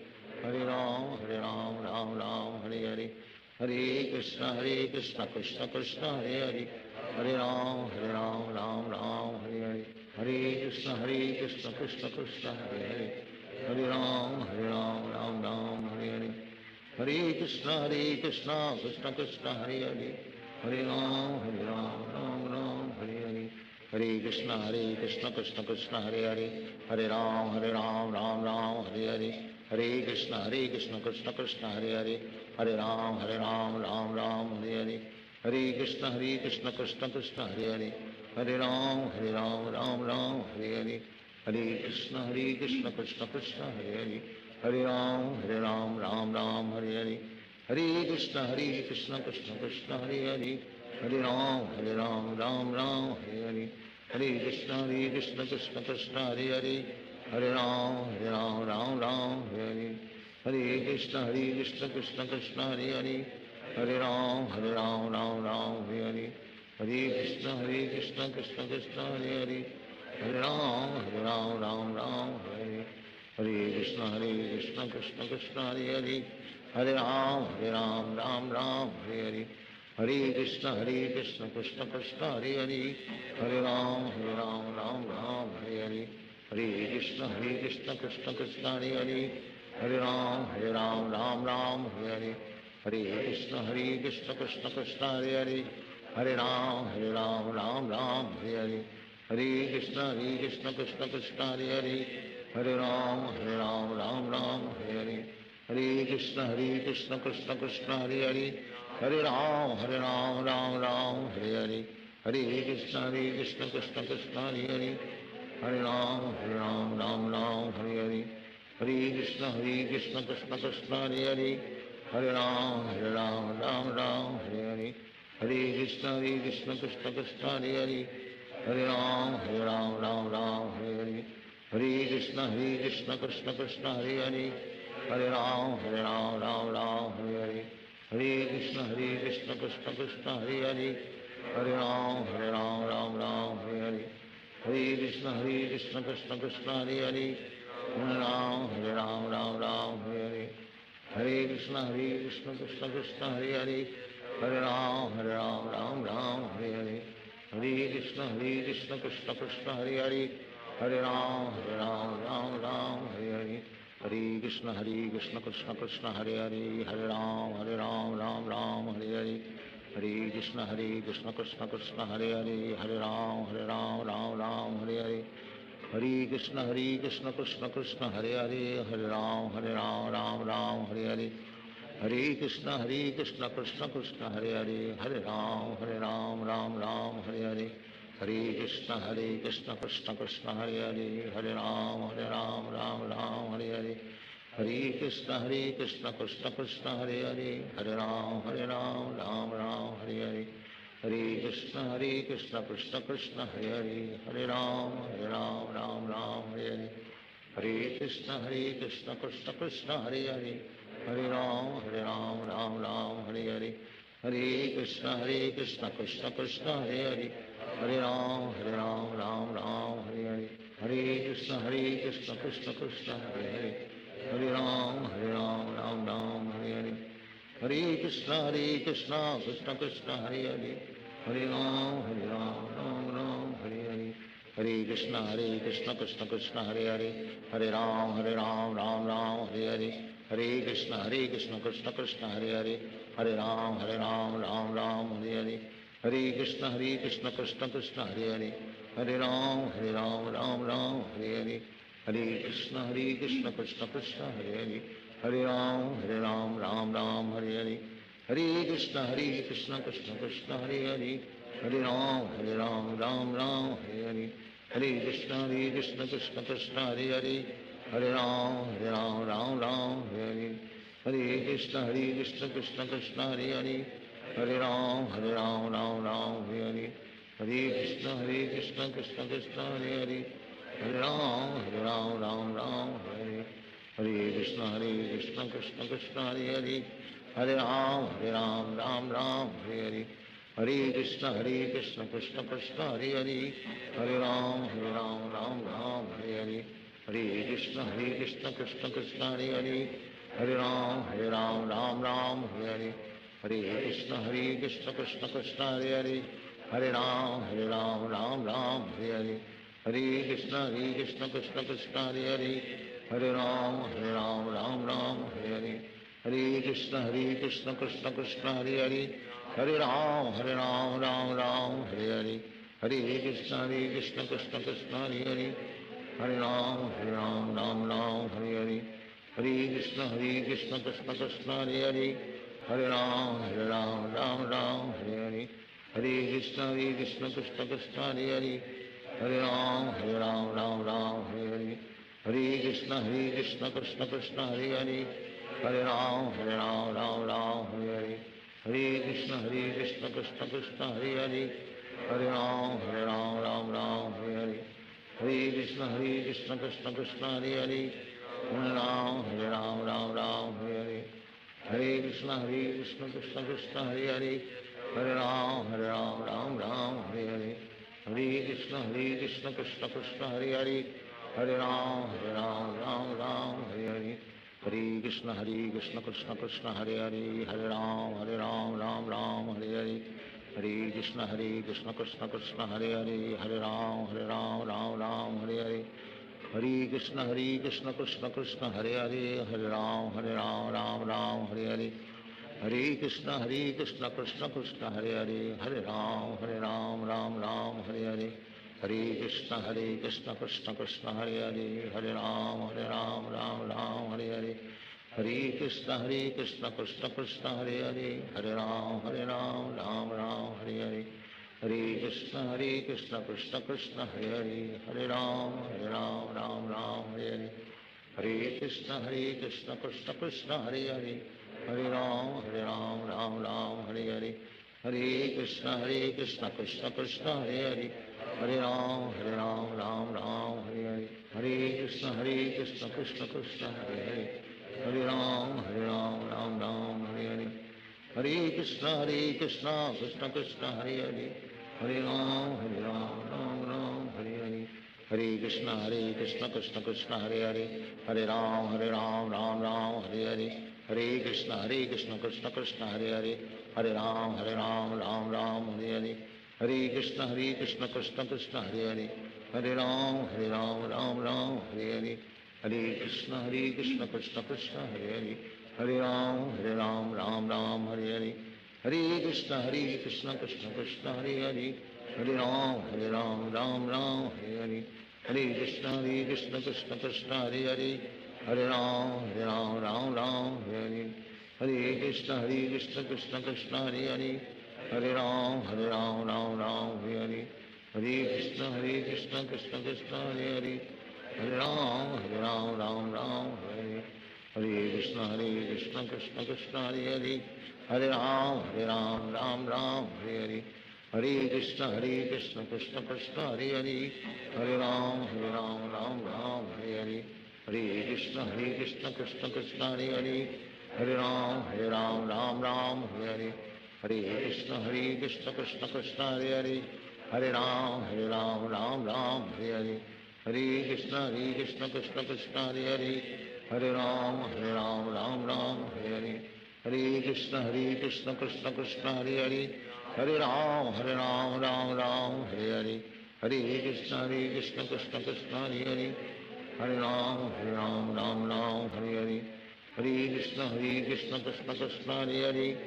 Hare Ram Ram Hare Hare Hare Krishna Krishna Krishna Hare Hare, हरे राम राम राम हरे हरे, हरे कृष्ण कृष्ण कृष्ण हरे हरे, हरे राम राम राम हरे हरे, हरे कृष्ण कृष्ण कृष्ण हरे हरे, हरे राम राम हरे हरे, हरे कृष्ण कृष्ण कृष्ण हरे हरे, हरे राम राम राम हरे हरे, हरे कृष्ण कृष्ण कृष्ण हरे हरे, हरे राम राम राम हरे हरे, हरे कृष्ण कृष्ण कृष्ण हरे हरे, हरे राम राम हरे हरे, हरे कृष्ण कृष्ण कृष्ण हरे हरे, हरे राम राम हरे हरे, हरे कृष्ण कृष्ण कृष्ण हरे हरे, हरे राम राम हरे हरे, हरे कृष्ण कृष्ण कृष्ण हरे हरे, हरे राम राम हरे हरे, हरे कृष्ण कृष्ण कृष्ण हरे हरे, हरे राम राम हरे हरे, हरे कृष्ण कृष्ण कृष्ण हरे हरे, हरे राम राम हरे हरे, हरे कृष्ण कृष्ण कृष्ण हरे हरे, हरे राम राम हरे हरे, हरे कृष्ण कृष्ण कृष्ण हरे हरे, हरे राम राम हरे हरे, हरे कृष्ण कृष्ण कृष्ण हरे हरे, हरे राम राम हरे हरे, हरे कृष्ण कृष्ण कृष्ण हरे हरे, हरे राम राम हरे हरे, हरे कृष्ण कृष्ण कृष्ण हरे हरे, हरे राम राम हरे हरे, हरे कृष्ण कृष्ण कृष्ण हरे हरे, हरे राम राम हरे हरे, हरे कृष्ण कृष्ण कृष्ण हरे हरे, हरे राम राम हरे हरे, हरे कृष्ण कृष्ण कृष्ण हरे हरे, हरे राम राम हरे हरे, हरे कृष्ण कृष्ण कृष्ण हरे हरे, हरे राम राम हरे हरे, हरे कृष्ण कृष्ण कृष्ण हरे हरे, हरे राम राम हरे हरे, हरे कृष्ण कृष्ण कृष्ण हरे हरे, हरे राम राम हरे हरे, हरे कृष्ण कृष्ण कृष्ण हरे हरे, हरे राम हरे हरे, हरे कृष्ण कृष्ण कृष्ण हरे हरे, हरे राम राम हरे हरे, हरे कृष्ण कृष्ण कृष्ण हरे हरे, हरे राम राम हरे हरे, हरे कृष्ण कृष्ण कृष्ण हरे हरे, हरे राम राम हरे हरे, हरे कृष्ण कृष्ण कृष्ण हरे हरे, हरे राम राम हरे हरे, हरे कृष्ण कृष्ण कृष्ण हरे हरे, हरे राम राम हरे हरे, हरे कृष्ण कृष्ण कृष्ण हरे हरे, हरे राम राम हरे हरे, हरे कृष्ण कृष्ण कृष्ण हरे हरे, हरे राम राम हरे हरे, हरे कृष्ण कृष्ण कृष्ण हरे हरे, हरे राम राम हरे हरे, हरे कृष्ण कृष्ण कृष्ण हरे हरे, हरे राम राम हरे हरे, हरे कृष्ण कृष्ण कृष्ण हरे हरे, हरे राम राम हरे हरे, हरे कृष्ण कृष्ण कृष्ण हरे हरे, हरे राम राम हरे हरे, हरे कृष्ण कृष्ण कृष्ण हरे हरे, हरे राम राम हरे हरे, हरे कृष्ण कृष्ण कृष्ण हरे हरे, हरे राम हरे हरे, हरे कृष्ण कृष्ण कृष्ण हरे हरे, हरे राम राम हरे हरे, हरे कृष्ण कृष्ण कृष्ण हरे हरे, हरे राम राम हरे हरे, हरे कृष्ण कृष्ण कृष्ण हरे हरे, हरे राम राम हरे हरे, हरे कृष्ण कृष्ण कृष्ण हरे हरे, हरे राम राम हरे हरे, हरे कृष्ण कृष्ण कृष्ण हरे हरे, हरे राम राम हरे हरे, हरे कृष्ण कृष्ण कृष्ण हरे हरे, हरे राम राम हरे हरे, हरे कृष्ण कृष्ण कृष्ण हरे हरे, हरे राम राम हरे हरे, हरे कृष्ण कृष्ण कृष्ण हरे हरे, हरे राम राम हरे हरे, हरे कृष्ण कृष्ण कृष्ण हरे हरे, हरे राम राम हरे हरे, हरे कृष्ण कृष्ण कृष्ण हरे हरे, हरे राम राम हरे हरे, हरे कृष्ण कृष्ण कृष्ण हरे हरे, हरे राम राम राम हरे हरे, हरे कृष्ण कृष्ण कृष्ण हरे हरे हरे राम राम राम हरे हरे हरे कृष्ण कृष्ण कृष्ण हरे हरे हरे राम राम राम हरे हरे हरे कृष्ण कृष्ण कृष्ण हरे हरे हरे राम राम राम हरे हरे हरे कृष्ण कृष्ण कृष्ण हरे हरे हरे राम राम राम हरे हरे हरे कृष्ण कृष्ण कृष्ण हरे हरे हरे राम राम राम हरे हरे हरे कृष्ण कृष्ण कृष्ण हरे हरे हरे राम राम राम हरे हरे हरे कृष्ण कृष्ण कृष्ण हरे हरे हरे राम राम राम हरे हरे हरे कृष्ण कृष्ण कृष्ण हरे हरे हरे राम राम राम हरे हरे हरे कृष्ण कृष्ण कृष्ण हरे हरे हरे राम राम राम हरे हरे हरे कृष्ण कृष्ण कृष्ण हरे हरे हरे राम राम राम हरे हरे हरे कृष्ण कृष्ण कृष्ण हरे हरे हरे राम राम राम हरे हरे हरे कृष्ण कृष्ण कृष्ण हरे हरे हरे राम राम राम हरे हरे हरे कृष्ण कृष्ण कृष्ण हरे हरे हरे राम राम राम हरे हरे हरे कृष्ण कृष्ण कृष्ण हरे हरे हरे राम राम राम हरे हरे हरे कृष्ण कृष्ण कृष्ण हरे हरे हरे राम राम राम हरे हरे हरे कृष्ण कृष्ण कृष्ण हरे हरे हरे राम राम राम हरे हरे हरे कृष्ण कृष्ण कृष्ण हरे हरे हरे राम राम राम हरे हरे हरे कृष्ण कृष्ण कृष्ण हरे हरे हरे राम राम राम हरे हरे हरे कृष्ण कृष्ण कृष्ण हरे हरे हरे राम राम राम हरे हरे हरे कृष्ण कृष्ण कृष्ण हरे हरे हरे राम राम राम हरे हरे हरे कृष्ण कृष्ण कृष्ण हरे हरे हरे राम राम राम हरे हरे हरे कृष्ण कृष्ण कृष्ण हरे हरे हरे राम राम राम हरे हरे हरे कृष्ण कृष्ण कृष्ण हरे हरे हरे राम राम राम हरे हरे हरे कृष्ण कृष्ण कृष्ण हरे हरे हरे राम राम राम हरे हरे हरे कृष्ण कृष्ण कृष्ण हरे हरे हरे राम राम राम हरे हरे हरे कृष्ण कृष्ण कृष्ण हरे हरे हरे राम राम राम हरे हरे हरे कृष्ण कृष्ण कृष्ण हरे हरे हरे राम राम राम हरे हरे हरे कृष्ण कृष्ण कृष्ण हरे हरे हरे राम राम राम हरे हरे हरे कृष्ण कृष्ण कृष्ण हरे हरे हरे राम राम राम हरे हरे हरे कृष्ण कृष्ण कृष्ण हरे हरे हरे राम राम राम हरे हरे हरे कृष्ण कृष्ण कृष्ण हरे हरे हरे राम राम राम हरे हरे हरे कृष्ण कृष्ण कृष्ण हरे हरे हरे राम राम राम हरे हरे हरे कृष्ण कृष्ण कृष्ण हरे हरे हरे राम राम राम हरे हरे हरे कृष्ण कृष्ण कृष्ण हरे हरे हरे राम राम राम हरे हरे हरे कृष्ण कृष्ण कृष्ण हरे हरे हरे राम राम राम हरे हरे हरे कृष्ण कृष्ण कृष्ण हरे हरे हरे राम राम राम हरे हरे हरे कृष्ण कृष्ण कृष्ण हरे हरे हरे राम राम राम हरे हरे हरे कृष्ण कृष्ण कृष्ण हरे हरे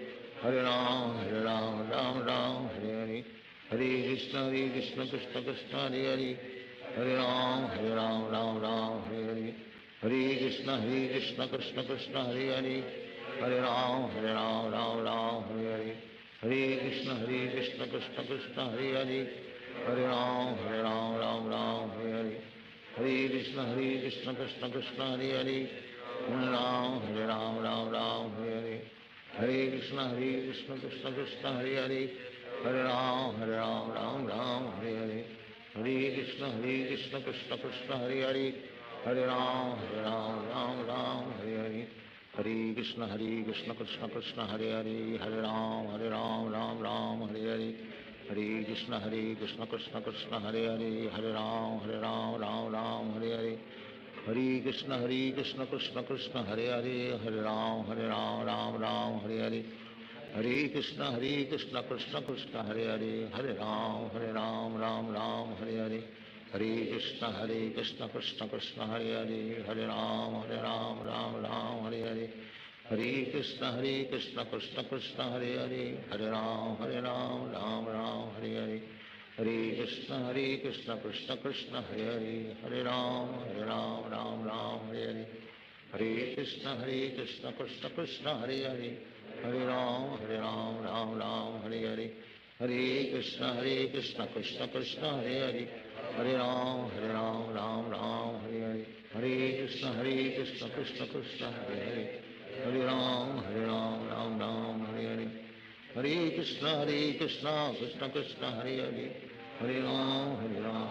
हरे राम राम राम हरे हरे हरे कृष्ण कृष्ण कृष्ण हरे हरे हरे राम राम राम हरे हरे हरे कृष्ण कृष्ण कृष्ण हरे हरे हरे राम राम राम हरे हरे हरे कृष्ण कृष्ण कृष्ण हरे हरे हरे राम राम राम हरे हरे हरे कृष्ण कृष्ण कृष्ण हरे हरे हरे राम राम राम हरे हरे हरे कृष्ण कृष्ण कृष्ण हरे हरे हरे राम राम राम हरे हरे हरे कृष्ण कृष्ण कृष्ण हरे हरे हरे राम राम राम हरे हरे हरे कृष्ण कृष्ण कृष्ण हरे हरे हरे राम राम राम हरे हरे हरे कृष्ण कृष्ण कृष्ण हरे हरे हरे राम राम राम हरे हरे हरे कृष्ण कृष्ण कृष्ण हरे हरे हरे राम राम राम हरे हरे हरे कृष्ण कृष्ण कृष्ण हरे हरे, हरे राम राम राम हरे हरे, हरे कृष्ण कृष्ण कृष्ण हरे हरे, हरे राम राम राम हरे हरे, हरे कृष्ण कृष्ण कृष्ण हरे हरे, हरे राम राम राम हरे हरे, हरे कृष्ण कृष्ण कृष्ण हरे हरे, हरे राम राम राम हरे हरे, हरे कृष्ण कृष्ण कृष्ण हरे हरे, हरे राम राम राम हरे हरे, हरे कृष्ण कृष्ण कृष्ण हरे हरे, हरे राम राम राम हरे हरे, हरे कृष्ण कृष्ण कृष्ण हरे हरे, हरे राम राम राम हरे हरे, हरे कृष्ण कृष्ण कृष्ण हरे हरे, हरे राम राम राम हरे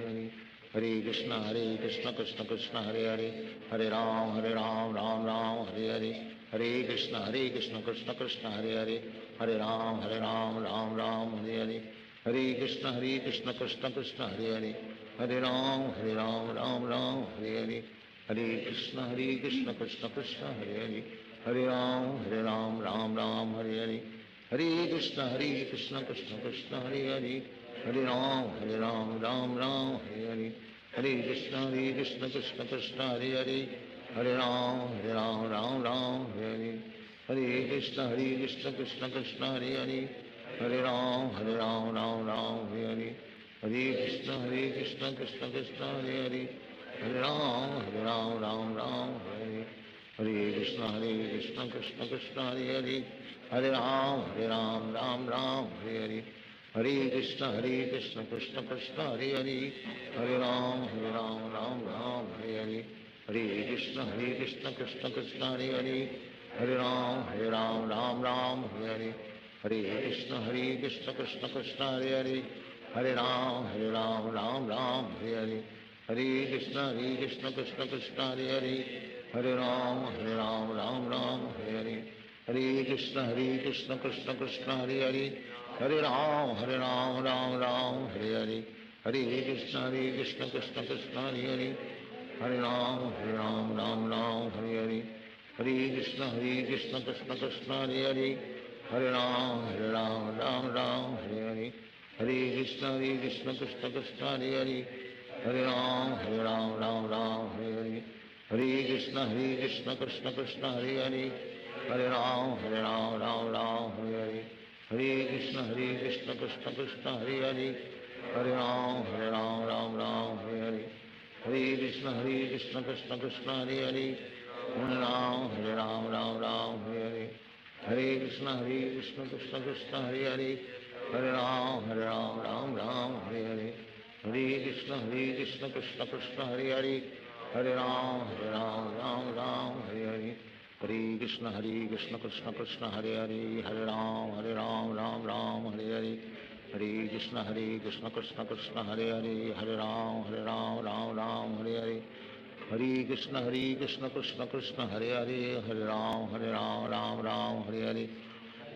हरे, हरे कृष्ण कृष्ण कृष्ण हरे हरे, हरे राम राम राम हरे हरे, हरे कृष्ण कृष्ण कृष्ण हरे हरे, हरे राम राम राम हरे हरे, हरे कृष्ण कृष्ण कृष्ण हरे हरे, हरे राम राम राम हरे हरे, हरे कृष्ण कृष्ण कृष्ण हरे हरे, हरे राम राम हरे हरे, हरे कृष्ण कृष्ण कृष्ण हरे हरे, हरे राम राम हरे हरे, हरे कृष्ण कृष्ण कृष्ण हरे हरे, हरे राम राम हरे हरे, हरे कृष्ण कृष्ण कृष्ण हरे हरे, हरे राम राम हरे हरे, हरे कृष्ण कृष्ण कृष्ण हरे हरे, हरे राम राम हरे, हरे कृष्ण कृष्ण कृष्ण हरे हरे, हरे राम राम हरे हरे, हरे कृष्ण कृष्ण कृष्ण हरे हरे, हरे राम राम राम हरे हरे, हरे कृष्ण कृष्ण कृष्ण हरे हरे, हरे राम राम हरे हरे, हरे कृष्ण कृष्ण कृष्ण हरे हरे, हरे राम राम हरे हरे, हरे कृष्ण कृष्ण कृष्ण हरे हरे, हरे राम राम हरे हरे, हरे कृष्ण कृष्ण कृष्ण हरे हरे, हरे राम राम हरे हरे, हरे कृष्ण कृष्ण कृष्ण हरे हरे, हरे राम राम हरे हरे, हरे कृष्ण कृष्ण कृष्ण हरे हरे, हरे राम राम हरे हरे, हरे कृष्ण कृष्ण कृष्ण हरे हरे, हरे राम राम हरे हरे, हरे कृष्ण कृष्ण कृष्ण हरे हरे, हरे राम राम हरे हरे, हरे कृष्ण कृष्ण कृष्ण हरे हरे, हरे राम राम हरे हरे, हरे कृष्ण कृष्ण कृष्ण हरे हरे, हरे राम राम हरे हरे, हरे कृष्ण कृष्ण कृष्ण हरे हरे, हरे राम राम हरे हरे, हरे कृष्ण कृष्ण कृष्ण हरे हरे, हरे राम राम हरे हरे, हरे कृष्ण कृष्ण कृष्ण हरे हरे, हरे राम राम हरे हरे, हरे कृष्ण कृष्ण कृष्ण हरे हरे, हरे राम राम हरे हरे, हरे कृष्ण कृष्ण कृष्ण हरे हरे, हरे राम राम हरे हरे, हरे कृष्ण कृष्ण कृष्ण हरे हरे, हरे राम राम हरे हरे, हरे कृष्ण कृष्ण कृष्ण हरे हरे, हरे राम राम हरे हरे, हरे कृष्ण कृष्ण कृष्ण हरे हरे, हरे राम राम हरे हरे,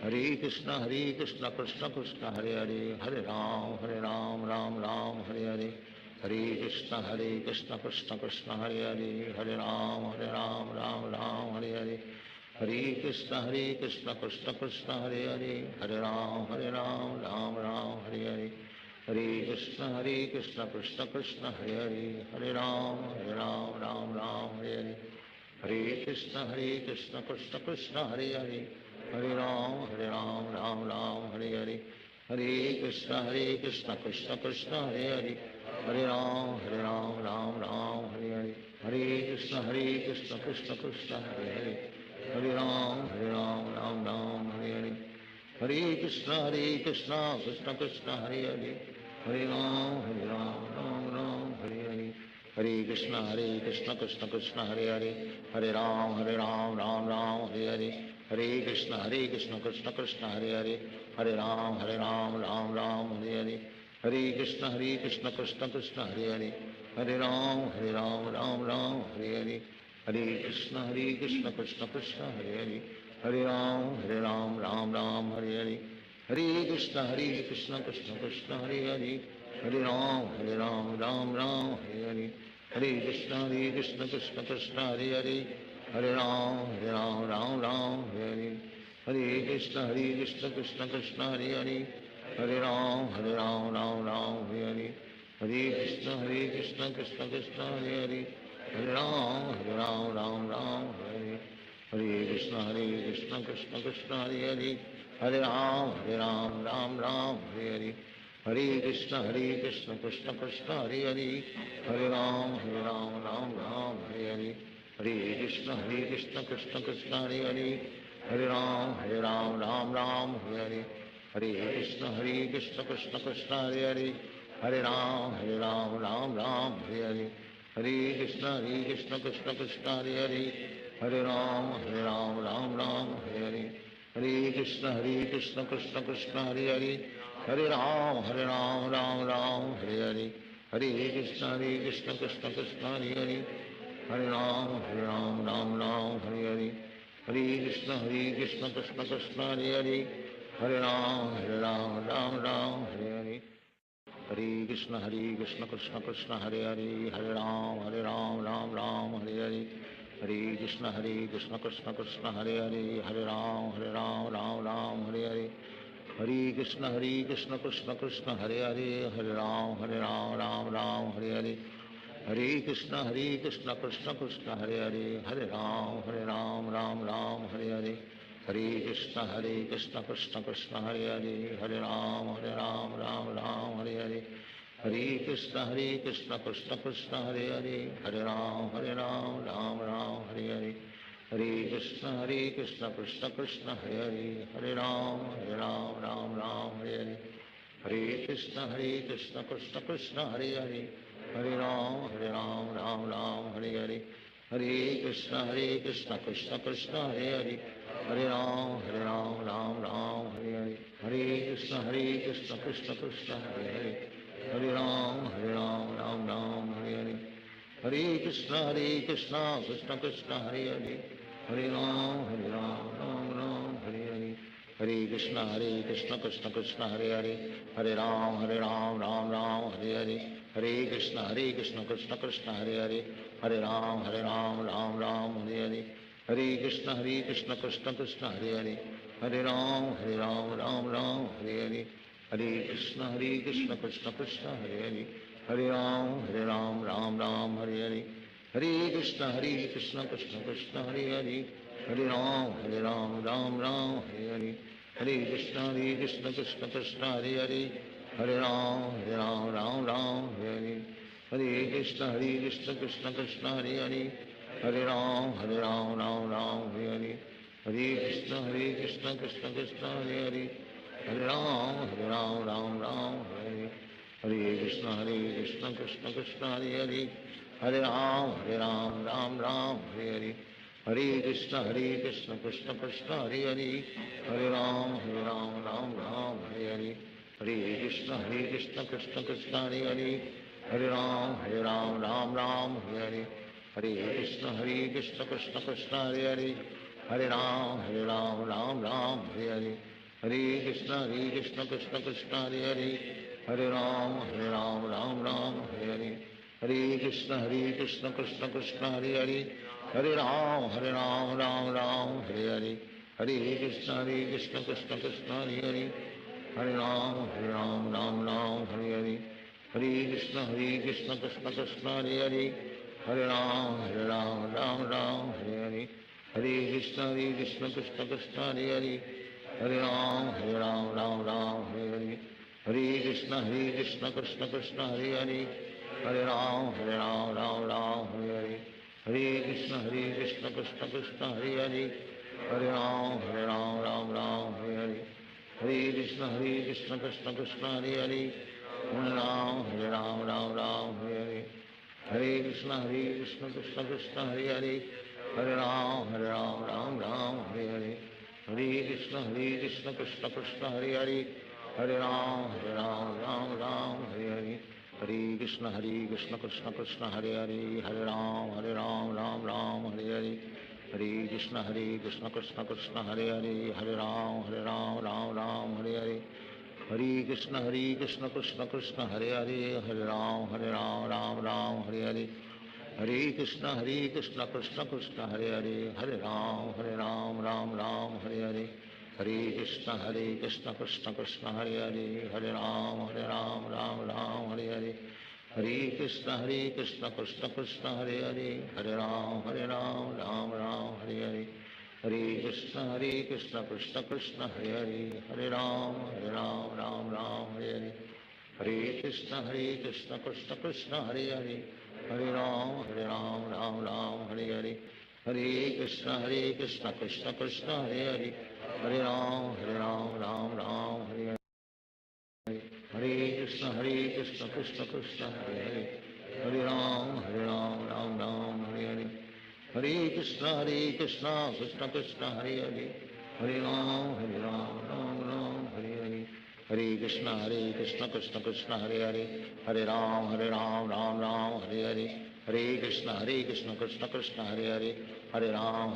हरे कृष्ण कृष्ण कृष्ण हरे हरे, हरे राम राम हरे हरे, हरे कृष्ण कृष्ण कृष्ण हरे हरे, हरे राम राम हरे हरे, हरे कृष्ण कृष्ण कृष्ण हरे हरे, हरे राम राम हरे हरे, हरे कृष्ण कृष्ण कृष्ण हरे हरे, हरे राम राम हरे हरे, हरे कृष्ण कृष्ण कृष्ण हरे हरे, हरे राम राम हरे हरे, हरे कृष्ण कृष्ण कृष्ण हरे हरे, हरे राम राम राम हरे हरे, हरे कृष्ण कृष्ण कृष्ण हरे हरे, हरे राम राम हरे हरे, हरे कृष्ण कृष्ण कृष्ण हरे हरे, हरे राम राम हरे हरे, हरे कृष्ण कृष्ण कृष्ण हरे हरे, हरे राम राम हरे हरे, हरे कृष्ण कृष्ण कृष्ण हरे हरे, हरे राम राम हरे हरे, हरे कृष्ण कृष्ण कृष्ण हरे हरे, हरे राम राम राम हरे हरे, हरे Krishna Krishna Krishna Hare Hare Hare Ram Ram Ram Hare Hare Hare Krishna Krishna Krishna Hare Hare Hare Ram Ram Hare Hare Krishna Krishna Krishna Hare Hare Hare Ram Ram Hare Hare Hare Krishna Krishna Krishna Hare Hare Hare Ram Ram Hare Hare Hare Krishna Krishna Krishna Hare Hare Hare Ram Ram Hare Hare Hare Krishna Krishna Krishna Hare Hare Hare Ram Ram Hare Hare Hare Krishna Krishna Krishna Hare Hare Hare Ram Ram Hare Hare Hare Krishna Krishna Krishna Hare Hare Hare Ram Ram Hare Hare Hare Krishna Krishna Krishna Hare Hare Hare Ram Ram Hare Hare Hare Krishna Krishna Krishna Hare Hare Hare Ram Ram Hare Hare Hare Krishna Krishna Krishna Hare Hare Hare Ram Ram Hare Hare Hare Krishna Krishna Krishna Hare Hare Hare Ram Ram Hare Hare Hare Krishna Krishna Krishna Hare Hare Hare Ram Ram Hare Hare Hare Krishna Krishna Krishna Hare Hare Hare Ram Ram Hare Hare Hare Krishna Krishna Krishna Hare Hare Hare Ram Ram Hare Hare Hare Krishna Krishna Krishna Hare Hare Hare Ram Ram Hare Hare Hare Krishna Krishna Krishna Hare Hare Hare Ram Ram Hare Hare Hare Krishna Krishna Krishna Hare Hare Hare Ram Ram Hare Hare Hare Krishna Krishna Krishna Hare Hare Hare Ram Ram Hare Hare Hare Krishna Krishna Krishna Hare Hare Hare Ram Ram Hare Hare Hare Krishna Krishna Krishna Hare Hare Hare Ram Hare Hare Hare Krishna Krishna Krishna Hare Hare Hare Ram Ram Hare Hare Hare Krishna Krishna Krishna Hare Hare Hare Ram Ram Hare Hare Hare Krishna Krishna Krishna Hare Hare Hare Ram Ram Hare Hare Hare Krishna Krishna Krishna Hare Hare Hare Ram Ram Hare Hare Hare Krishna Krishna Krishna Hare Hare Hare Ram Ram Hare Hare Hare Krishna Krishna Krishna Hare Hare Hare Ram Ram Hare Hare Hare Krishna Krishna Krishna Hare Hare Hare Ram Ram Hare Hare Hare Krishna Krishna Krishna Hare Hare Hare Ram Ram Hare Hare Hare Krishna Krishna Krishna Hare Hare Hare Ram Ram Hare Hare Hare Krishna Krishna Krishna Hare Hare Hare Ram Ram Hare Hare Hare Krishna Krishna Krishna Hare Hare Hare Ram Ram Hare Hare Hare Krishna Krishna Krishna Hare Hare Hare Ram Ram Hare Hare Hare Krishna Krishna Krishna Hare Hare Hare Ram Ram Hare Hare Hare Krishna Krishna Krishna Hare Hare Hare Ram Ram Hare Hare Hare Krishna Krishna Krishna Hare Hare Hare Ram Ram Hare Hare Hare Krishna Krishna Krishna Hare Hare Hare Ram Hare Hare Hare Krishna Krishna Krishna Hare Hare Hare Ram Hare Hare Hare Krishna Krishna Krishna Hare Hare Hare Ram Hare Hare Hare Krishna Krishna Krishna Hare Hare Hare Ram Hare Hare Hare Krishna Krishna Krishna Hare Hare Hare Ram Hare Hare Hare Krishna Krishna Krishna Hare Hare Hare Ram Hare Hare Hare Krishna Krishna Krishna Hare Hare Hare Ram Hare Hare Hare Krishna Krishna Krishna Hare Hare Hare Ram Ram Hare Hare Hare Krishna Krishna Krishna Hare Hare Hare Ram Hare Hare Hare Krishna Krishna Krishna Hare Hare Hare Ram Hare Hare Hare Krishna Krishna Krishna Hare Hare Hare Ram Ram Hare Hare Hare Krishna Krishna Krishna Hare Hare Hare Ram Ram Ram Hare Hare Hare Krishna Krishna Krishna Hare Hare Hare Ram Ram Ram Hare Hare Hare Krishna Krishna Krishna Hare Hare Hare Ram Ram Ram Hare Hare Hare Krishna Krishna Krishna Hare Hare Hare Ram Ram Hare Hare Hare Krishna Krishna Krishna Hare Hare Hare Ram Ram Hare Hare Hare Krishna Krishna Krishna Hare Hare Hare Ram Ram Hare Hare Hare Krishna Krishna Krishna Hare Hare Hare Ram Ram Hare Hare Hare Krishna Krishna Krishna Hare Hare Hare Ram Ram Hare Hare Hare Krishna Krishna Krishna Hare Hare Hare Ram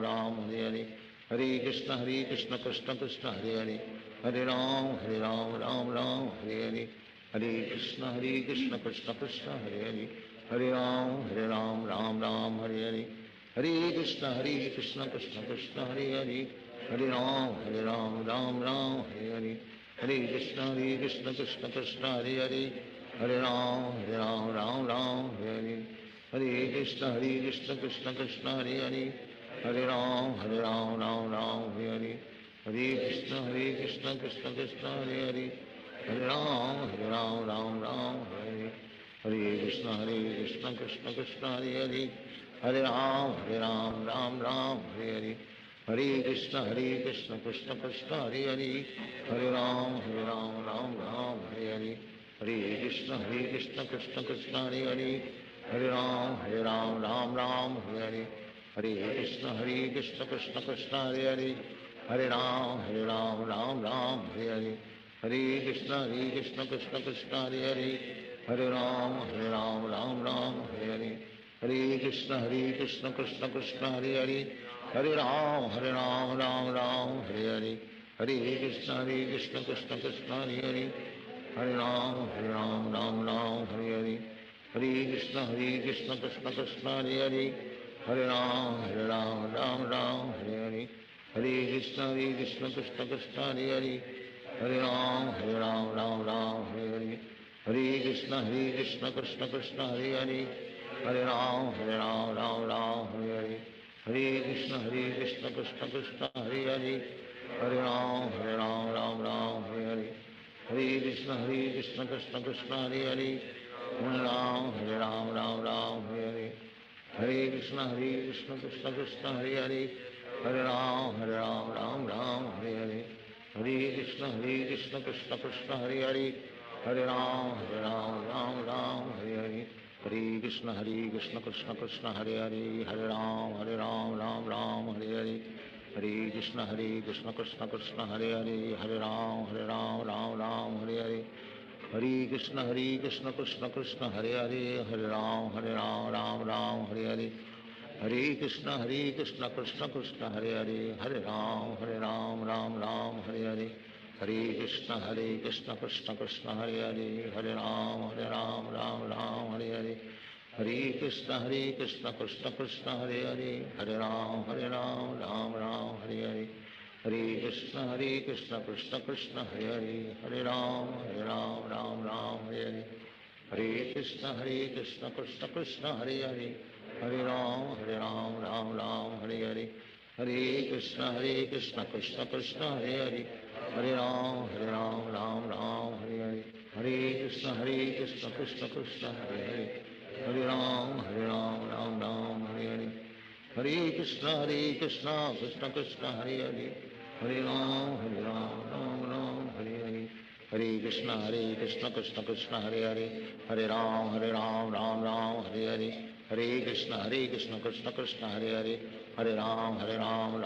Ram Hare Hare Hare Krishna Krishna Krishna Hare Hare Hare Ram Ram Hare Hare Hare Krishna Krishna Krishna Hare Hare Hare Ram Ram Hare Hare Hare Krishna Krishna Krishna Hare Hare Hare Ram Ram Hare Hare Hare Krishna Krishna Krishna Hare Hare Hare Ram Ram Hare Hare Hare Krishna Krishna Krishna Hare Hare Hare Ram Ram Hare Hare Hare Krishna Krishna Krishna Hare Hare Hare Ram Ram Hare Hare Hare Krishna Krishna Krishna Hare Hare Hare Ram Ram Hare Hare Hare Krishna Krishna Krishna Hare Hare Hare Ram Ram Hare Hare Hare Krishna Krishna Krishna Hare Hare Hare Ram Ram Hare Hare Hare Krishna Krishna Krishna Hare Hare Hare Ram Ram Hare Hare Hare Krishna Krishna Krishna Hare Hare Hare Ram Ram Hare Hare Hare Krishna Krishna Krishna Hare Hare Hare Ram Ram Hare Hare Hare Krishna Krishna Krishna Hare Hare Hare Ram Ram Hare Hare Hare Krishna Krishna Krishna Hare Hare Hare Ram Ram Hare Hare Hare Krishna Krishna Krishna Hare Hare Hare Ram Ram Hare Hare Hare Krishna Krishna Krishna Hare Hare Hare Ram Ram Hare Hare Hare Krishna Krishna Krishna Hare Hare Hare Ram Ram Hare Hare Hare Krishna Krishna Krishna Hare Hare Hare Ram Hare Hare Hare Krishna Krishna Krishna Hare Hare Hare Ram Ram Hare Hare Hare Krishna Krishna Krishna Hare Hare Hare Ram Ram Hare Hare Hare Krishna Krishna Krishna Hare Hare Hare Ram Ram Hare Hare Hare Krishna Krishna Krishna Hare Hare Hare Ram Ram Hare Hare Hare Krishna Krishna Krishna Hare Hare Hare Ram Ram Hare Hare Hare Krishna Krishna Krishna Hare Hare Hare Ram Ram Hare Hare Hare Krishna Krishna Krishna Hare Hare Hare Ram Ram Hare Hare Hare Krishna Krishna Krishna Hare Hare Hare Ram Ram Hare Hare Hare Krishna Krishna Krishna Hare Hare Hare Ram Ram Hare Hare Hare Krishna Krishna Krishna Hare Hare Hare Ram Ram Hare Hare Hare Krishna Krishna Krishna Hare Hare Hare Ram Ram Hare Hare Hare Krishna Krishna Krishna Hare Hare Hare Ram Ram Hare Hare Hare Krishna Krishna Krishna Hare Hare Hare Ram Hare Hare Hare Krishna Krishna Krishna Hare Hare Hare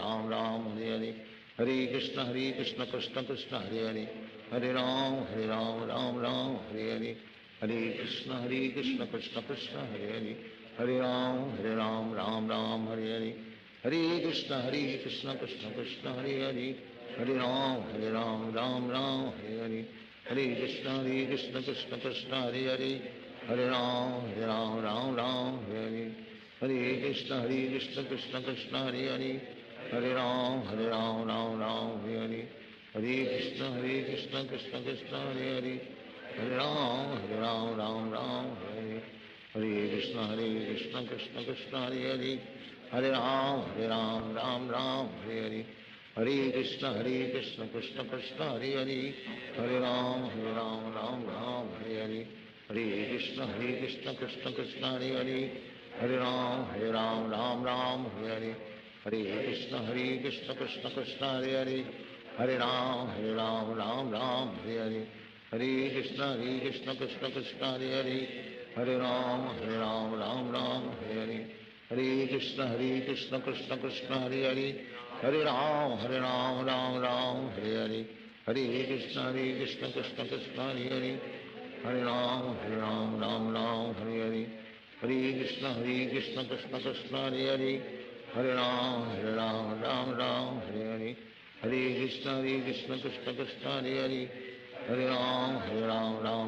Ram Ram Hare Hare Hare Krishna Krishna Krishna Hare Hare Hare Ram Ram Hare Hare Hare Krishna Krishna Krishna Hare Hare Hare Ram Ram Hare Hare Hare Krishna Krishna Krishna Hare Hare Hare Ram Ram Hare Hare Hare Krishna Krishna Krishna Hare Hare Hare Ram Ram Hare Hare Hare Krishna Krishna Krishna Hare Hare Hare Ram Ram Hare Hare Hare Krishna Krishna Krishna Hare Hare Hare Ram, Ram Ram, Hare Hare. Hare Krishna, Krishna Krishna, Hare Hare. Hare Ram, Ram, Hare. Hare Krishna, Krishna Krishna, Hare Hare. Hare Ram, Ram, Hare Hare. Hare Krishna, Krishna Krishna, Hare Hare. Hare Ram, Ram, Hare Hare. Hare Krishna, Krishna Krishna, Hare Hare. Hare Ram, Ram, Hare Hare. Hare Krishna, Krishna Krishna, Hare Hare. Hare Ram, Ram, Hare Hare. Hare Krishna, Krishna Krishna, Hare Hare. Hare Ram, Hare Hare. Hare Krishna, Krishna Krishna, Hare Hare. Hare Ram, Ram, Hare Hare. Hare Krishna, Krishna Krishna, Hare Hare. Hare Ram, Ram, Hare Hare. Hare Krishna, Krishna Krishna, Hare Hare. Hare Ram, Ram, Hare Hare. Hare Krishna, Krishna Krishna, Hare Hare. Hare Ram, Ram, Hare Hare. Hare Krishna, Krishna Krishna, Hare Hare. Hare Ram,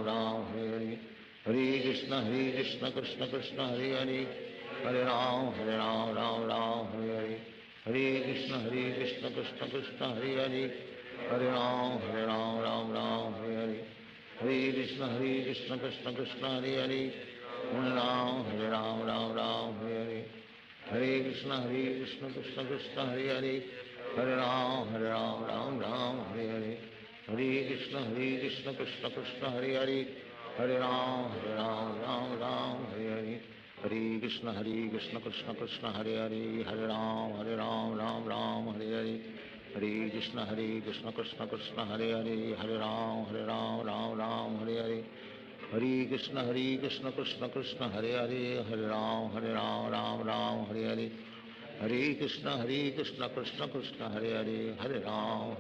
Ram, Hare Hare. Hare Krishna, Krishna Krishna, Hare Hare. Hare Ram, Hare Hare. Hare Krishna, Krishna Krishna, Hare Hare. Hare Ram, Hare Hare. Hare Krishna, Krishna Krishna, Hare Hare. Hare Ram, Hare Hare. Hare Krishna, Krishna Krishna, Hare Hare. Hare Ram, Ram, Hare Hare. Hare Krishna, Krishna Krishna, Hare Hare. Hare Ram, Ram, Hare Hare. Hare Krishna, Krishna Krishna, Hare Hare. Hare Ram, Ram, Hare Hare. Hare Krishna, Krishna Krishna, Hare Hare. Hare Ram, Ram, Hare Hare. Hare Krishna, Krishna Krishna, Hare Hare.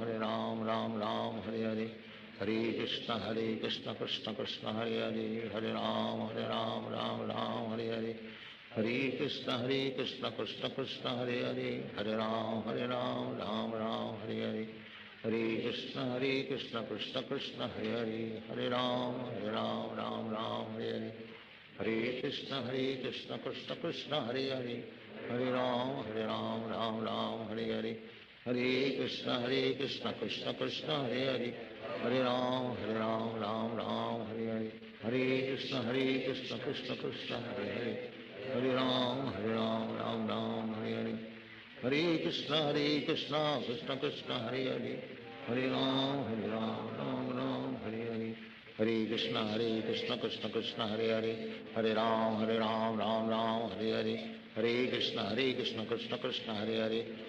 Hare Ram, Ram, Hare Hare. Hare Krishna, Krishna Krishna, Hare Hare. Hare Ram, Ram, Hare Hare. Hare Krishna, Krishna Krishna, Hare Hare. Hare Ram, Ram, Hare Hare. Hare Krishna, Krishna Krishna, Hare Hare. Hare Ram, Ram, Hare Hare. Hare Krishna, Krishna Krishna, Hare Hare. Hare Ram, Ram, Hare Hare. Hare Krishna, Krishna Krishna, Hare Hare. Hare Ram, Ram, Hare Hare. Hare Krishna, Krishna Krishna, Hare Hare. Hare Ram, Ram, Hare Hare. Hare Krishna, Krishna Krishna, Hare Hare. Hare Ram, Hare Hare. Hare Krishna, Krishna Krishna, Hare Hare. Hare Ram, Ram, Hare Hare. Hare Krishna, Krishna Krishna, Hare Hare.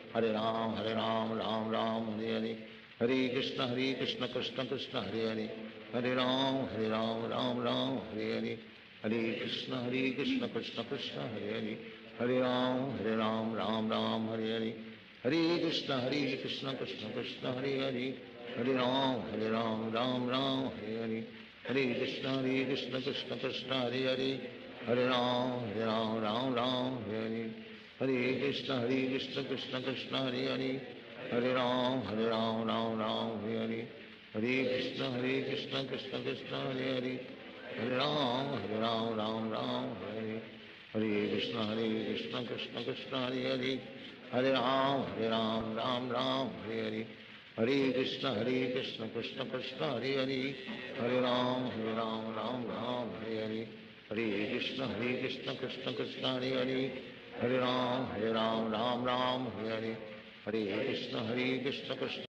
Hare Ram, Ram, Hare Hare. Hare Krishna, Krishna Krishna, Hare Hare. Hare Ram, Ram, Hare Hare. Hare Krishna, Krishna Krishna, Hare Hare. Hare Ram, Ram, Hare Hare. Hare Krishna, Krishna Krishna, Hare Hare. Hare Ram, Ram, Hare Hare. Hare Krishna, Krishna Krishna, Hare Hare. Hare Ram, Ram, Hare Hare. Hare Krishna, Krishna Krishna, Hare Hare. Hare Ram, Ram, Hare Hare. Hare Krishna, Krishna Krishna, Hare Hare. Hare Ram, Hare Hare. Hare Krishna, Krishna Krishna, Hare Hare. Hare Ram, Ram, Hare Hare. Hare Krishna, Krishna Krishna, Hare Hare. Hare Ram, Ram, Hare Hare. Hare Krishna, Krishna Krishna, Hare Hare. Hare Ram, Ram, Hare Hare. Hare Krishna, Krishna Krishna.